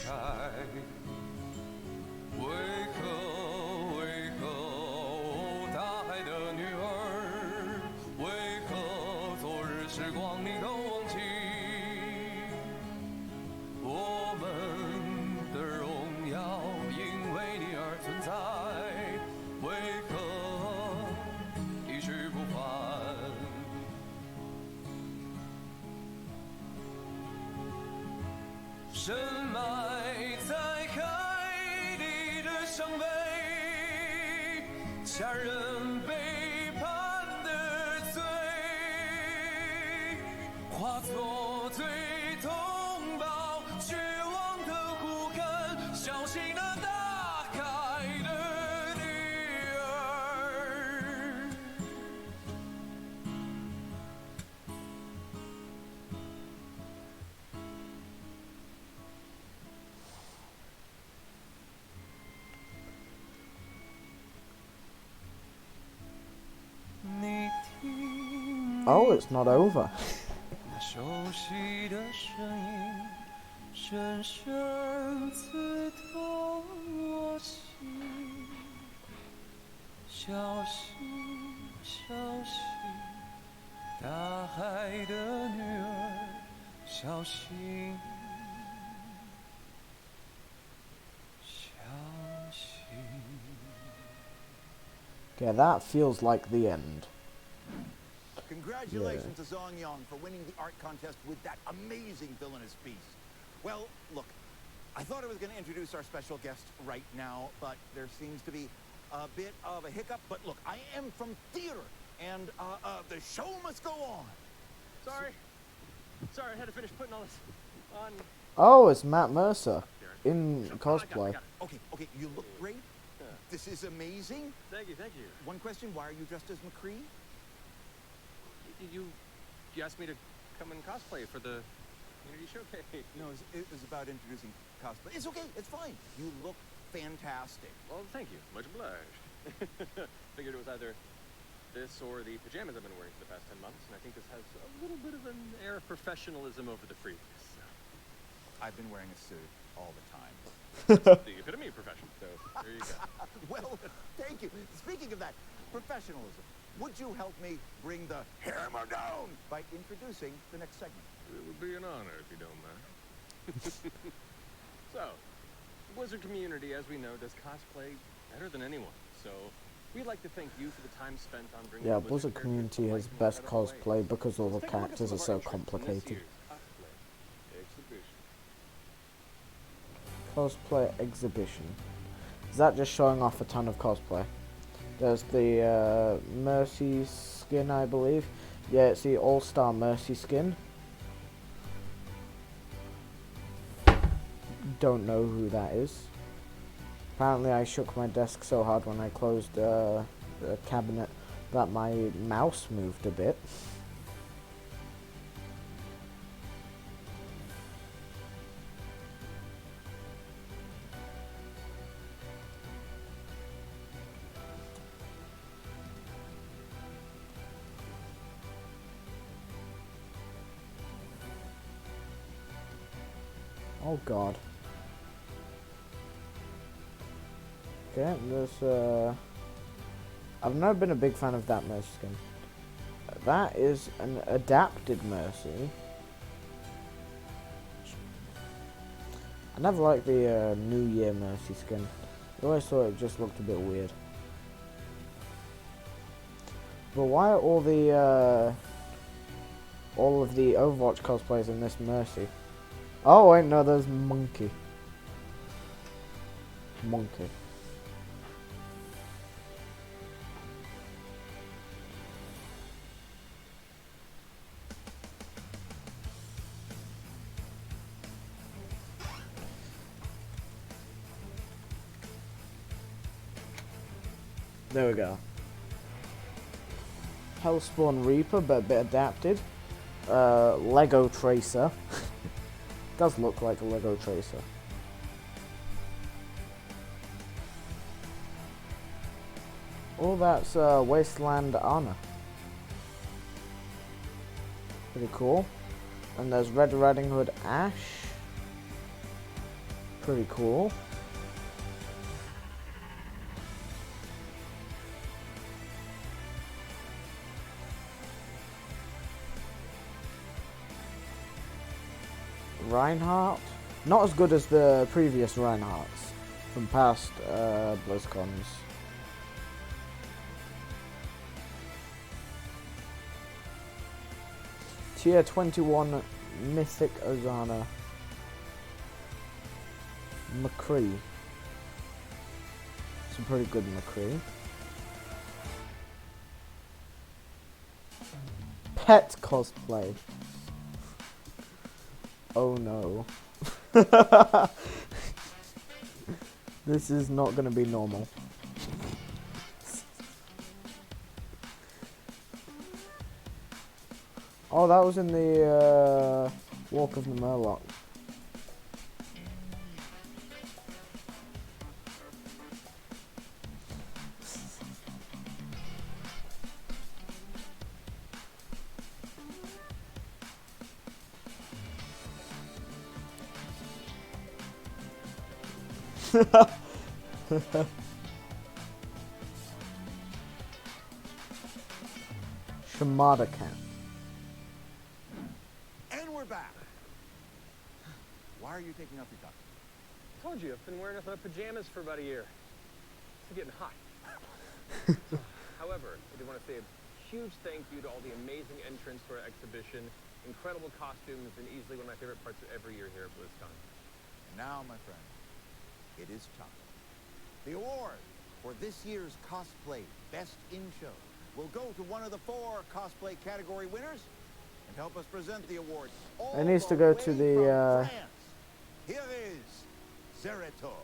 Oh, it's not over. Okay, that feels like the end. Congratulations to Zhang Yang for winning the art contest with that amazing villainous piece. Well, look, I thought I was going to introduce our special guest right now, but there seems to be a bit of a hiccup. But look, I am from theater, and the show must go on. Sorry, I had to finish putting all this on. Oh, it's Matt Mercer in cosplay. Okay, you look great. This is amazing. Thank you. One question, why are you dressed as McCree? You asked me to come and cosplay for the community showcase. No, it was about introducing cosplay. It's okay, it's fine. You look fantastic. Well, thank you. Much obliged. Figured it was either this or the pajamas I've been wearing for the past 10 months, and I think this has a little bit of an air of professionalism over the previous. So. I've been wearing a suit all the time. The epitome of profession, so there you go. Well, thank you. Speaking of that, professionalism. Would you help me bring the hammer down by introducing the next segment? It would be an honor if you don't mind. So, the Blizzard community, as we know, does cosplay better than anyone. So, we'd like to thank you for the time spent on bringing Yeah, the Blizzard community has best cosplay because all the characters are so complicated. Cosplay exhibition. Is that just showing off a ton of cosplay? There's the Mercy skin, I believe. Yeah, it's the All-Star Mercy skin. Don't know who that is. Apparently I shook my desk so hard when I closed the cabinet that my mouse moved a bit. Oh god. Okay, there's I've never been a big fan of that Mercy skin. That is an adapted Mercy. I never liked the New Year Mercy skin. I always thought it just looked a bit weird. But why are all of the Overwatch cosplays in this Mercy? Oh wait, no, there's Monkey. Monkey. There we go. Hellspawn Reaper, but a bit adapted. Lego Tracer. Does look like a Lego Tracer. Oh, that's Wasteland Armor. Pretty cool. And there's Red Riding Hood Ash. Pretty cool. Reinhardt. Not as good as the previous Reinhardts from past BlizzCons. Tier 21 Mythic Ozana. McCree. It's a pretty good McCree. Pet cosplay. Oh no. This is not going to be normal. Oh, that was in the Walk of the Murloc. Shimada Camp. And we're back. Why are you taking off your costume? Told you, I've been wearing nothing but pajamas for about a year. It's getting hot. However, I do want to say a huge thank you to all the amazing entrants to our exhibition, incredible costumes, and easily one of my favorite parts of every year here at BlizzCon. And now, my friend, it is time. The award for this year's cosplay Best in Show will go to one of the 4 cosplay category winners. And to help us present the awards, It needs to go to the here is Zerator.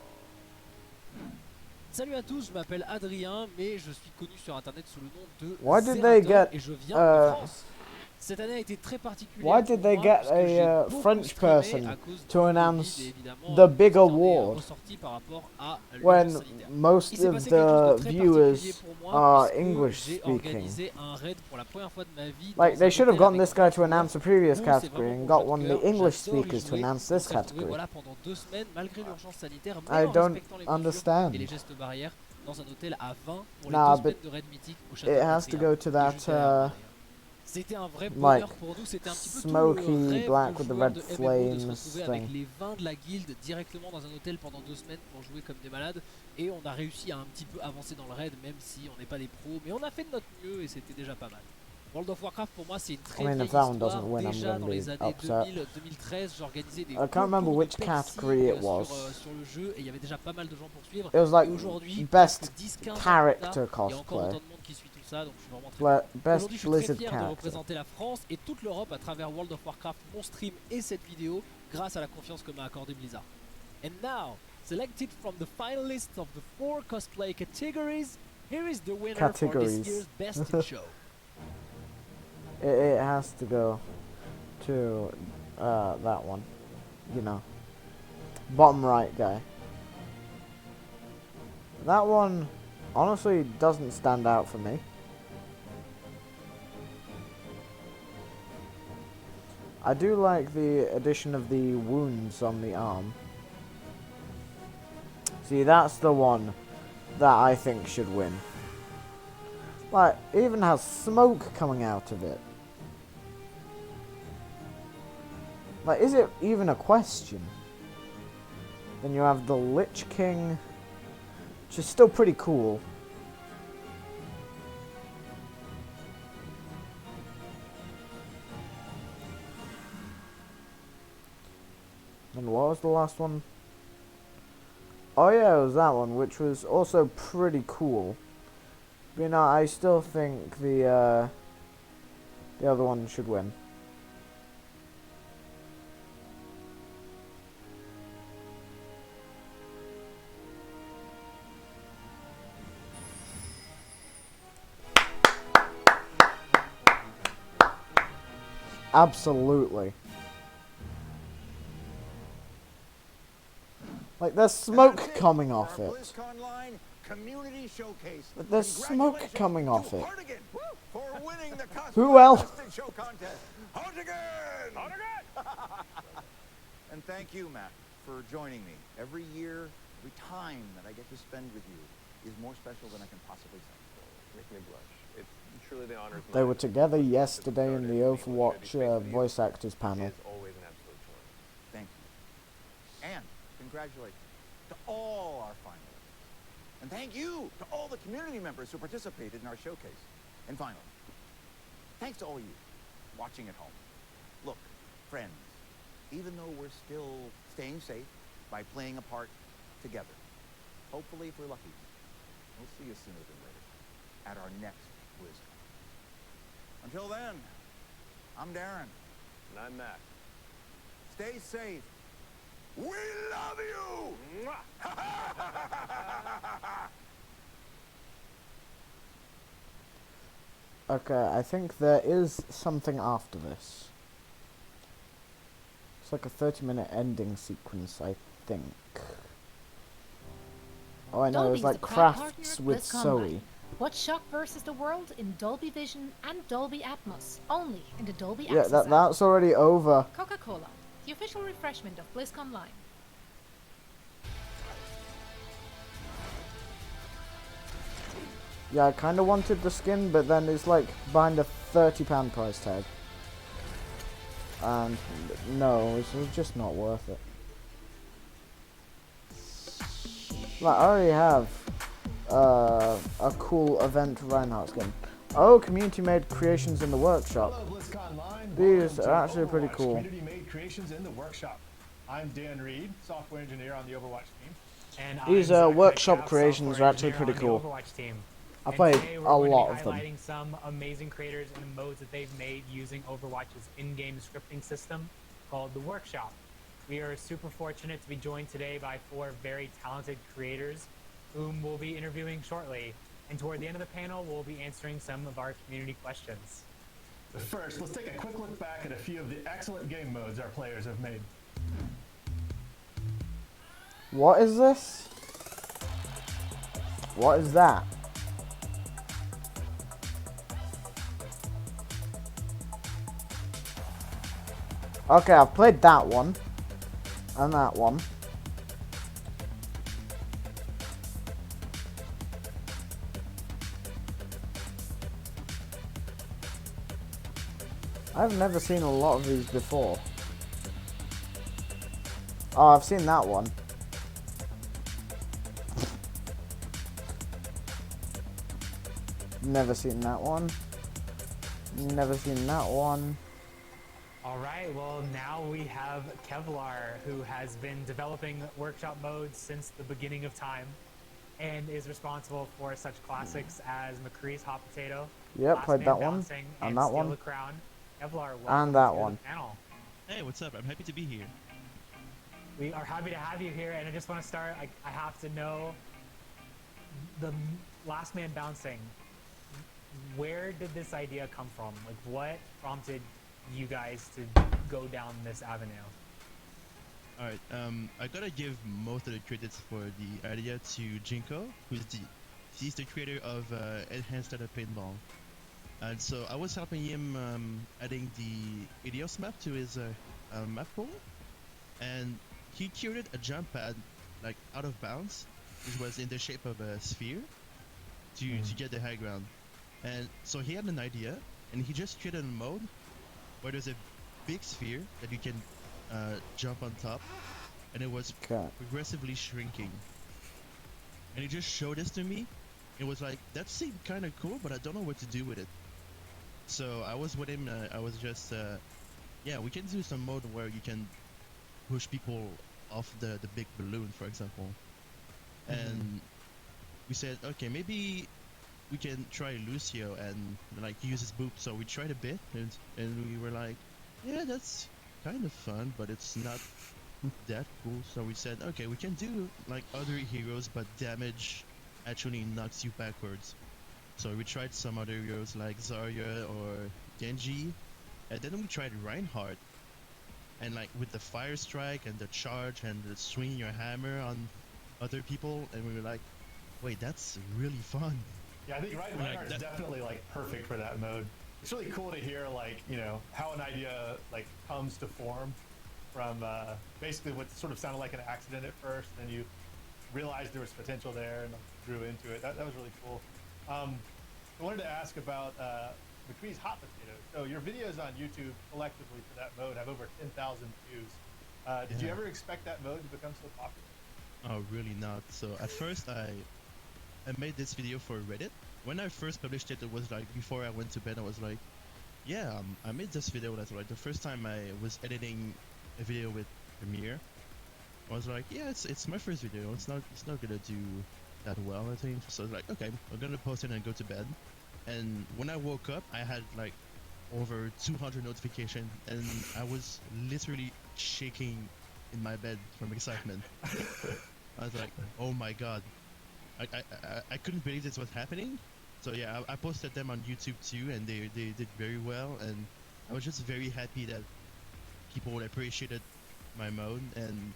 Salut à tous, je m'appelle Adrien, mais je suis connu sur internet sous le nom de Why did they Zerator get, et je viens de France. Cette année a été très particulière. Why did they get a French person to announce the big award when most of the viewers are English speaking? Like, they should have gotten this guy to announce the previous category and got one of the English speakers to announce this category. I don't understand. Nah, but it has to go to that C'était un vrai like bonheur pour nous, c'était un petit peu smoky tout le rêve black qu'on with the joueur red de MMO, de flames se retrouver avec thing. les 20 de la guilde directement dans un hôtel pendant 2 semaines pour jouer comme des malades, et on a réussi à un petit peu avancer dans le raid, même si on n'est pas des pros, mais on a fait de notre mieux et c'était déjà pas mal. World of Warcraft pour moi c'est une très vieille if that one histoire. doesn't win, I'm Déjà gonna dans be les années upset. 2000-2013 j'organisais des I can't remember concours de which Pepsi, category it was. sur le jeu, et il y avait déjà pas mal de gens pour suivre. It was like Et aujourd'hui, best 10-15 ans plus character tard, il y a encore cosplay. autant de monde qui suit tout ça, donc je suis vraiment très content. Best Aujourd'hui, je suis Blizzard très fier de character. représenter la France et toute l'Europe à travers World of Warcraft, mon stream et cette vidéo, grâce à la confiance que m'a accordé Blizzard. And now, selected from the finalists of the 4 cosplay categories, here is the winner for this year's Best in Show. It has to go to that one, you know, bottom right guy. That one honestly doesn't stand out for me. I do like the addition of the wounds on the arm. See, that's the one that I think should win. Like, it even has smoke coming out of it. Like, is it even a question? Then you have the Lich King, which is still pretty cool. And what was the last one? Oh yeah, it was that one, which was also pretty cool. But, you know, I still think the other one should win. Absolutely. Like, there's smoke coming off it. BlizzCon line community showcase. But there's smoke coming off it. For winning the Who else? Cosplay Show contest. Hartigan! And thank you, Matt, for joining me. Every year, every time that I get to spend with you is more special than I can possibly say. Make me blush. It's truly the honor. They were together yesterday in the Overwatch voice actors panel. It's always an absolute joy. Thank you. And congratulations to all our finalists. And thank you to all the community members who participated in our showcase. And finally, thanks to all you watching at home. Look, friends, even though we're still staying safe by playing a part together, hopefully if we're lucky, we'll see you sooner than later at our next BlizzCon. Until then, I'm Darren. And I'm Matt. Stay safe. We love you! Okay, I think there is something after this. It's like a 30-minute ending sequence, I think. Oh, I know, it was Dolby's like the proud partner crafts of with BlizzCon Zoe. Live. Watch Shock versus the World in Dolby Vision and Dolby Atmos, only in the Dolby Yeah, Access app. that's already over. Coca-Cola, the official refreshment of BlizzCon Line. Yeah, I kind of wanted the skin, but then it's like behind a £30 price tag. And no, it's just not worth it. Like, I already have a cool event Reinhardt skin. Oh, community-made creations in the workshop. Hello, BlizzCon Line. These Welcome are to actually pretty Overwatch cool. Community-made creations in the workshop. I'm Dan Reed, software engineer on the Overwatch team. And These workshop creations are actually pretty cool. I played a lot of them. Highlighting some amazing creators and modes that they've made using Overwatch's in-game scripting system called the Workshop. We are super fortunate to be joined today by 4 very talented creators whom we'll be interviewing shortly. And toward the end of the panel, we'll be answering some of our community questions. But first, let's take a quick look back at a few of the excellent game modes our players have made. What is this? What is that? Okay, I've played that one. And that one. I've never seen a lot of these before. Oh, I've seen that one. Never seen that one. Never seen that one. All right, well, now we have Kevlar, who has been developing workshop modes since the beginning of time and is responsible for such classics as McCree's Hot Potato, Yep, Last played Man that one, Bouncing, and that Steal one, the Crown. Kevlar, welcome and that to one. the panel. Hey, what's up? I'm happy to be here. We are happy to have you here, and I just want to start, I have to know, the Last Man Bouncing, where did this idea come from? Like, what prompted you guys to go down this avenue? Alright, I gotta give most of the credits for the idea to Jinko, he's the creator of Enhanced Data Paintball. And so I was helping him adding the Idios map to his map pool, and he created a jump pad, like out of bounds, which was in the shape of a sphere, to get the high ground. And so he had an idea, and he just created a mode where there's a big sphere that you can jump on top, and it was progressively shrinking. And he just showed this to me. It was like, that seemed kind of cool, but I don't know what to do with it. So I was with him. I was just, yeah, we can do some mode where you can push people off the big balloon, for example. And we said, okay, maybe we can try Lucio and like use his boop. So we tried a bit, and we were like, yeah, that's kind of fun, but it's not that cool. So we said, okay, we can do like other heroes, but damage actually knocks you backwards. So we tried some other heroes like Zarya or Genji, and then we tried Reinhardt. And like with the fire strike and the charge and the swinging your hammer on other people, and we were like, wait, that's really fun. Yeah, I think Reinhardt is definitely like perfect for that mode. It's really cool to hear like, you know, how an idea like comes to form from basically what sort of sounded like an accident at first, and then you realized there was potential there and grew into it. That was really cool. I wanted to ask about McCree's Hot Potato. So your videos on YouTube collectively for that mode have over 10,000 views. Did you ever expect that mode to become so popular? Oh, really not. So at first I made this video for Reddit. When I first published it, it was like before I went to bed. I was like, yeah, I made this video. That's like the first time I was editing a video with Premiere. I was like, yeah, it's my first video. It's not gonna do that well, I think. So I was like, okay, I'm gonna post it and go to bed. And when I woke up, I had like over 200 notifications, and I was literally shaking in my bed from excitement. I was like, oh my god. I couldn't believe this was happening. So yeah, I posted them on YouTube too, and they did very well, and I was just very happy that people appreciated my mode, and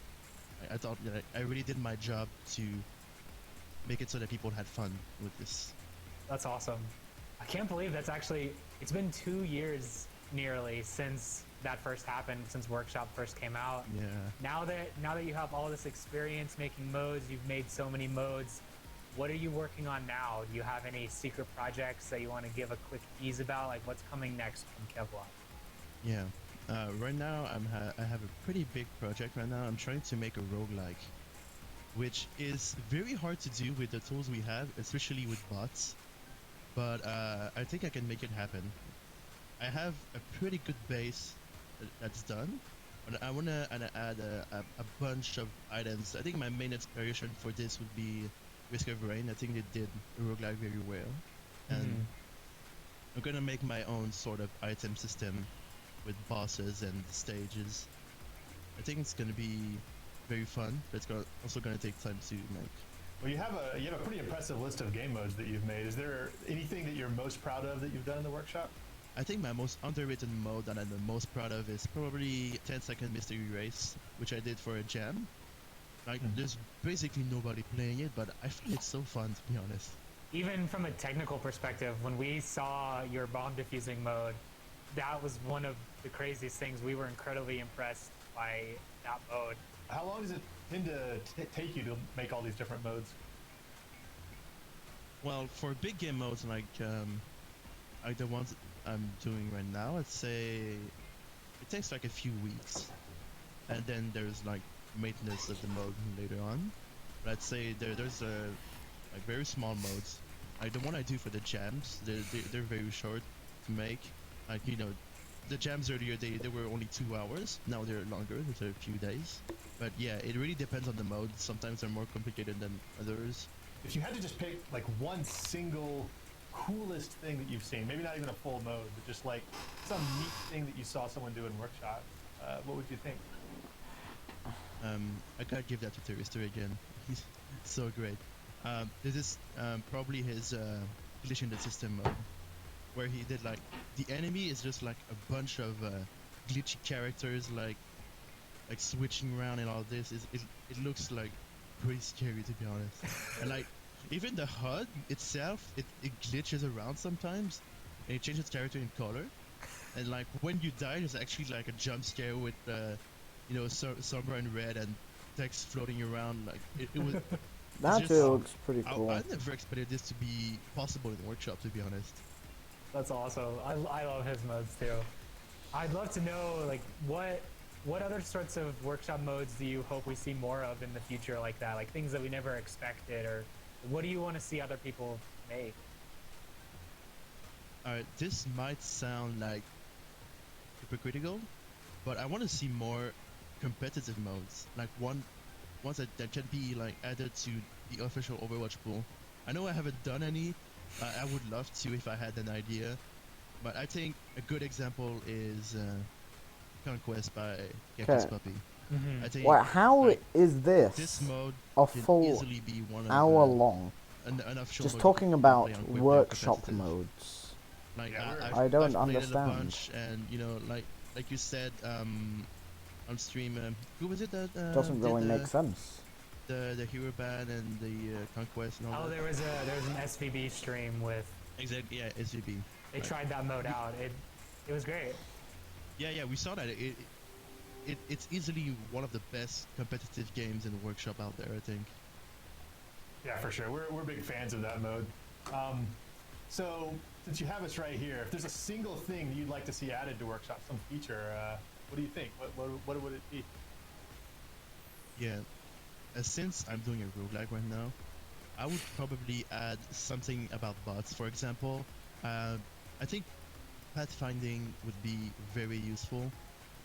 I thought that I really did my job to make it so that people had fun with this. That's awesome. I can't believe that's actually, it's been 2 years nearly since that first happened, since Workshop first came out. Yeah. Now that you have all this experience making modes, you've made so many modes, what are you working on now? Do you have any secret projects that you want to give a quick tease about? Like what's coming next from Kevlar? Yeah. Right now I have a pretty big project right now. I'm trying to make a roguelike, which is very hard to do with the tools we have, especially with bots. But I think I can make it happen. I have a pretty good base that's done. But I want to add a bunch of items. I think my main inspiration for this would be Risk of Rain. I think they did a roguelike very well. And I'm going to make my own sort of item system with bosses and stages. I think it's going to be very fun, but it's also going to take time to make. Well, you have a pretty impressive list of game modes that you've made. Is there anything that you're most proud of that you've done in the workshop? I think my most underrated mode that I'm the most proud of is probably 10-second mystery race, which I did for a jam. Like, there's basically nobody playing it, but I find it so fun, to be honest. Even from a technical perspective, when we saw your bomb defusing mode, that was one of the craziest things. We were incredibly impressed by that mode. How long does it tend to take you to make all these different modes? Well, for big game modes like the ones I'm doing right now, I'd say it takes like a few weeks, and then there's like maintenance of the mode later on. But I'd say there's like very small modes. Like the one I do for the jams, they're very short to make. Like, you know, the jams earlier they were only 2 hours. Now they're longer. They're a few days. But yeah, it really depends on the mode. Sometimes they're more complicated than others. If you had to just pick like one single coolest thing that you've seen, maybe not even a full mode, but just like some neat thing that you saw someone do in Workshop, what would you think? I gotta give that to Terrorister again. He's so great. This is probably his glitch in the system mode, where he did like the enemy is just like a bunch of glitchy characters like switching around and all this. It looks like pretty scary, to be honest. And like even the HUD itself, it glitches around sometimes, and it changes character in color. And like when you die, there's actually like a jump scare with you know, Sombra in red and text floating around. Like it That just, looks pretty I, cool. I never expected this to be possible in workshop, to be honest. That's awesome. I love his modes too. I'd love to know like what other sorts of workshop modes do you hope we see more of in the future like that? Like things that we never expected, or what do you want to see other people make? Alright, this might sound like hypocritical, but I want to see more competitive modes, like ones that can be like added to the official Overwatch pool. I know I haven't done any. I would love to if I had an idea, but I think a good example is Conquest by Cactus Okay. Puppy. Mm-hmm. I think Wait, how like, is this this mode a can full easily be one of hour long? an official Just mode talking you can about play on quick play or workshop competitive. modes. Like I I've don't played it a understand. bunch, and you know, like you said on stream, who was it that Doesn't really did make sense. the hero ban and the conquest and all Oh, that? there was an SVB stream with. Exactly, yeah, SVB. They Right. tried that mode out. It was great. Yeah, we saw that. It's easily one of the best competitive games in the workshop out there, I think. Yeah, for sure. We're big fans of that mode. So, since you have us right here, if there's a single thing that you'd like to see added to Workshop, some feature, what do you think? What would it be? Yeah, since I'm doing a roguelike right now, I would probably add something about bots. For example, I think pathfinding would be very useful.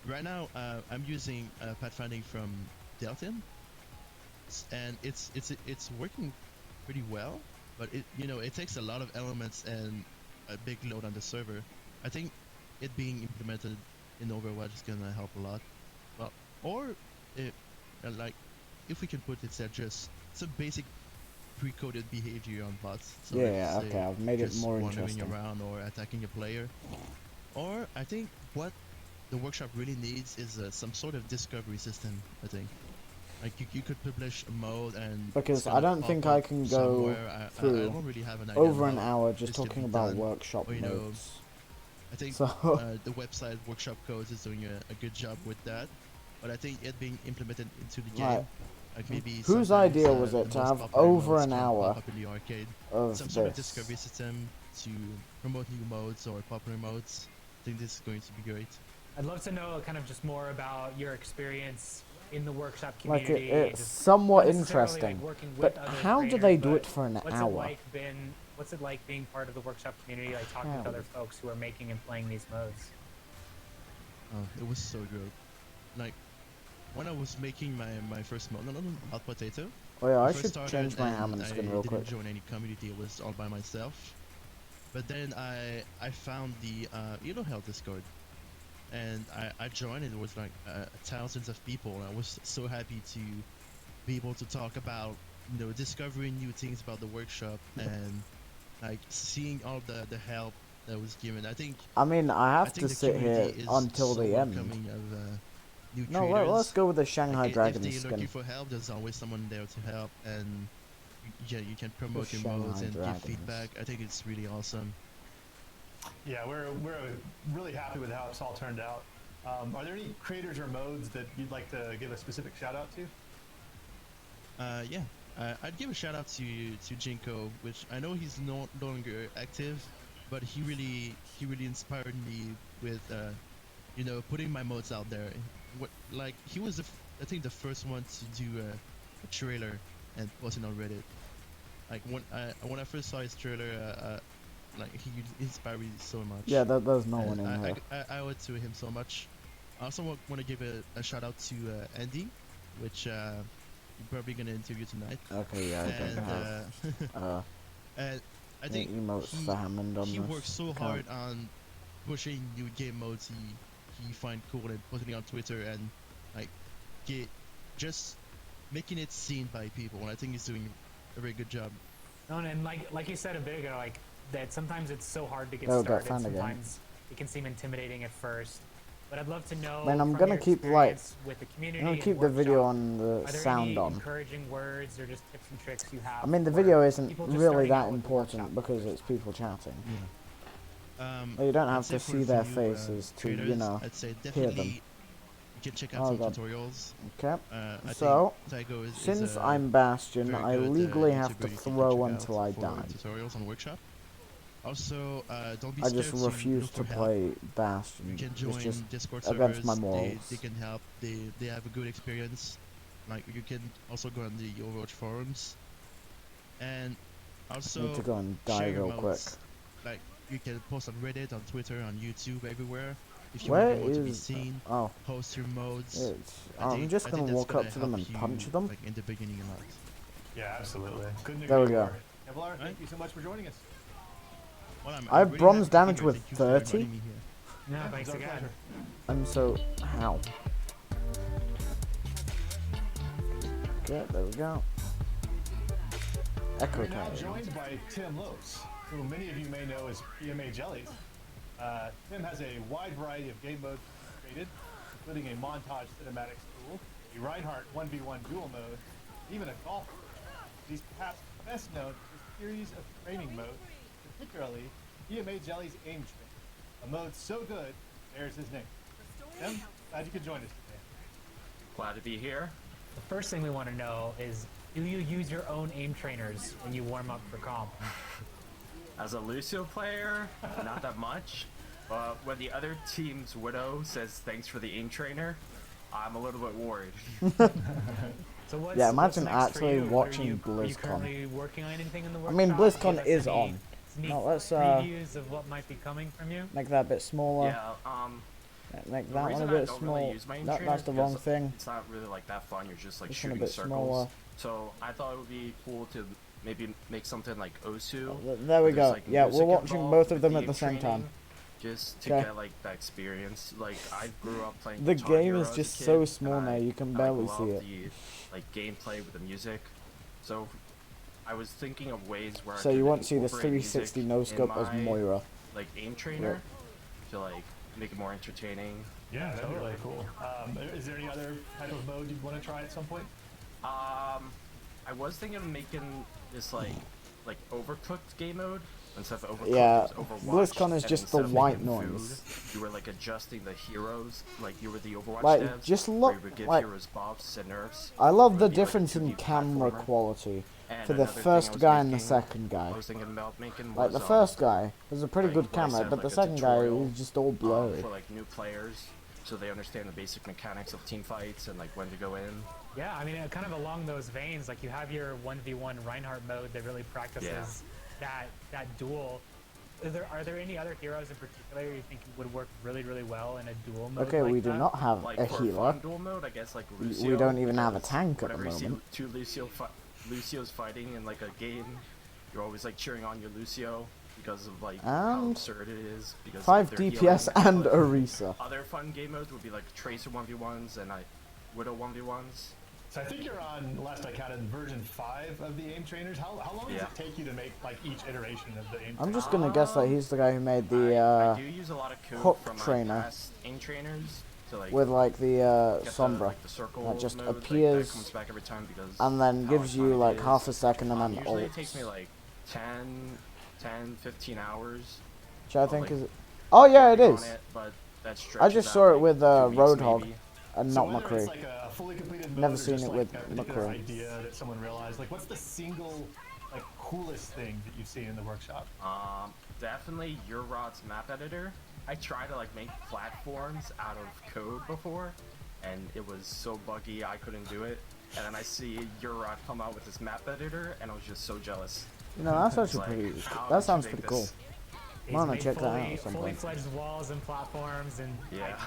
Right now, I'm using pathfinding from Delton, and it's working pretty well. But it takes a lot of elements and a big load on the server. I think it being implemented in Overwatch is gonna help a lot. Well, or like if we can put it at just some basic pre-coded behavior on bots. So Yeah, let's okay, say I've made it just more wandering interesting. around or attacking a player. Or I think what the workshop really needs is some sort of discovery system. I think. Like you could publish a mode and Because it's I gonna don't pop think up I can go somewhere. I through don't really have an idea over an how hour just this could talking be about done. workshop Or, modes. I think So the website Workshop Codes is doing a good job with that, but I think it being implemented into the game, Right. like maybe Whose sometimes, idea was the it to most have popular over modes an can hour pop up in the arcade. of Some sort of this? discovery system to promote new modes or popular modes. I think this is going to be great. I'd love to know kind of just more about your experience in the workshop Like community. it's just somewhat not necessarily, interesting, like, working but with other how do creators, they do but it for an what's hour? What's it like being part of the workshop community, like talking with How? other folks who are making and playing these modes? Oh, it was so good. Like when I was making my first mode, no, hot potato. Oh yeah, I I first should started change my and Hammond skin I real didn't quick. join any community. It was all by myself. But then I found the Hell Discord, and I joined. It was like thousands of people. And I was so happy to be able to talk about discovering new things about the workshop and like seeing all the help that was given. I think. I mean, I have think to the sit here community is until so the end. welcoming of new No, creators. let's go with the Shanghai Like, Dragon if they're looking skin. for help, there's always someone there to help, and you can promote your Shanghai modes and Dragons. give feedback. I think it's really awesome. Yeah, we're really happy with how it's all turned out. Are there any creators or modes that you'd like to give a specific shout out to? Yeah, I'd give a shout out to Jinko, which I know he's no longer active, but he really inspired me with putting my modes out there. Like he was I think the first one to do a trailer and post it on Reddit. Like when I first saw his trailer, like he inspired me so much. Yeah, there's no one And in here. I owe it to him so much. I also want to give a shout out to Andy, which you're probably gonna interview tonight. Okay, yeah, I don't have and I think emotes for Hammond on he this works so account. hard on pushing new game modes he find cool and putting it on Twitter and like just making it seen by people. And I think he's doing a very good job. No, and like you said a bit ago, like that sometimes it's so hard to get Oh, got started. found again. Sometimes it can seem intimidating at first. But I'd love to know. Man, I'm from gonna your keep like experience with the I'm community gonna and keep the video workshop, on the are there sound any on. encouraging words or just tips and tricks you have? I mean, the for video isn't people just really starting that out with the workshop? important because it's people chatting. Yeah. You don't I'd have say to for see the their new, faces to, creators, know, I'd say hear them. definitely can check out Oh some god. tutorials. Okay. I So, think Tygo is since a I'm Bastion, very I good, legally have YouTuber to you can throw check out until I for die. tutorials on Workshop. Also, don't be I scared just to refuse look to for help. play Bastion. You can It's join just Discord against servers. my morals. They can help. They have a good experience. Like you can also go on the Overwatch forums, and also Need to go and die share your real quick. modes. Like you can post on Reddit, on Twitter, on YouTube, everywhere. If you Where want your mode to be is... seen, Oh. post your modes. It's, I I'm think- just I gonna think that's walk up to them help and punch them. Like in the beginning a lot. Yeah, absolutely. Couldn't agree There we go. more. Kevlar, thank you so much for joining us. Well, I have really bronze happy to be damage here. with Thank you for 30. inviting me here. No, thanks It's our again. pleasure. I'm so... How? Okay, there we go. Echo We're now time. joined by Tim Lopes, who many of you may know as PMA Jellies. Tim has a wide variety of game modes created, including a montage cinematics tool, a Reinhardt 1v1 duel mode, even a golf mode. He's perhaps best known for his series of training modes, particularly PMA Jelly's Aim Train, a mode so good, there's his name. Tim, glad you could join us today. Glad to be here. The first thing we want to know is, do you use your own aim trainers when you warm up for comp? As a Lucio player, not that much. But when the other team's Widow says thanks for the aim trainer, I'm a little bit worried. So what's, Yeah, what's imagine next for actually you? What watching Are you BlizzCon. currently working on anything in the I workshop? mean, Give us BlizzCon is any on. sneak Now let's previews of what might be coming from you. make that a bit smaller. Yeah, Make the that one reason a I bit don't small. really use my aim That's trainers the because wrong thing. It's not really like that fun. You're just like This one a shooting bit circles. smaller. So I thought it would be cool to maybe make something like Osu. There we where there's, go. like, Yeah, music we're watching involved both of with them the at the same aim time. training, just to Okay. get like that experience. Like I grew up playing. The Guitar game Hero is as a just kid, so and small now, you can I barely love see it. The like gameplay with the music. So I was thinking of ways where So I you could won't see this incorporate 360 music no in scope as my, Moira. like aim trainer to like make it more entertaining. Yeah, that'd be really cool. Is there any other type of mode you'd want to try at some point? I was thinking of making this like overcooked game mode. Instead of overcooked, Yeah, it was Overwatch, BlizzCon is and just the instead of white making noise. Food, you were like adjusting the heroes, like you were the Overwatch Like, devs. just where look- you would give like- heroes buffs and nerfs. I love It the would be, like, a difference in 2D camera platformer. quality And for the another thing I first was guy and the making- second guy. I was thinking about making Like was, the first guy has a pretty like good what I camera, said, but the like a second guy tutorial, is just all blurry. for like new players, so they understand the basic mechanics of team fights and like when to go in. Yeah, I mean, kind of along those veins, like you have your 1v1 Reinhardt mode that really practices that duel. Are there any other heroes in particular you think would work really, really well in a duel mode? Okay, like we do that? not have Like a for healer. fun duel mode, I guess like We Lucio, don't even have a because tank at the whenever you see moment. two Lucios fighting in like a game, you're always like cheering on your Lucio because of like how And absurd it is. Because 5 they're DPS healing, and but Orisa. Other fun game modes would be like Tracer 1v1s and Widow 1v1s. So I think you're on, last I counted, version 5 of the aim trainers. How long does Yeah. it take you to make like each iteration of the aim I'm just trainer? gonna guess that he's the guy who made the I do use a lot of code hook from my trainer past aim trainers to like with like the get Sombra the, like, the circle that just mode, like, appears that comes back every time because and then how gives you iconic like it half is. a second and then Usually ults. it takes me like 10, 15 hours. Which I of, think like, is. Oh yeah, it working on is. it, but that I stretches just out, saw it like, with 2 weeks Roadhog maybe. and So not whether it's McCree. like a fully completed mode Never or seen just it like with a particular McCree. idea that someone realized, like what's the single like coolest thing that you've seen in the workshop? Definitely Urot's map editor. I tried to like make platforms out of code before, and it was so buggy I couldn't do it. And then I see Urot come out with this map editor, and I was just so jealous. You know, that's It's actually like, pretty. how That did sounds you pretty make cool. this? He's I'm gonna made check that out fully at some fully point. fledged walls and platforms, and Yeah.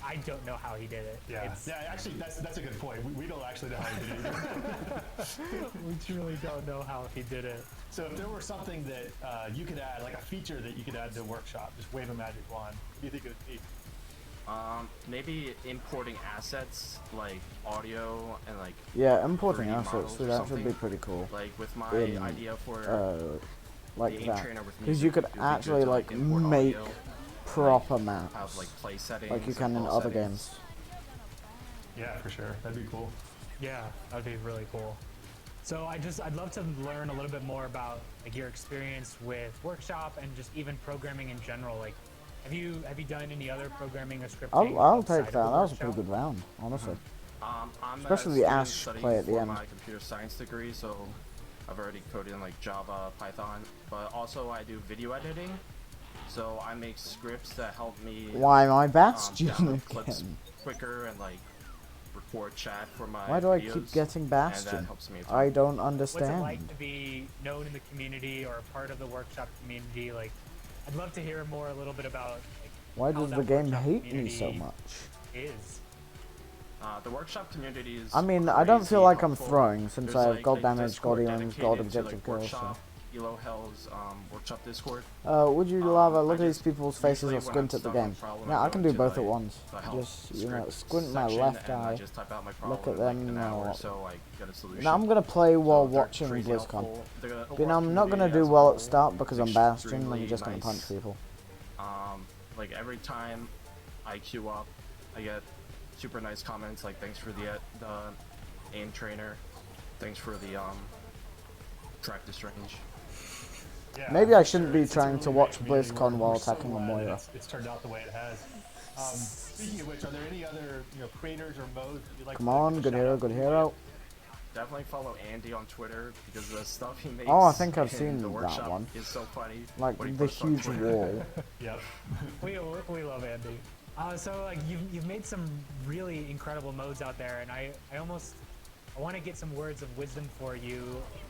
I don't know how he did it. Yeah, It's- yeah. Actually, that's a good point. We don't actually know how he did it either. we truly don't know how he did it. So if there were something that you could add, like a feature that you could add to Workshop, just wave a magic wand, what do you think it would be? Maybe importing assets like audio and like Yeah, importing 3D assets models or would actually something. be pretty cool. Like with my in, idea for like the aim that, trainer with because you music, could it would be good actually to, like import make audio, proper have maps like play settings, like you and can in wall other settings. games. Yeah, for sure. That'd be cool. Yeah, that'd be really cool. So I'd love to learn a little bit more about like your experience with Workshop and just even programming in general. Like, Have you done any other programming or scripting? I'll outside take of that. the That was a workshop? pretty good round, honestly. I'm Especially the a student Ash studying play at the for end. my computer science degree, so I've already coded in like Java, Python, but also I do video editing. So I make scripts that help me. Why my Bastion download clips again? quicker and like record chat for my. Why do I videos, keep getting and Bastion? that helps me a ton. I don't What's it understand. like to be known in the community or a part of the workshop community? Like, I'd love to hear more a little bit about like, Why how does that the game workshop hate me community so much? Is. The workshop community is. I mean, I don't feel crazy like I'm helpful. throwing since There's, I have like, gold a damage, Discord gold healing, gold dedicated to, objective kills. So. workshop, Elo Hell's workshop Discord. Would you lava? Look I at these just people's faces usually or when I'm squint at the stuck on a game. problem, Yeah, I go can do to, both at like, once. the help Just, you know, script squint my section, left and I eye. just type out my Look problem at in, like, them. an hour, so I get a solution. Now I'm gonna play while they're watching crazy BlizzCon. helpful. The But I'm not gonna community do as a well whole at start because is I'm Bastion. I'm extremely just gonna nice. punch people. Like every time I queue up, I get super nice comments like thanks for the aim trainer, thanks for the practice range. Yeah, Maybe I shouldn't be it's a trying really to great watch community. BlizzCon while We're so attacking a glad that Moira. It's turned out the way it has. Speaking of which, are there any other creators or modes that you'd like Come to on, give a good shout hero, out good to? hero. Definitely follow Andy on Twitter because the stuff he makes. Oh, I think I've in seen the that workshop one. is so funny. Like what he the posts on huge Twitter. wall. Yep. We love Andy. So like you've made some really incredible modes out there, and I want to get some words of wisdom for you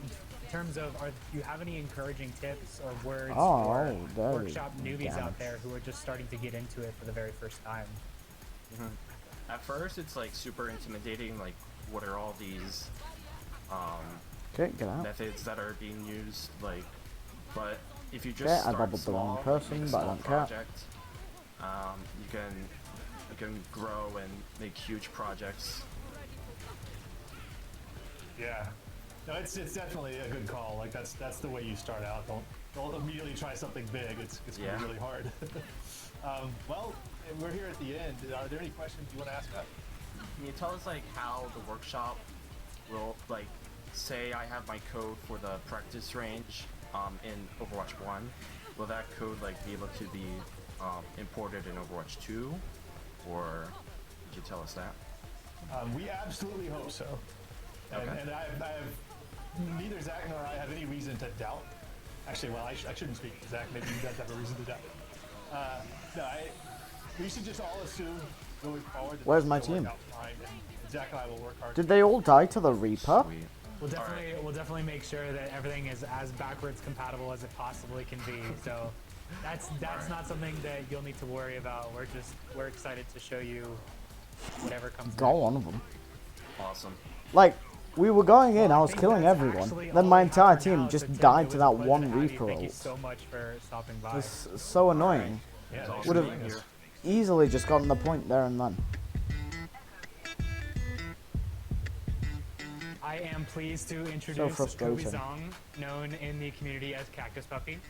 in terms of do you have any encouraging tips or words for there workshop you newbies go. out there who are just starting to get into it for the very first time? At first, it's like super intimidating. Like, what are all these Okay, get out. methods that are being used? Like, but if you just Okay, I start bubbled the wrong small, person, make a but I small don't care. project, you can grow and make huge projects. Yeah. No, it's definitely a good call. Like that's the way you start out. Don't immediately try something big. It's gonna be really hard. Well, we're here at the end. Are there any questions you want to ask us? Can you tell us like how the workshop will like say I have my code for the practice range in Overwatch 1? Will that code like be able to be imported in Overwatch 2, or could you tell us that? We absolutely hope so. And, Okay. and I have neither Zach nor I have any reason to doubt. Actually, well, I shouldn't speak for Zach. Maybe you guys have a reason to doubt. No, we should just all assume going forward that Where's this my will work team? out fine, and Zach and I will work hard. Did they all die to the Reaper? We'll definitely make sure that everything is as backwards compatible as it possibly can be. So that's not something that you'll need to worry about. We're excited to show you whatever comes Go next. on of them. Awesome. Like, we were going in, I was think killing that's everyone. actually Then all my we have entire for now, team so just Tim, died it to was that a pleasure one to have you. Reaper Thank you ult. so much for stopping by. It's so annoying. Yeah, thanks Would for have joining us. easily just gotten the point there and then. I am pleased to introduce Kobe frustrating. Zong, known in the community as Cactus Puppy.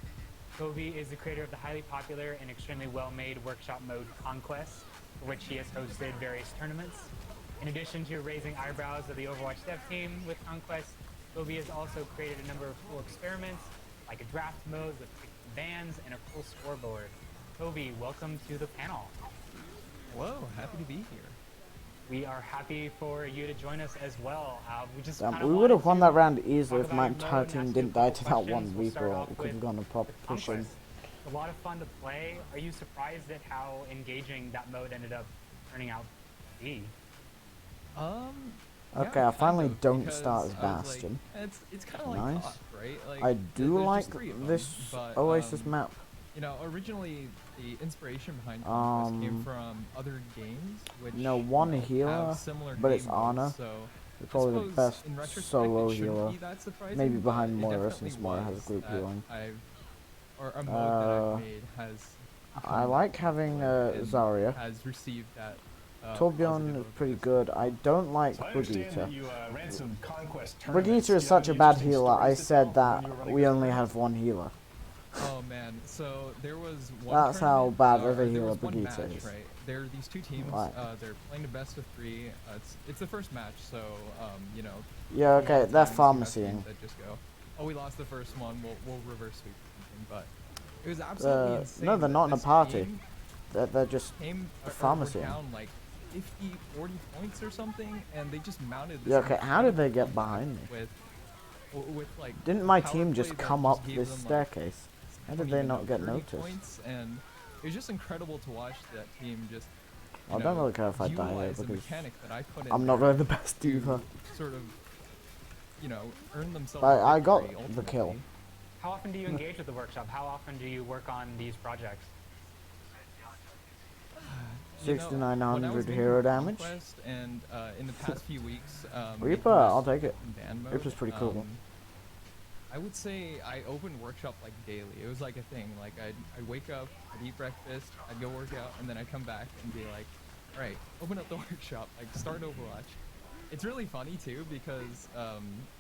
Kobe is the creator of the highly popular and extremely well-made workshop mode Conquest, for which he has hosted various tournaments. In addition to raising eyebrows of the Overwatch dev team with Conquest, Kobe has also created a number of cool experiments, like a draft mode with bands and a cool scoreboard. Kobe, welcome to the panel. Hello, happy to be here. We are happy for you to join us as well. We just Damn, kinda we would have wanted won to that round easily talk if my about your entire mode and team ask you didn't a die couple to that questions. one We'll Reaper start ult. off We could have with gone a proper pushing. Conquest. A lot of fun to play. Are you surprised at how engaging that mode ended up turning out to be? Okay, I finally don't start as Bastion. It's kind of like Nice. Top, right? Like, I there's do just like 3 of them, this but, Oasis map. You know, originally the inspiration behind Conquest came from other games, which No, one you know, healer, have similar but it's game modes, Ana. So It's I probably the suppose best in retrospect, solo it shouldn't healer. be that surprising, Maybe but behind it Moira, definitely since Moira has was group that healing. or a mode that I've made has. I like having Zarya. Has received that. Torbjorn is pretty good. I don't like So I understand that Brigitte. you ran some Conquest tournaments. Brigitte Do you is have such a any bad interesting healer. I stories to said tell that when you were running we this only tournament? have one healer. Oh man, so there was one. That's how tournament, bad of a there healer was one Brigitte match, is. right? There are these two teams. Right. They're playing the best of 3. It's the first match, so you know. Yeah, a okay, lot of they're times you have pharmacying. teams that just go, oh, we lost the first one. We'll reverse sweep or something. But it was absolutely insane. No, they're that not in a this party. team They're just came a or pharmacy. were down like 50, 40 points or something, and they just mounted this. Yeah, okay, how did they incredible get comeback behind me? With like Didn't my power team play just that come just up gave this them, like, staircase? How I did don't they even not know, get 30 noticed? points, and it was just incredible to watch that team just. I don't really care if I die here utilize the because mechanic that I put in I'm not there really the best to either. Sort of, earn themselves. But a I got victory, the kill. ultimately. How often do you engage with the workshop? How often do you work on these projects? 6,900 hero damage. Conquest and in the past few weeks, Reaper, I'll take it. ban mode, Reaper's pretty cool. I would say I open workshop like daily. It was like a thing. Like I'd wake up, I'd eat breakfast, I'd go work out, and then I'd come back and be like, all right, open up the workshop, like start Overwatch. It's really funny too because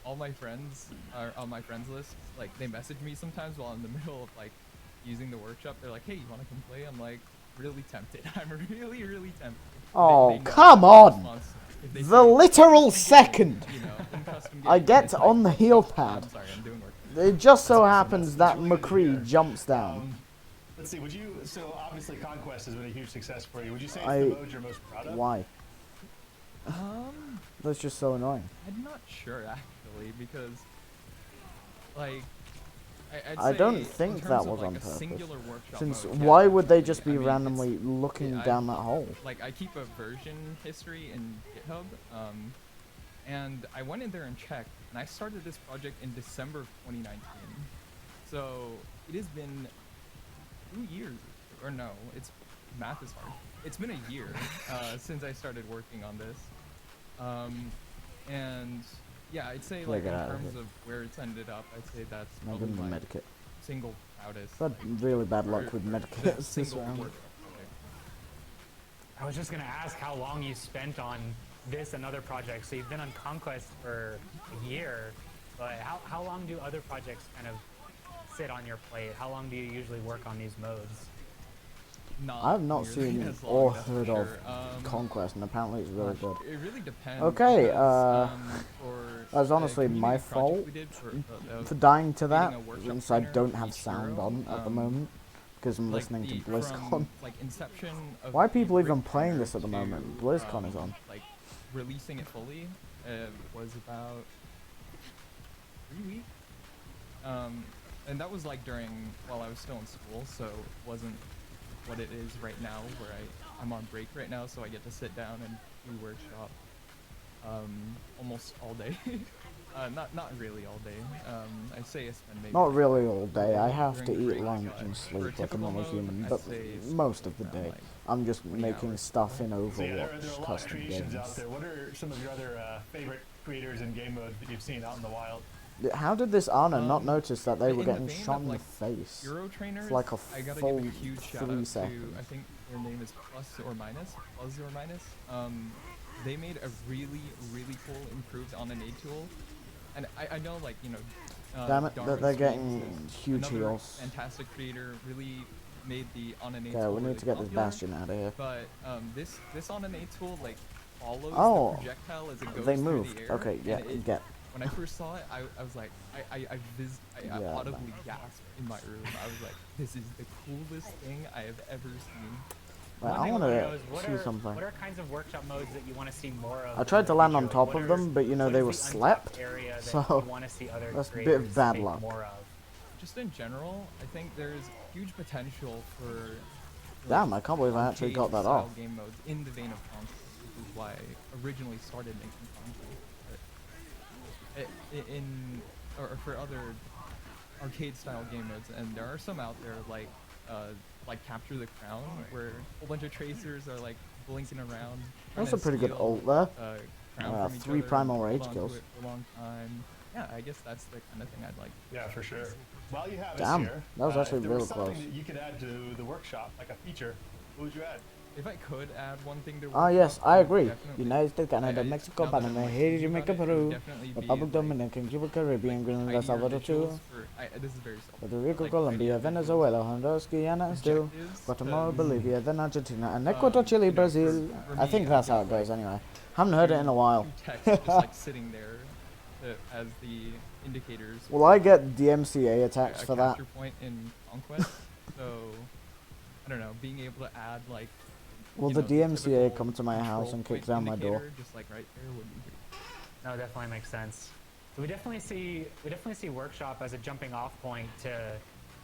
all my friends are on my friends list. Like they message me sometimes while I'm in the middle of like using the workshop. They're like, hey, you want to come play? I'm like, really tempted. I'm really, really tempted. Oh, They know come my on! response. If they The see literal single second game, in custom I games, get it's like, on the heel I'm pad, sorry, I'm doing work. it just so happens that McCree jumps down. Let's see, so obviously Conquest has been a huge success for you. Would you say it's I- the mode you're most proud of? Why? That's just so annoying. I'm not sure actually because, like, I I'd don't say think in that terms of, was like, on a purpose. singular workshop Since mode, yeah, why would they just definitely. be I mean, randomly looking I- down that hole? Like I keep a version history in GitHub, and I went in there and checked, and I started this project in December of 2019. So it has been 2 years, or no, it's math is hard. It's been a year since I started working on this, and yeah, I'd say like in terms of where it's ended up, I'd say that's I'll probably give him my a medikit. single proudest. I've had really bad luck with the medikits this single round. work. I was just gonna ask how long you spent on this and other projects. So you've been on Conquest for a year, but how long do other projects kind of sit on your plate? How long do you usually work on these modes? I've not nearly seen as long, or that's for heard of sure. Conquest, and apparently it's really good. It really depends. Okay, because, that was for honestly the my community project fault we did for dying to creating that, a workshop since I trainer don't for have each sound hero, on at the moment, because I'm like listening to the- BlizzCon. from, like, inception of Why are the people even Brick playing Trainer this at the to, moment? BlizzCon is on. Like releasing it fully was about 3 weeks. And that was like while I was still in school, so it wasn't what it is right now, where I'm on break right now, so I get to sit down and do workshop almost all day. Not really all day. I'd say I spend maybe Not really all day. I have to during eat break, lunch but and for sleep like a typical normal mode, human, I'd but say it's most of the around, day, like, I'm just 20 making hours. stuff in So yeah, there are Overwatch a lot of custom creations games. out there. What are some of your other favorite creators in game modes that you've seen out in the wild? How did this Ana not notice that they were in the getting vein shot of, in the like, face? Hero trainers, For like a I gotta full give a huge shout 3 out seconds. to, I think their name is Plus or Minus. They made a really, really cool improved on an aid tool. And I know, like, Damn it, Darwin they're Streams getting is huge another heals. fantastic creator, really made the on an aid Okay, tool we need really to get this popular, Bastion out of here. But this on an aid tool, like, follows Oh, the projectile as it goes they through moved. the air. Okay, yeah, and it, get. When I first saw it, I was like, I Yeah, audibly gasped in my room. I was like, this is the coolest thing I have ever seen. Right, One I thing want I to know is what see are- something. What are kinds of workshop modes that you want to see more of? I in tried the to land on future? top What of are- them, but you know what they is were the untapped slept, area that so you want to see other that's a bit creators of bad make luck. more of? Just in general, I think there's huge potential for. Damn, I can't believe I actually got that arcade-style off. game modes in the vein of Conquest, which is why I originally started making Conquest. Or for other arcade-style game modes, and there are some out there like Capture the Crown, where a whole bunch of tracers are like blinking around. That's trying a pretty to good steal, ult there. crown from each 3 other primal and rage hold onto kills. it for a long time. Yeah, I guess that's the kind of thing I'd like. Yeah, for sure. While you have Damn, us here, that was actually if there was real something close. that you could add to the workshop, like a feature, what would you add? If I could add one thing to Ah workshop, yes, I would agree. definitely- United States, Canada, I- Mexico, now that I'm, Panama, like, Haiti, thinking Jamaica, about it, it would Peru, definitely be, Republic like, Dominican, Cuba, Caribbean, Greenland, El tidier Salvador, Chile, visuals for- this is very selfish, Puerto but, Rico, like, Colombia, tidier Venezuela, Honduras, Guyana, and still objectives, Guatemala, 'cause, Bolivia, then Argentina, and Ecuador, Chile, you know, Brazil. for I me, think I've that's how got, it goes like, anyway. Haven't heard it in a while. two texts just like sitting there as the indicators. Well, I get DMCA for attacks a for that. capture point in Conquest, so don't know, being able to add like. Will you the know, DMCA typical come to my house control and kick point down my door? indicator, just like right there would be great. No, definitely makes sense. So we definitely see Workshop as a jumping off point to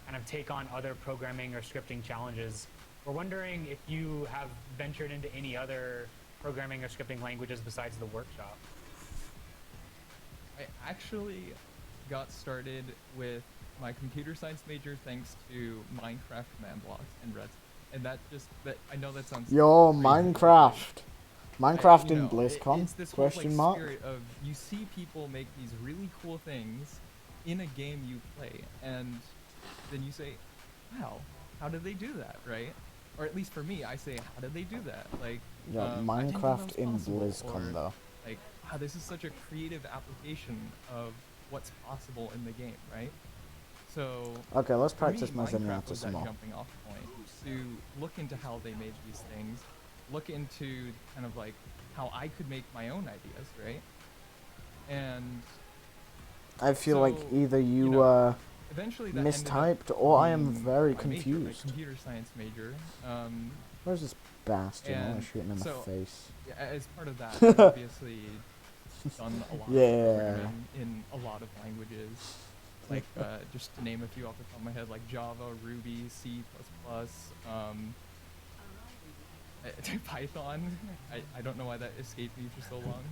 kind of take on other programming or scripting challenges. We're wondering if you have ventured into any other programming or scripting languages besides the Workshop. I actually got started with my computer science major thanks to Minecraft command blocks and Redstone. And I know that sounds Yo, crazy, Minecraft. Minecraft you in know, BlizzCon? it's this whole, Question like, mark. spirit of you see people make these really cool things in a game you play, and then you say, wow, how did they do that, right? Or at least for me, I say, how did they do that? Like, Yeah, I didn't know that Minecraft was in possible, BlizzCon or, though. like, wow, this is such a creative application of what's possible in the game, right? So Okay, let's for me, practice my Minecraft Zenyatta was some that more. jumping off point to look into how they made these things, look into kind of like how I could make my own ideas, right? And I feel so, like either you, know, eventually that ended up mistyped or I am being very my major, my confused. computer science major. Where's this bastard? I want And to shoot him in so, the face. yeah, as part of that, I've obviously done a lot Yeah. of programming in a lot of languages. Like, just to name a few off the top of my head, like Java, Ruby, C++, Python. I don't know why that escaped me for so long.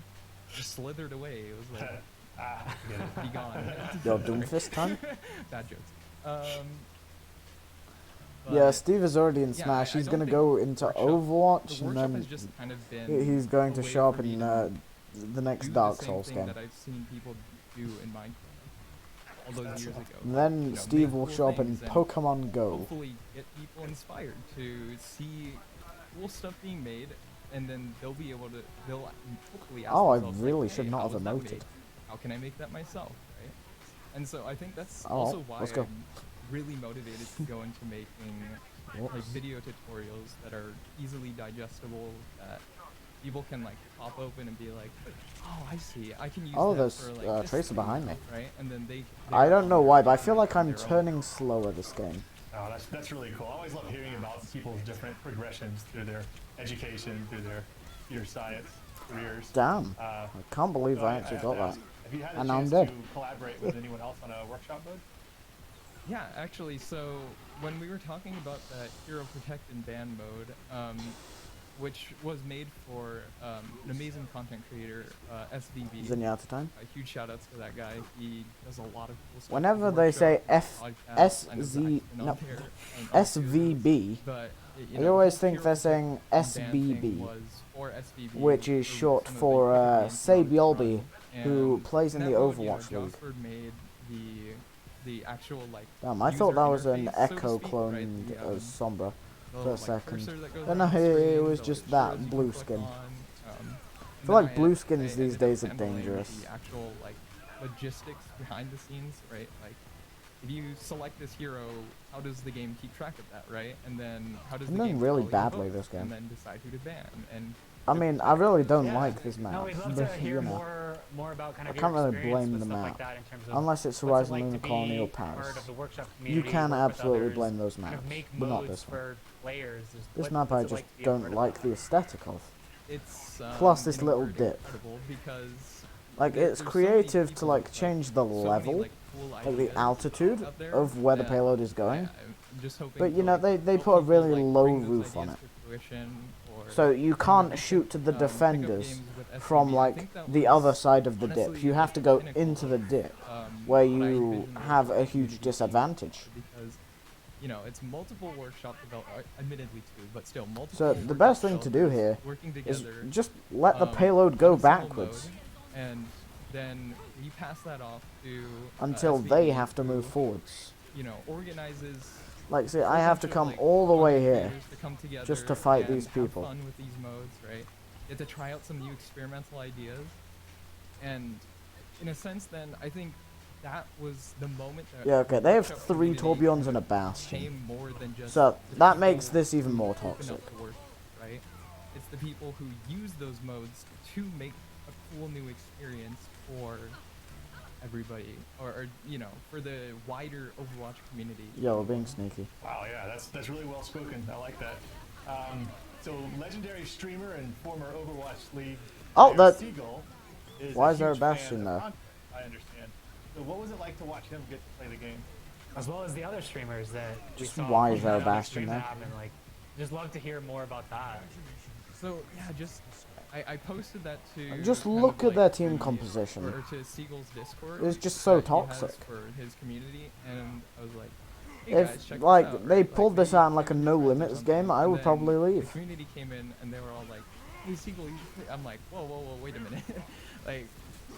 Just slithered away. It was like, be gone. Yo, Doomfist time? Bad jokes. Yeah, but Steve is already in yeah, Smash. I He's don't gonna think go into Workshop- Overwatch the and Workshop then has just kind of been he's going a to way show up for me in to the next do Dark the same Souls thing game. that I've seen people do in Minecraft all those years ago. And then You know, Steve make will cool show up in things and Pokemon Go. Hopefully get people inspired to see cool stuff being made, and then they'll hopefully ask Oh, I themselves, really like, should hey, not how have was that emoted. made? How can I make that myself, right? And so I think that's Oh, also why let's go. I'm really motivated to go into making like video tutorials that are easily digestible, that people can like pop open and be like, oh, I see, I can use Oh, that there's for like this Tracer thing," behind me. right? And then they I don't know why, but I feel make like I'm their own. turning slower this game. Oh, that's really cool. I always love hearing about people's different progressions through their education, through their computer science careers. Damn, I can't believe I actually got that. And now I'm dead. Have you had a chance to collaborate with anyone else on a workshop mode? Yeah, actually, so when we were talking about that Hero Protect and Ban mode, which was made for an amazing content creator, SVB. Zenyatta time. Huge shout outs to that guy. He does a lot of cool stuff. Whenever with they Workshop, say podcasts. I know Zach's been on no, there, on SVB, but, you I know, always the think Hero they're Protect saying and Ban thing SBB, was for SVB, which is for short some of the for big names Sabiolby, and who plays in that the mode, you know, Overwatch League. Josford made the actual like Damn, I thought that was an user interface, so to Echo speak, clone right? The, Sombra the, for a like, second. cursor that goes Then around the it screen, was the just arrows that you blue can click skin. on, I feel then like blue skins I these ended days up are handling dangerous. The actual like logistics behind the scenes, right? Like if you select this hero, how does the game keep track of that, right? And then how does I'm the doing game really call you badly votes, this game. and then decide who to ban? And I mean, I really don't Yeah. like this No, map, we'd love to but hear you know, more about kind I of can't your really experience blame with the stuff map, like that in terms of unless it's what's it Horizon like Lunar to Colony or be part Paris. of the workshop You community, can work with absolutely others, blame those kind maps, of make but not modes this one. for players. This What- map I what's it just like to be a don't part of like that? the aesthetic of. It's Plus this in a little word, dip. incredible because Like, there- it's there's so many creative to people like with, change the so many, level, like, cool like the ideas altitude out there of where the that payload is going. I'm just hoping But to, you know, like, they help put a people, really like, low bring those roof on ideas it. to fruition, or So you can't think shoot to the of, pick up defenders games with from SCB. I like think that the was other side of the dip. honestly You have to the go pinnacle into the of, dip, what where I you envisioned have a workshop huge community disadvantage. because you know it's multiple workshop developers, admittedly two, but still multiple. So the workshop best thing to do developers here working is together, just let the payload on go a single backwards mode, and then we pass that off to until SVB, they have to who, move forwards. you know, organizes. Like, see, a I have bunch to of, come like, all the way content here creators to come together just to fight and these have people. fun with these modes, right? You have to try out some new experimental ideas, and in a sense, then I think that was the moment that Yeah, okay, they have workshop 3 community Tourbillons and a became Bastion. more than just So the that people makes this even who more open up toxic. the work, right? It's the people who use those modes to make a cool new experience for everybody, or you know, for the wider Overwatch community. Yeah, we're being sneaky. Wow, yeah, that's really well spoken. I like that. So legendary streamer and former Overwatch League Oh, player that. Seagull is Why a is there a huge fan Bastion of there? content, I understand. So what was it like to watch him get to play the game? As well as the other streamers that we Just saw. why is there a on the Bastion stream there? that happened, like, just love to hear more about that. So yeah, just I posted that to Just kind look of, at their like, team the- composition. or to Seagull's Discord. It's just so that he has toxic. for his community, and I was like, hey If guys, check like this out, they right? pulled Like, this maybe out in like a give it no friends or limits something. game, I And would then probably leave. The community came in and they were all like, hey Seagull, you should play. I'm like, whoa, wait a minute. Like,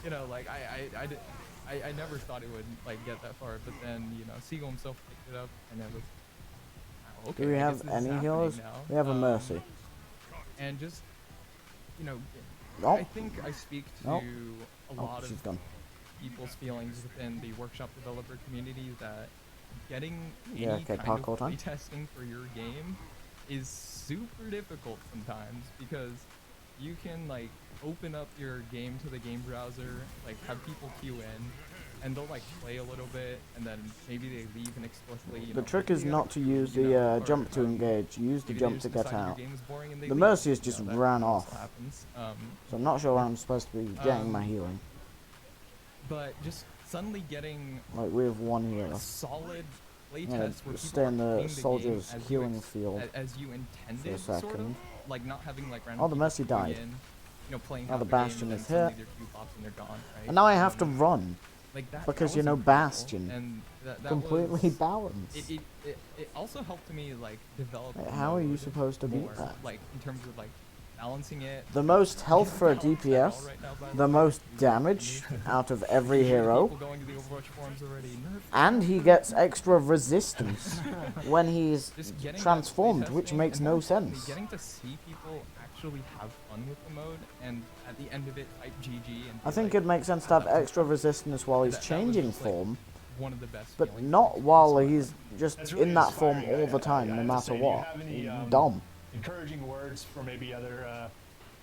you know, like I never thought it would like get that far, but then, you know, Seagull himself picked it up and it was, wow, okay, Do we I have guess this is any happening healers? now. We have a Mercy. And just, you know, Oh. I think I speak to Oh. a Oh, lot she's of gone. people's feelings within the workshop developer community that getting Yeah, any okay, kind parkour of time. playtesting for your game is super difficult sometimes, because you can like open up your game to the game browser, like have people queue in, and they'll like play a little bit, and then maybe they leave and explicitly, you The know, trick like, is "Hey, not to use you the know," or, jump to engage. Use the maybe they jump just to get decided your out. game was boring and they The leave. Mercy is You just know, that ran also off. happens. So I'm not sure where I'm supposed to be getting my healing. But just suddenly getting Like we have one healer. a solid I'm playtest gonna where stay people in are the playing soldier's the game healing field as you for intended, a sort of, second. like not having like random Oh, the people Mercy queuing died. in, you know, playing Now half the the game, Bastion and is then here. suddenly their queue pops and they're gone, right? And now I have to run. Like that Because you was know incredible, Bastion. and that Completely was, balanced. it also helped me like develop. Like, the how are you mode supposed to beat more, that? Like in terms of like balancing it. The most health for a Balanced at all DPS, right now, by the way. most damage out of every Usually hero, people going to the Overwatch forums already, "Nerf and he gets extra resistance when he's Just getting that transformed, which playtesting, makes and no more importantly, sense. Getting to see people actually have fun with the mode, and at the end of it, type GG. And I be think like, it makes sense to have extra resistance while he's that was changing just, like, form, one of the best but feelings. not while he's just That's really in that form inspiring, all the time, I no have to matter say. what. Do you have any Dumb. encouraging words for maybe other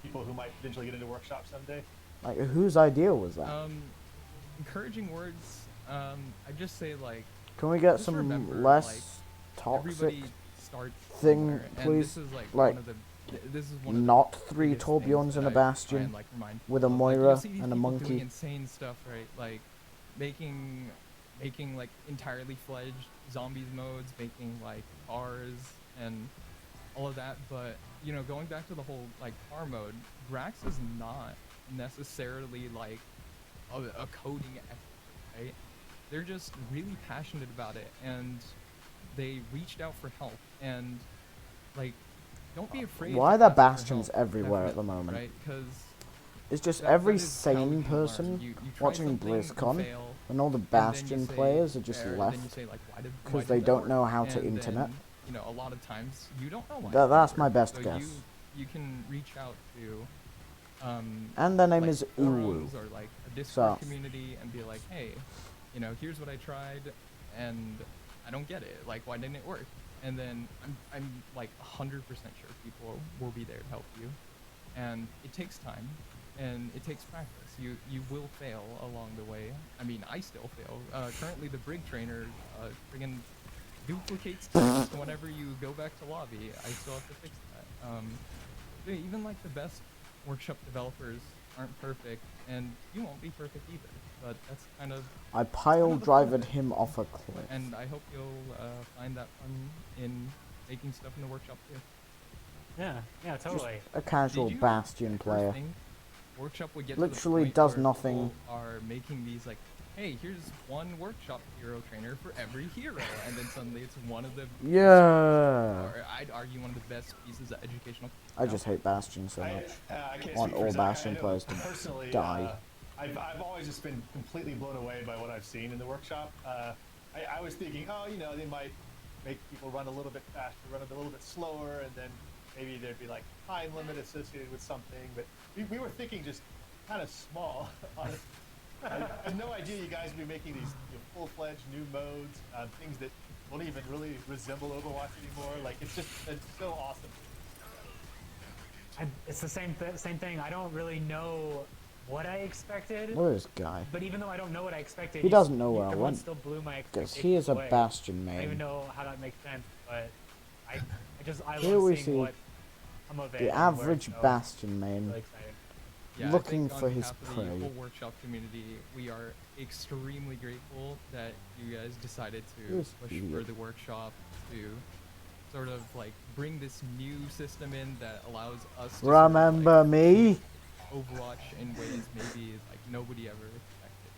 people who might potentially get into workshop someday? Like, whose idea was that? Encouraging words. I just say like. Can we get just some remember, less like, toxic everybody starts thing, somewhere, and please? this is, like, Like, one of the, this is one of the not 3 biggest things Torbjorns that and a I try Bastion and, like, remind with a people of. Like, Moira you'll see these and a people doing monkey. insane stuff, right? Like making like entirely fledged zombies modes, making like cars and all of that. But you know, going back to the whole like car mode, Grax is not necessarily like a coding expert, right? They're just really passionate about it, and they reached out for help. And like, don't be afraid. Why are to there ask for bastions help, everywhere at the definitely, moment? right? Because It's just that every is how you sane learn. person You try watching something, you BlizzCon, fail, and all the and then you Bastion say- players are just or then left you say, like, why did because they that don't work? know how to And internet. then, you know, a lot of times you don't know why. That- it that's my worked. best So guess. You can reach out to. And their name like, is forums Uwu. or like a Discord So- community and be like, hey, you know, here's what I tried, and I don't get it. Like, why didn't it work? And then I'm like 100% sure people will be there to help you, and it takes time, and it takes practice. You will fail along the way. I mean, I still fail. Currently, the Brig Trainer friggin' duplicates text whenever you go back to lobby. I still have to fix that. Even like the best workshop developers aren't perfect, and you won't be perfect either. But that's kind of I pile drivered him off a cliff. and I hope you'll find that fun in making stuff in the workshop too. Yeah, totally. A casual Did you Bastion ever player. think Workshop would get to the Literally point does where nothing. people are making these like, hey, here's one workshop hero trainer for every hero, and then suddenly it's one of the Yeah. or I'd argue one of the best pieces of educational. I just hate Bastion so much. I can't I want speak for all Zach. I Bastion know players to personally, die. I've always just been completely blown away by what I've seen in the workshop. I was thinking, oh, you know, they might make people run a little bit faster, run a little bit slower, and then maybe there'd be like time limit associated with something. But we were thinking just kind of small. Honestly. I had no idea you guys would be making these full-fledged new modes, things that won't even really resemble Overwatch anymore. Like, it's so awesome. It's the same thing. I don't really know what I expected. Look at this guy. But even though I don't know what I expected, He doesn't know where I everyone went. still blew my Because expectations he is a away. Bastion I don't even main. know how that makes sense, but I Here love we seeing see what some of it. the average Bastion main. Really exciting. Yeah, I looking think for on his behalf of prey. the whole workshop community, we are extremely grateful that you guys decided to This push idiot. for the workshop to sort of like bring this new system in that allows us to Remember me? Overwatch in ways maybe like nobody ever expected.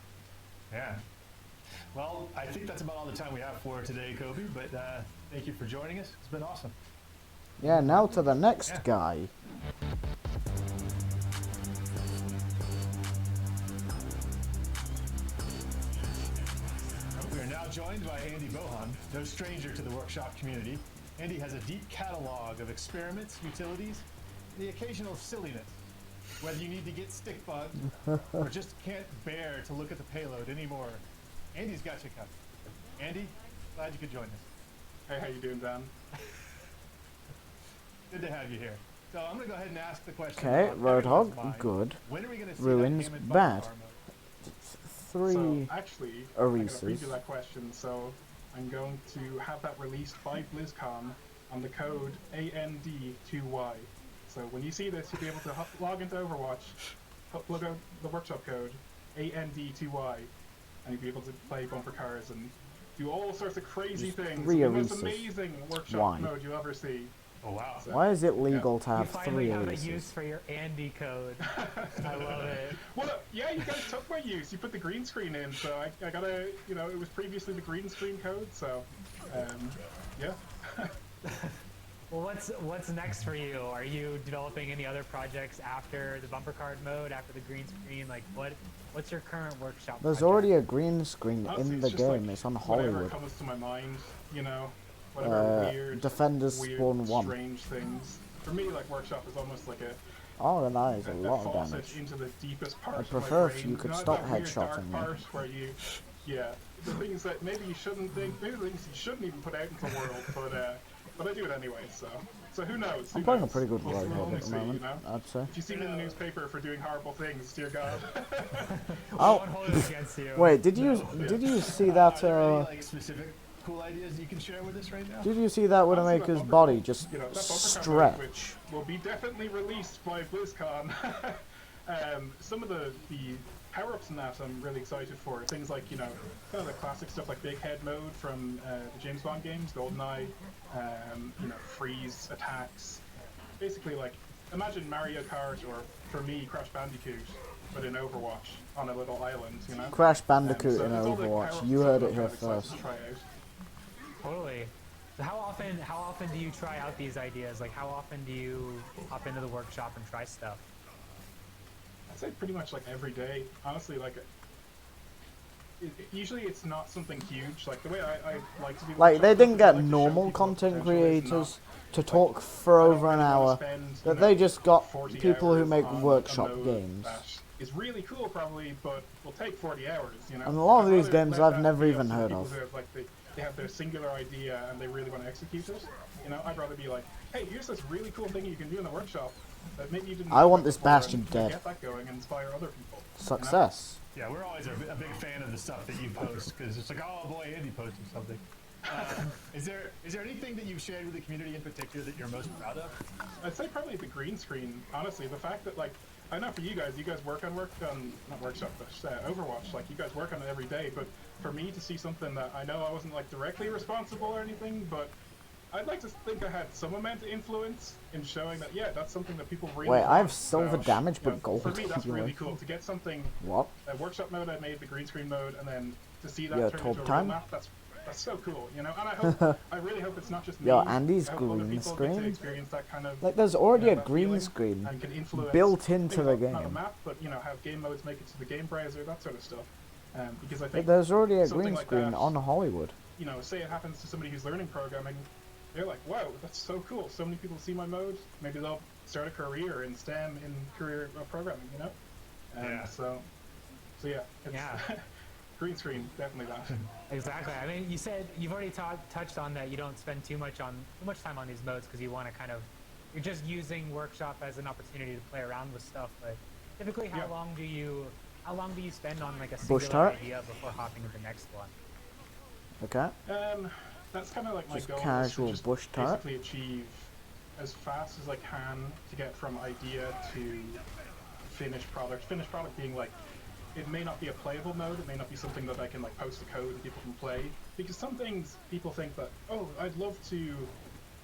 Yeah. Well, I think that's about all the time we have for today, Kobe. But thank you for joining us. It's been awesome. Yeah, now to the next guy. We are now joined by Andy Bohan, no stranger to the workshop community. Andy has a deep catalog of experiments, utilities, and the occasional silliness. Whether you need to get stick bugged or just can't bear to look at the payload anymore, Andy's got you covered. Andy, glad you could join us. Hey, how you doing, Dan? Good to have you here. So I'm gonna go ahead and ask the question. Okay, on Roadhog, everyone's mind. good. When are we gonna see Ruins, that bad. So Three actually, I'm going to Arises. preview that question. So I'm going to have that released by BLIZZCON on the code AND2Y. So when you see this, you'll be able to log into Overwatch, plug out the workshop code AND2Y, and you'll be able to play bumper cars and do all sorts of crazy things. three The most Arises. amazing workshop Why? mode you'll ever see. Oh wow! So, Why is it legal to You have finally three have a Arises? use for your Andy code. I love it. Well, yeah, you guys took my use. You put the green screen in, so I gotta, it was previously the green screen code, so, yeah. Well, what's next for you? Are you developing any other projects after the bumper card mode, after the green screen? Like, what's your current workshop? There's project? already a green screen Honestly, in the it's just, game. like, It's on whatever Hollywood. comes to my mind, whatever weird, Defenders Spawn 1. strange things. For me, like, workshop is almost like Oh, that is a a lot of faucet damage. into the deepest part I'd of my prefer if brain. you could Not stop that weird dark headshotting me. part where you, the things that maybe you shouldn't think, maybe things you shouldn't even put out into the world, but I do it anyway, so who knows? I'm Who playing a knows? pretty good We'll Roadhog only at the see, moment, I'd say. If you see me in the newspaper for doing horrible things, dear God. Oh, hold it against you. wait, did you see that, Are there any like specific cool ideas you can share with us right now? did you see that Widowmaker's body just That bumper card mode, stretch? which will be definitely released by BlizzCon. Some of the power-ups in that I'm really excited for. Things like, kind of the classic stuff like Big Head mode from the James Bond games, GoldenEye, freeze attacks. Basically, like, imagine Mario Kart or, for me, Crash Bandicoot, but in Overwatch on a little island, Crash Bandicoot so in there's all the Overwatch. power-ups You that heard I'm it here kind of excited first. to try out. Totally. So how often do you try out these ideas? Like, how often do you hop into the workshop and try stuff? I'd say pretty much like every day. Honestly, like usually it's not something huge. Like the way I like to do. Like, they didn't get like to show normal people content potential is not, creators to talk for over an hour. spend, That they just got 40 people who hours make on a workshop mode games. that is really cool, probably, but will take 40 hours. And a lot of I'd these rather games let I've that never be up even to heard people of. who have, like, they have their singular idea and they really want to execute it. I'd rather be like, hey, here's this really cool thing you can do in the workshop that maybe you didn't. I know want about this before, Bastion and, dead. Get that going and inspire other people. Success. Yeah, we're always a big fan of the stuff that you post because it's like, oh boy, Andy posted something. Is there anything that you've shared with the community in particular that you're most proud of? I'd say probably the green screen. Honestly, the fact that, like, I know for you guys work on not workshop, but Overwatch. Like, you guys work on it every day. But for me to see something that I know I wasn't like directly responsible or anything, but I'd like to think I had some amount of influence in showing that, yeah, that's something that people really Wait, want. I have silver damage but gold. For me, that's really anyway. cool to get something. What? A workshop mode I made, the green screen mode, and then to see that Yo, turn top into a real time? map. That's so cool, And I really hope it's not just me. Yo, Andy's I hope other green people get to screen? experience that kind of, Like, there's already a that green feeling screen and can influence built into things the like, not a game. map, but have game modes make it to the game browser, that sort of stuff. Because I Like, think there's already a something green like screen that, on Hollywood. say it happens to somebody who's learning programming, they're like, wow, that's so cool. So many people see my mode. Maybe they'll start a career in STEM, in career programming, Yeah. So yeah, it's green screen, definitely that. Exactly. I mean, you said you've already touched on that. You don't spend too much time on these modes because you want to you're just using workshop as an opportunity to play around with stuff. But Typically, how long do you spend on like a Bush singular turret? idea before hopping to the next one? Okay. That's kind of like my Just goal. casual is to just bush turret. basically achieve as fast as I can to get from idea to finished product. Finished product being like, it may not be a playable mode, it may not be something that I can like post a code and people can play, because some things people think that, oh, I'd love to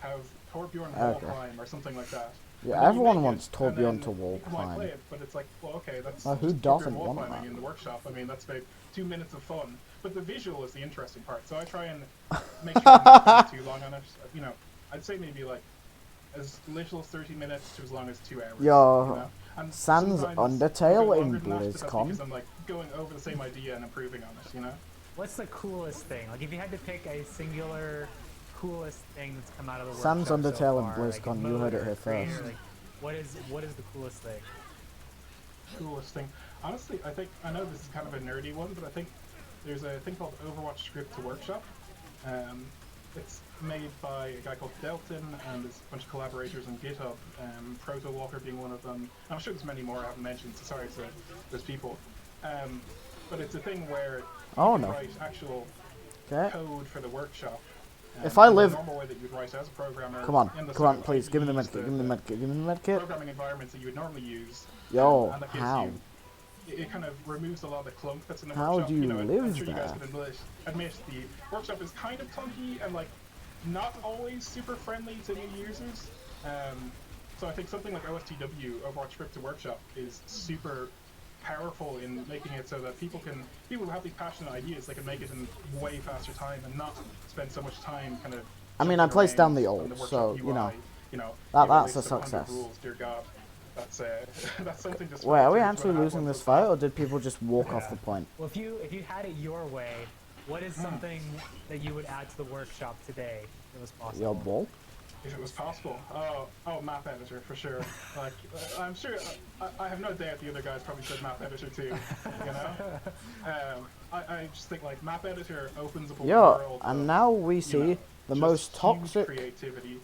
have Torbjorn wall climb or something like that. Yeah, everyone wants Torbjorn to wall People might play climb. it, but it's like, well, okay, that's Well, who just doesn't Torbjorn wall want climbing that? in the workshop. I mean, that's about 2 minutes of fun, but the visual is the interesting part. So I try and make sure I'm not spending too long on it. You know, I'd say maybe like as little as 30 minutes to as long as 2 hours. Yo, you know? And Sans sometimes Undertale longer in than that, but that's BlizzCon. because I'm like going over the same idea and improving on it, you know? What's the coolest thing? Like, if you had to pick a singular coolest thing that's come out of the Sans workshop Undertale so and far, BlizzCon, like you heard it mode here or creator, first. like, what is the coolest thing? Coolest thing. Honestly, I know this is kind of a nerdy one, but I think there's a thing called Overwatch Script to Workshop. It's made by a guy called Delton, and there's a bunch of collaborators on GitHub, Proto Walker being one of them. And I'm sure there's many more I haven't mentioned, so sorry to those people. But it's a thing where you can write actual code for the workshop. If I in live- the normal way that you'd write as a programmer. Come on, in the come on, sort of please, give me the IDEs, medkit, give me the medkit, give me the medkit. Programming environments that you would normally use. Yo, and that gives how? It kind of removes a lot of the clunk that's in the How workshop. do you know, I'm live sure you guys there? can admit the workshop is kind of clunky and like not always super friendly to new users. So I think something like OSTW, Overwatch Script to Workshop, is super powerful in making it so that people who have these passionate ideas, they can make it in way faster time and not spend so much time kind of. I mean, I jumping placed down around the on ult, workshop so, UI, you know, give a that's a list of 100 success. rules, dear God. That's that's something to. Wait, are we strive to actually have losing one this so fight, or did people just walk off the point? Well, if you had it your way, what is something that you would add to the workshop today if it was possible? Your ball? If it was possible. Oh, map editor for sure. Like, I'm sure. I have no doubt the other guys probably said map editor too. You know. I just think like map editor opens up a world. And now we see the most toxic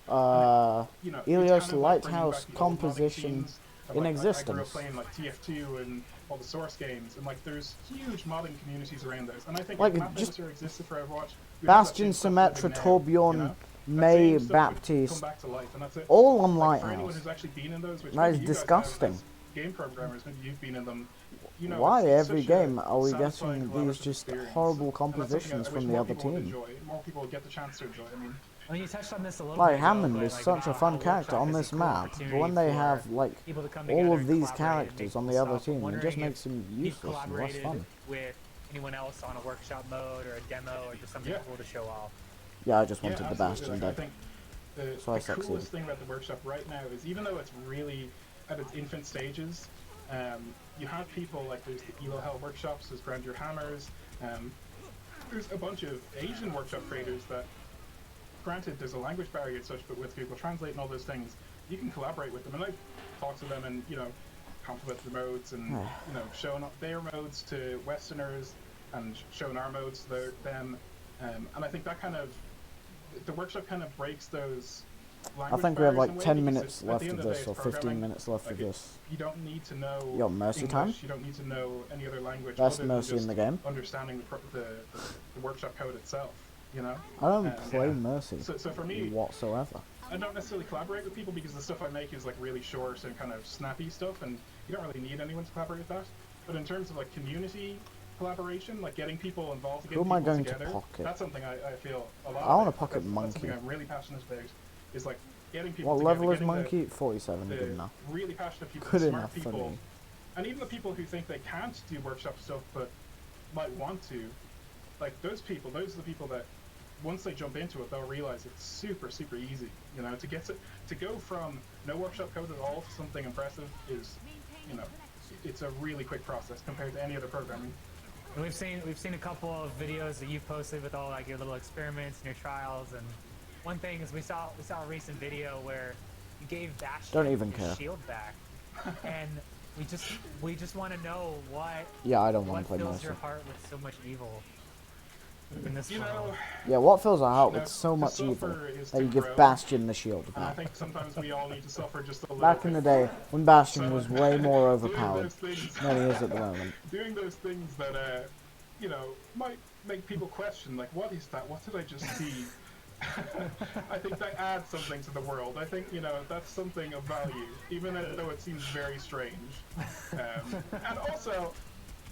Elios Lighthouse composition in existence. I grew up playing like TF2 and all the Source games, and like there's huge modding communities around those. And I think like if map just editor existed for Overwatch, Bastion, Symmetra, Torbjorn, May, Baptiste, all on Lighthouse. That is disgusting. Game programmers, maybe you've been in them. You know, Why it's every such a game are we satisfying getting these collaborative just experience. horrible And that's something compositions I wish from the more other people would team? enjoy, more people would get the chance to enjoy. I mean, Well, you touched on this a little Like bit ago, Hammond but, is like, such a about fun how character Workshop on is a this cool map, but opportunity when they for have like people to come all together of and these collaborate and characters make on cool the other stuff. team, it Wondering just if makes them you've useless and less collaborated fun. with anyone else on a workshop mode or a demo or just something cool to show off. Yeah, I just wanted the absolutely. Bastion Like, I dead. think So I the succeeded. coolest thing about the workshop right now is even though it's really at its infant stages, you have people like there's the Elo Hell workshops, there's Grandeur Hammers, there's a bunch of Asian workshop creators that, granted, there's a language barrier and such, but with Google Translate and all those things, you can collaborate with them. And I've talked to them and, you know, compliment their modes and, you know, showing up their modes to Westerners and showing our modes to them. And I think that kind of, the workshop kind of breaks those I think we have like 10 because minutes at the left end of the day, this, it's or 15 programming. minutes left of Like, this. You don't need to know Yo, Mercy English, time? you don't need to know any other language Best other than Mercy in just the game? understanding the workshop code itself, you know? I don't play Mercy So for me, whatsoever. I don't necessarily collaborate with people because the stuff I make is like really short and kind of snappy stuff, and you don't really need anyone to collaborate with that. But in terms of like community collaboration, like getting people involved, Who getting am I people going to together, pocket? that's something I feel a lot. I want a about. pocket That's monkey. something I'm really passionate about. Is like getting people What together, level is getting Monkey? 47, good enough. really passionate people, Good smart enough for people, me. and even the people who think they can't do workshop stuff but might want to, like those are the people that once they jump into it, they'll realize it's super easy. You know, to go from no workshop code at all to something impressive is, you know, it's a really quick process compared to any other programming. And we've seen a couple of videos that you've posted with all like your little experiments and your trials, and one thing is we saw a recent video where you gave Bastion Don't even his care. shield back, and we just want to know what Yeah, I don't want to what play fills Mercy. your heart with so much evil. in this You world. know, Yeah, what fills our heart you know, with so to much evil suffer is that to you give grow. Bastion the shield And I back. think sometimes we all need to suffer just a little Back bit. in the day, when Bastion So, was way more doing overpowered those things, than he is at the moment. doing those things that, you know, might make people question, like, what is that? What did I just see? I think that adds something to the world. I think, you know, that's something of value, even though it seems very strange. And also,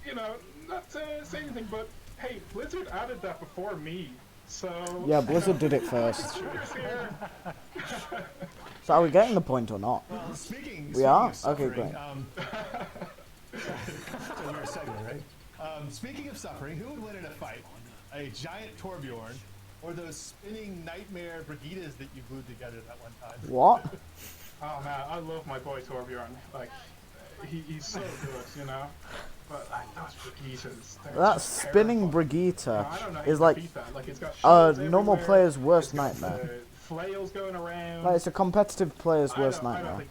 you know, not to say anything, but hey, Blizzard added that before me, so... Yeah, Blizzard did it first. So are we getting the point or not? Well, speaking We are? of suffering, Okay, great. So we're a segue, right? Speaking of suffering, who would win in a fight? A giant Torbjorn or those spinning nightmare Brigidas that you glued together that one time? What? Oh man, I love my boy Torbjorn. Like, he's so good, you know? But like, those Brigitas... That spinning Brigida I don't know how is you like beat that. Like, it's got a shields normal everywhere, player's worst it's got nightmare. the flails going around. Like, it's a competitive player's worst I don't nightmare. think,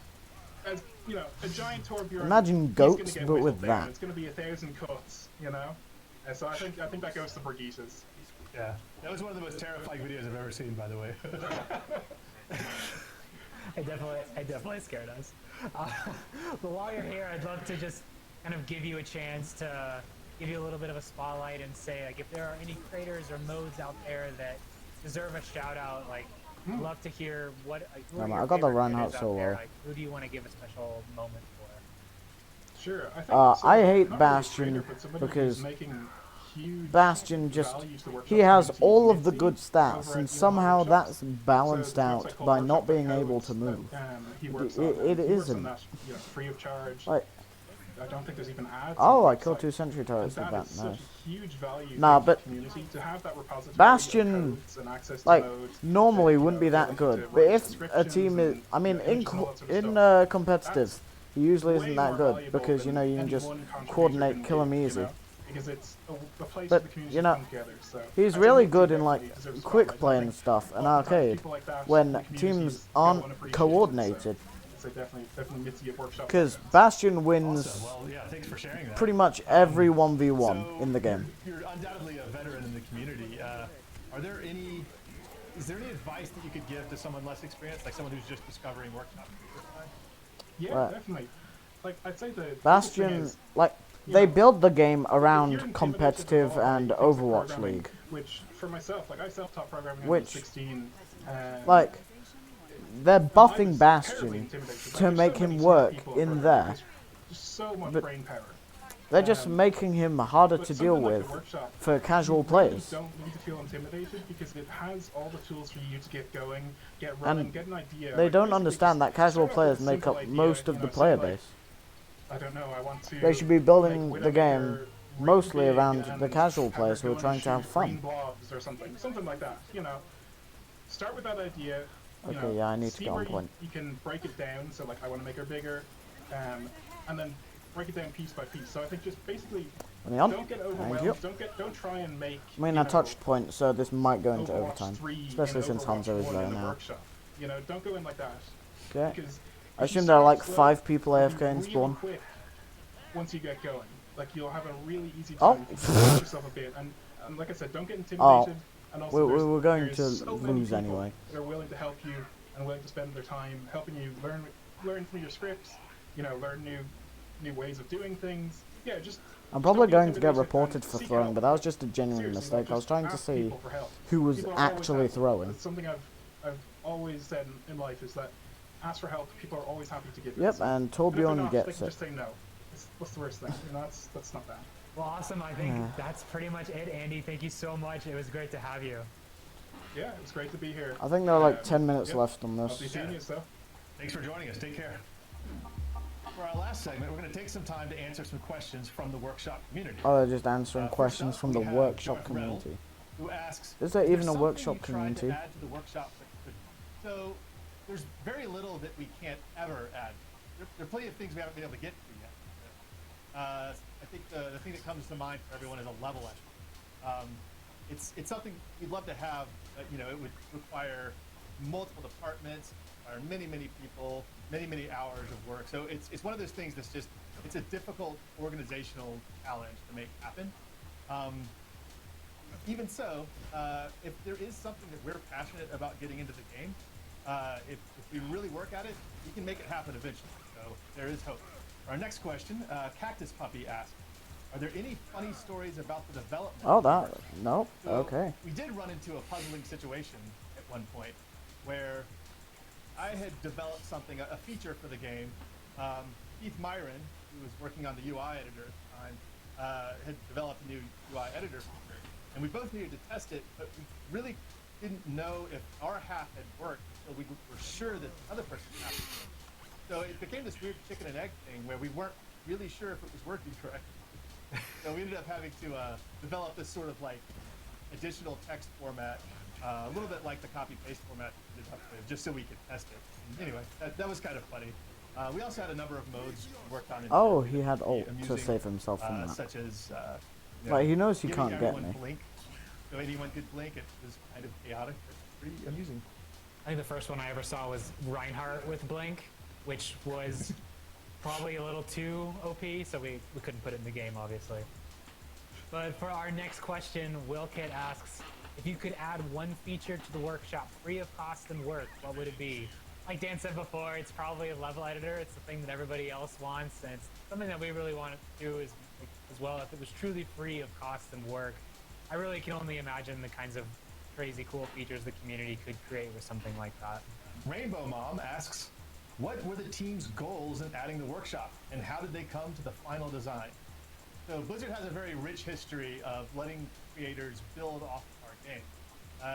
as you know, a giant Torbjorn. Imagine he's gonna goats, get but with whistled down. that. It's gonna be 1,000 cuts, you know. And so I think that goes to Brigitas. Yeah, that was one of the most terrifying videos I've ever seen, by the way. It definitely scared us. But while you're here, I'd love to just kind of give you a chance to give you a little bit of a spotlight and say, like, if there are any creators or modes out there that deserve a shout out, like, I'd love to hear what. Like, who are your I got the favorite run out creators so out there? well. Like, who do you want to give a special moment for? Sure. I think I hate not really a Bastion creator, but somebody who's because making huge Bastion just value to the workshop he has community all is of the Mitzi good over stats at and somehow Workshops. that's balanced So there's a out website called by not being Workshop able to Codes move. that, he works It on, it and he works on isn't. that, you know, free of charge. Like, I don't think there's even ads. oh, on I the killed website. 2 sentry turrets with And that. is Nice. such a huge value Nah, to but the community to have that repository Bastion, of codes and access to like, modes, normally to, you wouldn't know, be that to good, but write if a descriptions team is, and, I mean, you know, images and all that sort of in stuff. competitive, he usually isn't Way that more good valuable because you than know you can any just one contributor coordinate, can kill him give, you easy. know, because it's a place But for the community you to know, come together. So he's I really think good Mitzi in like definitely deserves a quick spotlight. play I and think stuff and oftentimes arcade people like that, when the communities teams go aren't unappreciated, coordinated. So definitely Mitzi at Workshop. Because Bastion wins Awesome. Well, yeah, thanks for sharing that. pretty much every 1v1 So in the game. You're undoubtedly a veteran in the community. Is there any advice that you could give to someone less experienced, like someone who's just discovering Workshop for the first time? Yeah, Right. definitely. Like I'd say the biggest thing Bastion, is, like, you they know, build the game if you're around intimidated competitive at all by and things like Overwatch programming, League. which for myself, like I self-taught programming when I was Which, 16. like, they're I buffing was terribly Bastion intimidated. Like, to there's make so many him smart work people at in programming. there. There's just so much But brain power. they're just making him harder But to deal something like with the workshop, for casual you really players. don't need to feel intimidated because it has all the tools for you to get going, get running, And get an idea. they Like, don't basically understand that just casual start off players with a make simple up idea, most you of know, the say, player like, base. I don't know, I want to They should be make building the Widowmaker game really mostly big around and the casual have players her who are go trying and to have shoot fun. green blobs or something like that, you know. Start with that idea. You Okay, know, yeah, I need to see get on where point. You can break it down, so like I want to make her bigger, and then break it down piece by piece. So I think just basically Let me on. don't get Thank overwhelmed. you. Don't try and make. I mean, you I know, touched point, so this might go into Overwatch overtime. 3 Especially and since Overwatch Hanzo is 1 there in the now. workshop. You know, don't go in like that. Okay. Because I if you assume there are start like slow, 5 people you'll AFK be in really spawn. quick once you get going. Like you'll have a really easy Oh. time to push yourself a bit. And like I said, don't get intimidated. Oh. And also We're going there's to so many lose people anyway. that are willing to help you and willing to spend their time helping you learn from your scripts. You know, learn new ways of doing things. Yeah, just. I'm probably don't be going to get intimidated reported and for seek throwing, help. but that was just a genuine Seriously, mistake. like, I was just trying to ask see people for help. who was People always actually have- throwing. It's something I've always said in life is that ask for help. People are always happy to give it. Yep, So- and if they're Torbjorn not, gets they can it. just say no. What's the worst thing? You know, that's not bad. Well, awesome. I think Yeah. that's pretty much it, Andy. Thank you so much. It was great to have you. Yeah, it was great to be here. I think there are like 10 minutes yep. left on I'll be this. seeing you, so. Thanks for joining us. Take care. For our last segment, we're going to take some time to answer some questions from the workshop community. Oh, they're just answering First questions up, from the we have workshop Joy Reynolds, community. who asks, Is there even a something workshop you tried community? To add to the workshop that could... So there's very little that we can't ever add. There are plenty of things we haven't been able to get to yet. I think the thing that comes to mind for everyone is a level entry. It's something we'd love to have. You know, it would require multiple departments, require many people, many hours of work. So it's one of those things that's just it's a difficult organizational challenge to make happen. even so, if there is something that we're passionate about getting into the game, if we really work at it, we can make it happen eventually. So there is hope. Our next question, Cactus Puppy asks, are there any funny stories about the development? Oh, that, nope, So okay. we did run into a puzzling situation at one point where I had developed something, a feature for the game. Keith Myron, who was working on the UI editor at the time, had developed a new UI editor feature. And we both needed to test it, but we really didn't know if our half had worked until we were sure that the other person's half had worked. So it became this weird chicken and egg thing where we weren't really sure if it was working correctly. So we ended up having to develop this sort of like additional text format, a little bit like the copy-paste format we ended up with, just so we could test it. And anyway, that was kind of funny. We also had a number of modes we worked on. Oh, he had ult to save himself from that. Such as, like, he knows he can't get everyone me. Blink, so anyone could blink. It was kind of chaotic, but pretty amusing. I think the first one I ever saw was Reinhardt with Blink, which was probably a little too OP, so we couldn't put it in the game, obviously. But for our next question, Willkit asks, if you could add one feature to the workshop free of cost and work, what would it be? Like Dan said before, it's probably a level editor. It's the thing that everybody else wants, and it's something that we really want to do as well. If it was truly free of cost and work, I really can only imagine the kinds of crazy cool features the community could create with something like that. Rainbow Mom asks, what were the team's goals in adding the workshop, and how did they come to the final design? So Blizzard has a very rich history of letting creators build off of our game.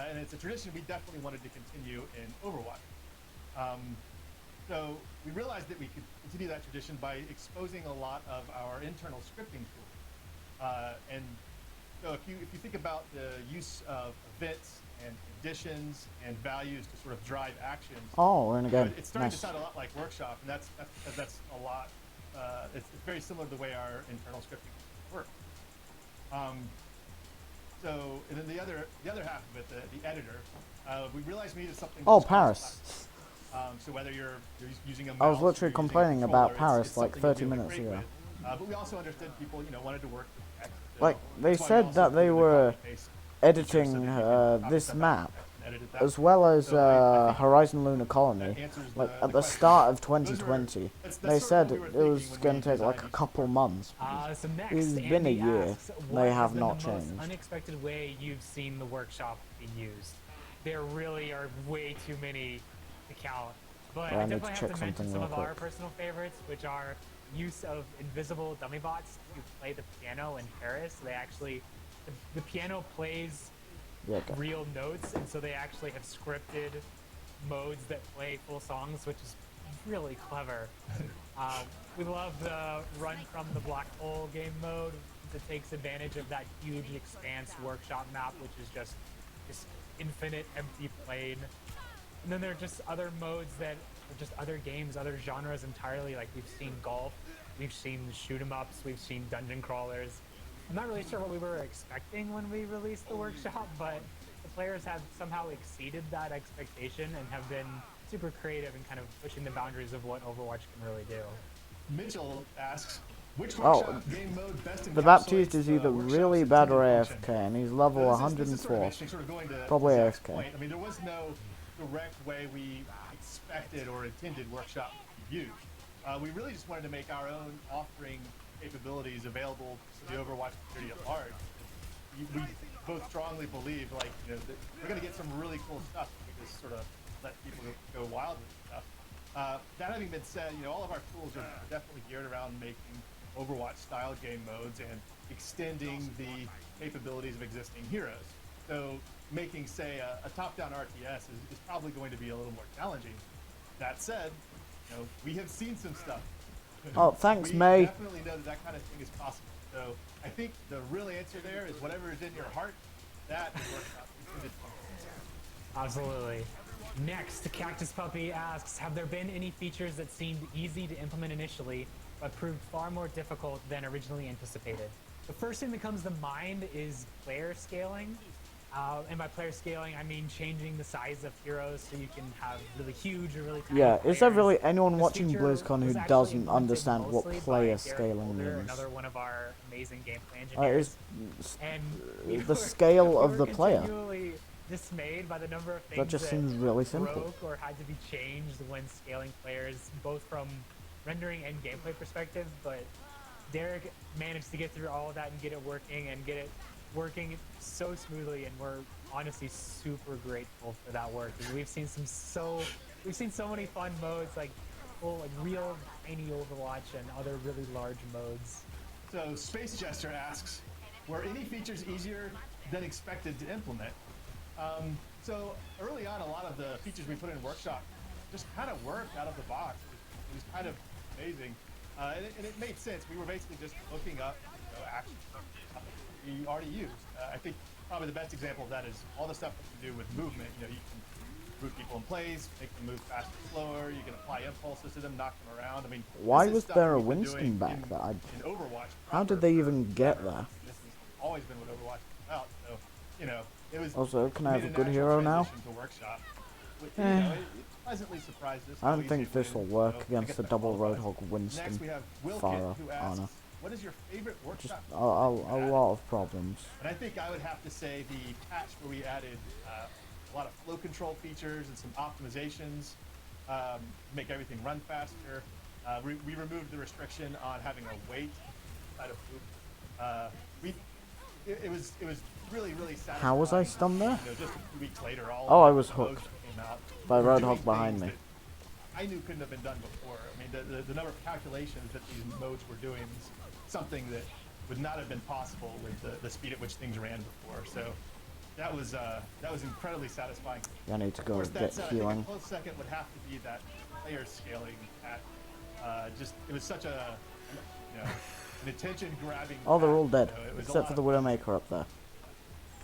And it's a tradition we definitely wanted to continue in Overwatch. So we realized that we could continue that tradition by exposing a lot of our internal scripting tools. And so if you think about the use of events and conditions and values to sort of drive actions. Oh, we're in a game. It's starting Nice. to sound a lot like Workshop, and that's because that's a lot. It's very similar to the way our internal scripting works. So, and then the other half of it, the editor, we realized we needed something. Oh, Paris. So whether you're using a mouse, I was literally or using a complaining about controller, Paris it's like something you'll 30 be able to minutes create ago. with. But we also understood people, wanted to work with text. Like, they That's why we said also that they included the were copy-paste editing feature so that you can this copy map, and edit that. as well as So I think Horizon Lunar Colony. answers Like, the at the question. start of Those were- 2020, that's they sort of said what we were it thinking was when going we to take like designed a couple months. So next, It's been a Andy year. asks, They what have has not been the most changed. unexpected way you've seen the workshop be used? There really are way too many to count. But Well, I I need to definitely have check to mention something some real of our quick. personal favorites, which are use of invisible dummy bots to play the piano in Paris. They actually, the piano plays Yeah, okay. real notes, and so they actually have scripted modes that play full songs, which is really clever. We love the run from the black hole game mode that takes advantage of that huge expanse workshop map, which is just this infinite empty plane. And then there are just other modes that are just other games, other genres entirely. Like we've seen golf, we've seen shoot 'em ups, we've seen dungeon crawlers. I'm not really sure what we were expecting when we released the workshop, but the players have somehow exceeded that expectation and have been super creative and kind of pushing the boundaries of what Overwatch can really do. Mitchell asks, which Oh, workshop game mode best the encapsulates Baptiste is the either workshop's really bad or intended function? AFK, and he's level This is sort of 104. interesting, sort of going to Probably Zach's AFK. point. I mean, there was no direct way we expected or intended Workshop to be used. We really just wanted to make our own offering capabilities available to the Overwatch community at large. We both strongly believe, like, that we're going to get some really cool stuff if we just sort of let people go wild with stuff. That having been said, all of our tools are definitely geared around making Overwatch-style game modes and extending the capabilities of existing heroes. So making, say, a top-down RTS is probably going to be a little more challenging. That said, we have seen some stuff. Oh, thanks, we May. definitely know that kind of thing is possible. So I think the real answer there is whatever is in your heart, that is Workshop's intended function. Absolutely. Next, the Cactus Puppy asks, have there been any features that seemed easy to implement initially, but proved far more difficult than originally anticipated? The first thing that comes to mind is player scaling. And by player scaling, I mean changing the size of heroes so you can have really huge or really tiny Yeah, players. is there really anyone This watching feature BlizzCon who was actually doesn't implemented understand what mostly by player Derek scaling Holder, means? another one of our amazing gameplay engineers. And The scale we of were the player. continually dismayed by the number of things That just seems really simple. broke or had to be changed when scaling players, both from rendering and gameplay perspective. But Derek managed to get through all of that and get it working working so smoothly, and we're honestly super grateful for that work. And we've seen so many fun modes, like real tiny Overwatch and other really large modes. So Space Jester asks, were any features easier than expected to implement? So early on, a lot of the features we put in Workshop just kind of worked out of the box. It was kind of amazing, and it made sense. We were basically just looking up actions we already used. I think probably the best example of that is all the stuff that you do with movement. You can move people in place, make them move faster, slower. You can apply impulses to them, knock them around. I mean, why was there a Winston back there? In Overwatch, how did they even get there? This has always been what Overwatch is about. So, it was. Also, can I have a good hero now? To Workshop. It pleasantly surprised us. I don't think this will work against the double Roadhog Winston. Next we have Wilkit, Farah, who asks, Ana. what is your favorite Just Workshop? a lot of problems. And I think I would have to say the patch where we added a lot of flow control features and some optimizations, make everything run faster. We removed the restriction on having a wait inside of loop. It was really satisfying. How was I stunned there? Just a few weeks later, Oh, I was hooked came out. by Doing Roadhog behind me. things that I knew couldn't have been done before. I mean, the number of calculations that these modes were doing is something that would not have been possible with the speed at which things ran before. So that was incredibly satisfying. I need to go Of course, get that's, healing. I think a close second would have to be that player scaling at it was such a an attention grabbing. Oh, they're all dead, it was a except for the Widowmaker up there.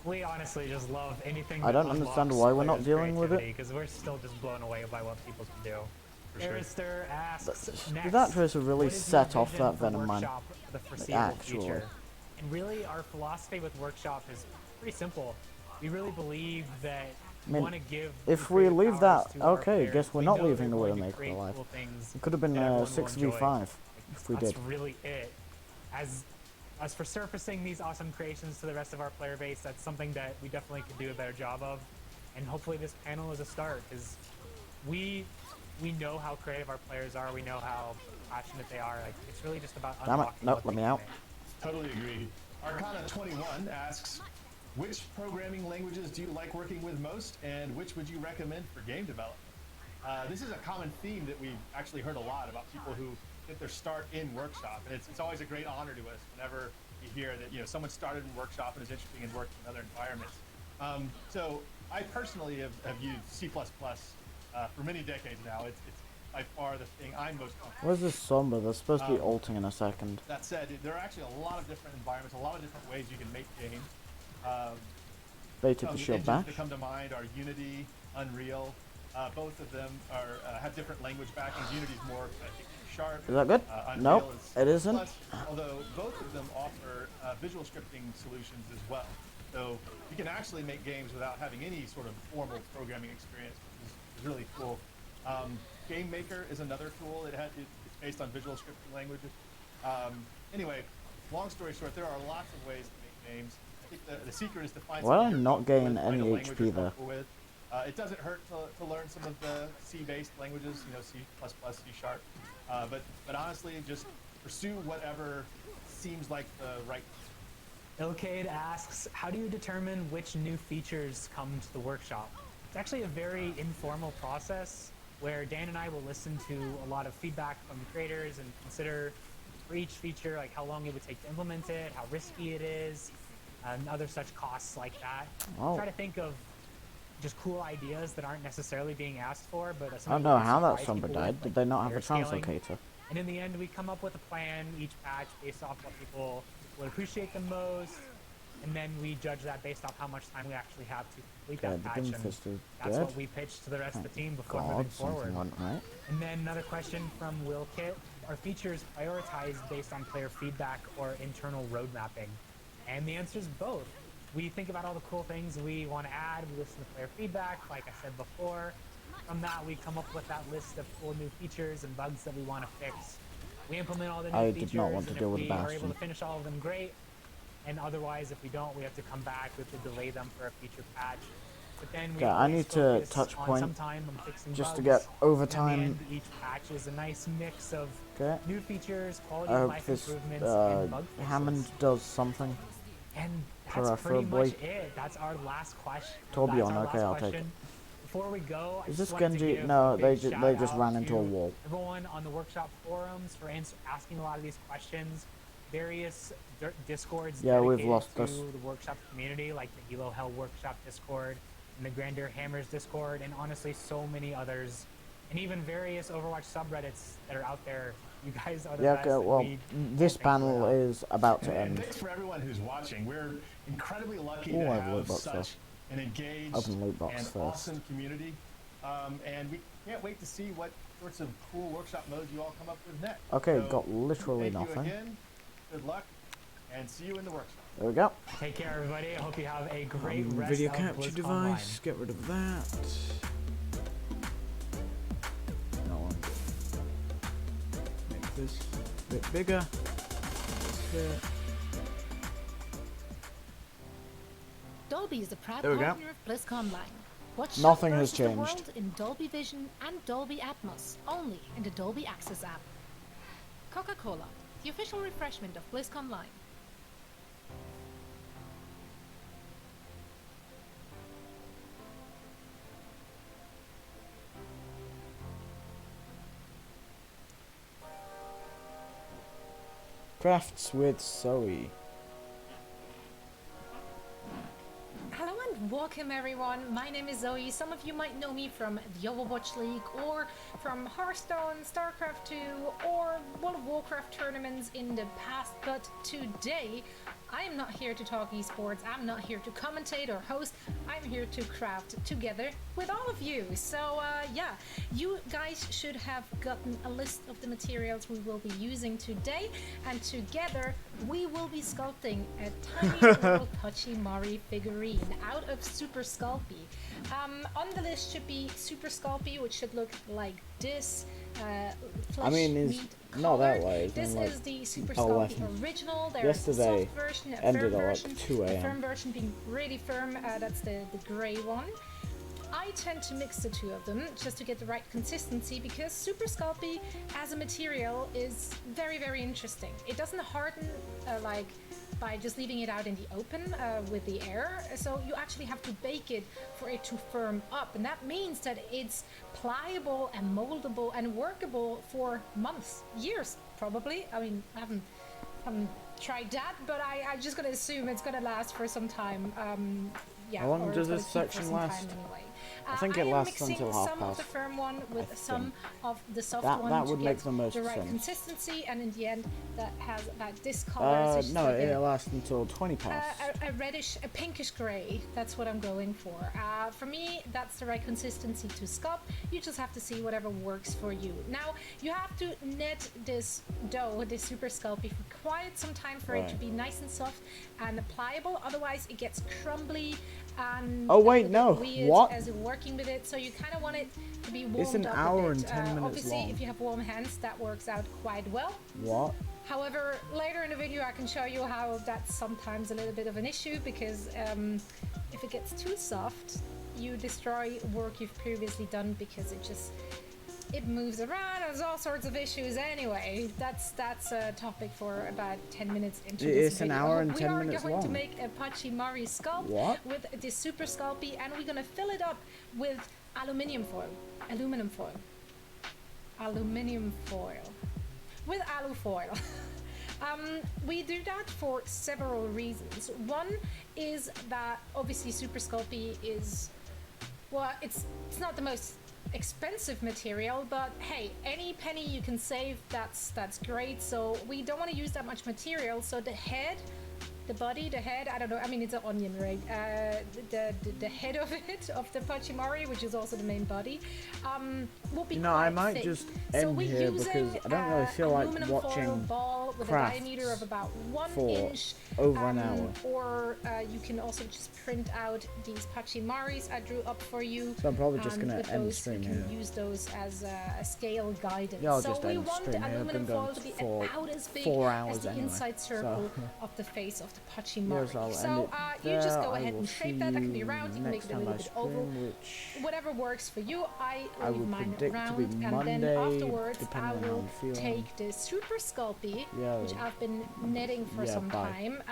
We honestly just love anything. I don't understand why we're not dealing with it. Because we're still just blown away by what people can do. Arister asks next, That person really what is set your off vision that for Venom man. Workshop for the foreseeable Actually. future? And really, our philosophy with Workshop is pretty simple. We really believe that I mean, want to give if we leave that, to our okay, players. guess we're We not know leaving the they're going to Widowmaker create alive. cool things It could have been that everyone will 6v5 enjoy. if we That's did. really it. As for surfacing these awesome creations to the rest of our player base, that's something that we definitely could do a better job of. And hopefully this panel is a start, because we know how creative our players are, we know how passionate they are. Like, it's really just about Damn it, unlocking no, what let they me can out. make. Totally agree. Arcana21 asks, which programming languages do you like working with most, and which would you recommend for game development? This is a common theme that we've actually heard a lot about people who get their start in Workshop, and it's always a great honor to us whenever you hear that someone started in Workshop and is interested in working in other environments. So I personally have used C++ for many decades now. It's by far the thing I'm most comfortable Where's this Sombra? They're supposed to be ulting in a second. That said, there are actually a lot of different environments, a lot of different ways you can make games. Baited the shield engines back. that come to mind are Unity, Unreal. Both of them have different language backings. Unity's more sharp. Is that good? Unreal Nope, is it isn't. plus, although both of them offer visual scripting solutions as well. So you can actually make games without having any sort of formal programming experience, which is really cool. Game Maker is another tool. It's based on visual scripting languages. Anyway, long story short, there are lots of ways to make games. I think the secret is to find Why something did I you're not comfortable gain with, find a any language HP you're there? comfortable with. It doesn't hurt to learn some of the C-based languages, C++, C#. But honestly, just pursue whatever seems like the right. Ilcade asks, how do you determine which new features come to the workshop? It's actually a very informal process where Dan and I will listen to a lot of feedback from the creators and consider for each feature, like how long it would take to implement it, how risky it is, and other such costs like that. Oh. Try to think of just cool ideas that aren't necessarily being asked for, but I don't know how that something Sombra died. Did they not have a scaling. translocator? And in the end, we come up with a plan each patch based off what people would appreciate the most, and then we judge that based off how much time we actually have to complete Okay, that the patch. And Doomfist is that's dead. what we pitch to the rest of the team before God, moving something forward. went right. And then another question from Will Kit. Are features prioritized based on player feedback or internal road mapping? And the answer is both. we think about all the cool things we want to add. We listen to player feedback, like I said before. From that, we come up with that list of cool new features and bugs that we want to fix. We implement all the new I features, did not want to and deal if with we the are able Bastion. to finish all of them, great. And otherwise, if we don't, we have to come back. We have to delay them for a future patch. But then we Okay, I always need to focus touch on point some time on fixing just to bugs. get And in overtime. the end, each patch is a nice mix of Okay. new features, quality I of hope life this improvements, and bug fixes. Hammond does something. And that's pretty Preferably. much it. That's our last question. Torbjorn, okay, I'll take it. Before we go, I Is just this wanted to Genji? give No, a they big they just shout ran out into a to wall. everyone on the workshop forums for asking a lot of these questions. Various discords Yeah, we've dedicated lost to this. the workshop community, like the Hilo Hell workshop Discord and the Grandeur Hammers Discord, and honestly so many others, and even various Overwatch subreddits that are out there. You guys are the Yeah, best. okay, and well, we this panel is about to And end. thanks for everyone who's watching. We're incredibly lucky Ooh, to I have a loot have box such first. an engaged Open loot box and first. awesome community. And we can't wait to see what sorts of cool workshop modes you all come up with next. Okay, So, got literally thank nothing. you again. Good luck, and see you in the workshop. There we go. Take care, everybody. I hope you have a great rest Video of capture BlizzCon device. Get rid of that. No one. Make this a bit bigger. This here. Dolby is a proud There we go. partner of BlizzCon Line. Watch Nothing Shop has versus the changed. World in Dolby Vision and Dolby Atmos, only in the Dolby Access app. Coca-Cola, the official refreshment of BlizzCon Line. Crafts with Zoe. Hello and welcome everyone, my name is Zoe. Some of you might know me from the Overwatch League or from Hearthstone, StarCraft 2 or World of Warcraft tournaments in the past, but today I am not here to talk esports, I'm not here to commentate or host, I'm here to craft together with all of you. So yeah, you guys should have gotten a list of the materials we will be using today, and together we will be sculpting a tiny little Pachimari figurine out of Super Sculpey. On the list should be Super Sculpey, which should look like this. I mean, it's not that way. It's This like is the Super 11. Sculpey original. There's a Yesterday soft version, a ended firm at like version. 2 The a.m. firm version being really firm, that's the grey one. I tend to mix the two of them just to get the right consistency, because Super Sculpey as a material is very, very interesting. It doesn't harden like by just leaving it out in the open with the air, so you actually have to bake it for it to firm up, and that means that it's pliable and moldable and workable for months, years probably. I mean, I haven't tried that, but I'm just gonna assume it's gonna last for some time. Yeah, How long or does it's this gonna keep for section some time last? anyway. I think I it am lasts mixing until half some of past. the firm one with some think. of the soft That- one that to would get make the most right sense. consistency, and in the end that has that discolor. so it's No, like it'll last until 20 past. a reddish, a pinkish gray. That's what I'm going for. For me, that's the right consistency to sculpt. You just have to see whatever works for you. Now, you have to net this dough, this Super Sculpey, for quite some time for it to Right. be nice and soft and pliable. Otherwise, it gets crumbly and Oh, wait, a no. little bit weird What? as you're working with it. So you kind of want it to be warmed It's an up hour a bit. and 10 minutes obviously, long. if you have warm hands, that works out quite well. What? However, later in the video I can show you how that's sometimes a little bit of an issue, because if it gets too soft, you destroy work you've previously done, because it moves around. There's all sorts of issues. Anyway, that's a topic for about 10 minutes into this It's an video. hour and 10 We minutes are going to long. make a Pachimari sculpt What? with this Super Sculpey, and we're gonna fill it up with aluminum foil. With alu foil. We do that for several reasons. One is that obviously Super Sculpey is, well, it's not the most expensive material, but hey, any penny you can save, that's great. So we don't want to use that much material, so the head the body, the head, I don't know, I mean, it's an onion, right? The head of it, of the Pachimari, which is also the main body, will be You know, quite I might thick. just So end we're here using, because I don't really feel like aluminum foil watching ball with a crafts diameter of about 1 for inch. over an hour. Or you can also just print out these Pachimaris I drew up for you. So I'm probably just and gonna with end the those, stream you can here. use those as a scale guidance. Yeah, I'll so just we end the want stream the here. I've aluminum been foil going to be for about as big 4 as hours the anyway. inside circle So of the face of the yes, Pachimari. I'll So end it you just there. go I ahead will and see shape that. That can be you round, you can make next it a time little I bit oval. stream, which Whatever works for you. I I leave will mine predict to round, be and then Monday, afterwards I depending on how will I'm feeling. take the Super Sculpey, Yeah, which I've been knitting for yeah, some bye. time.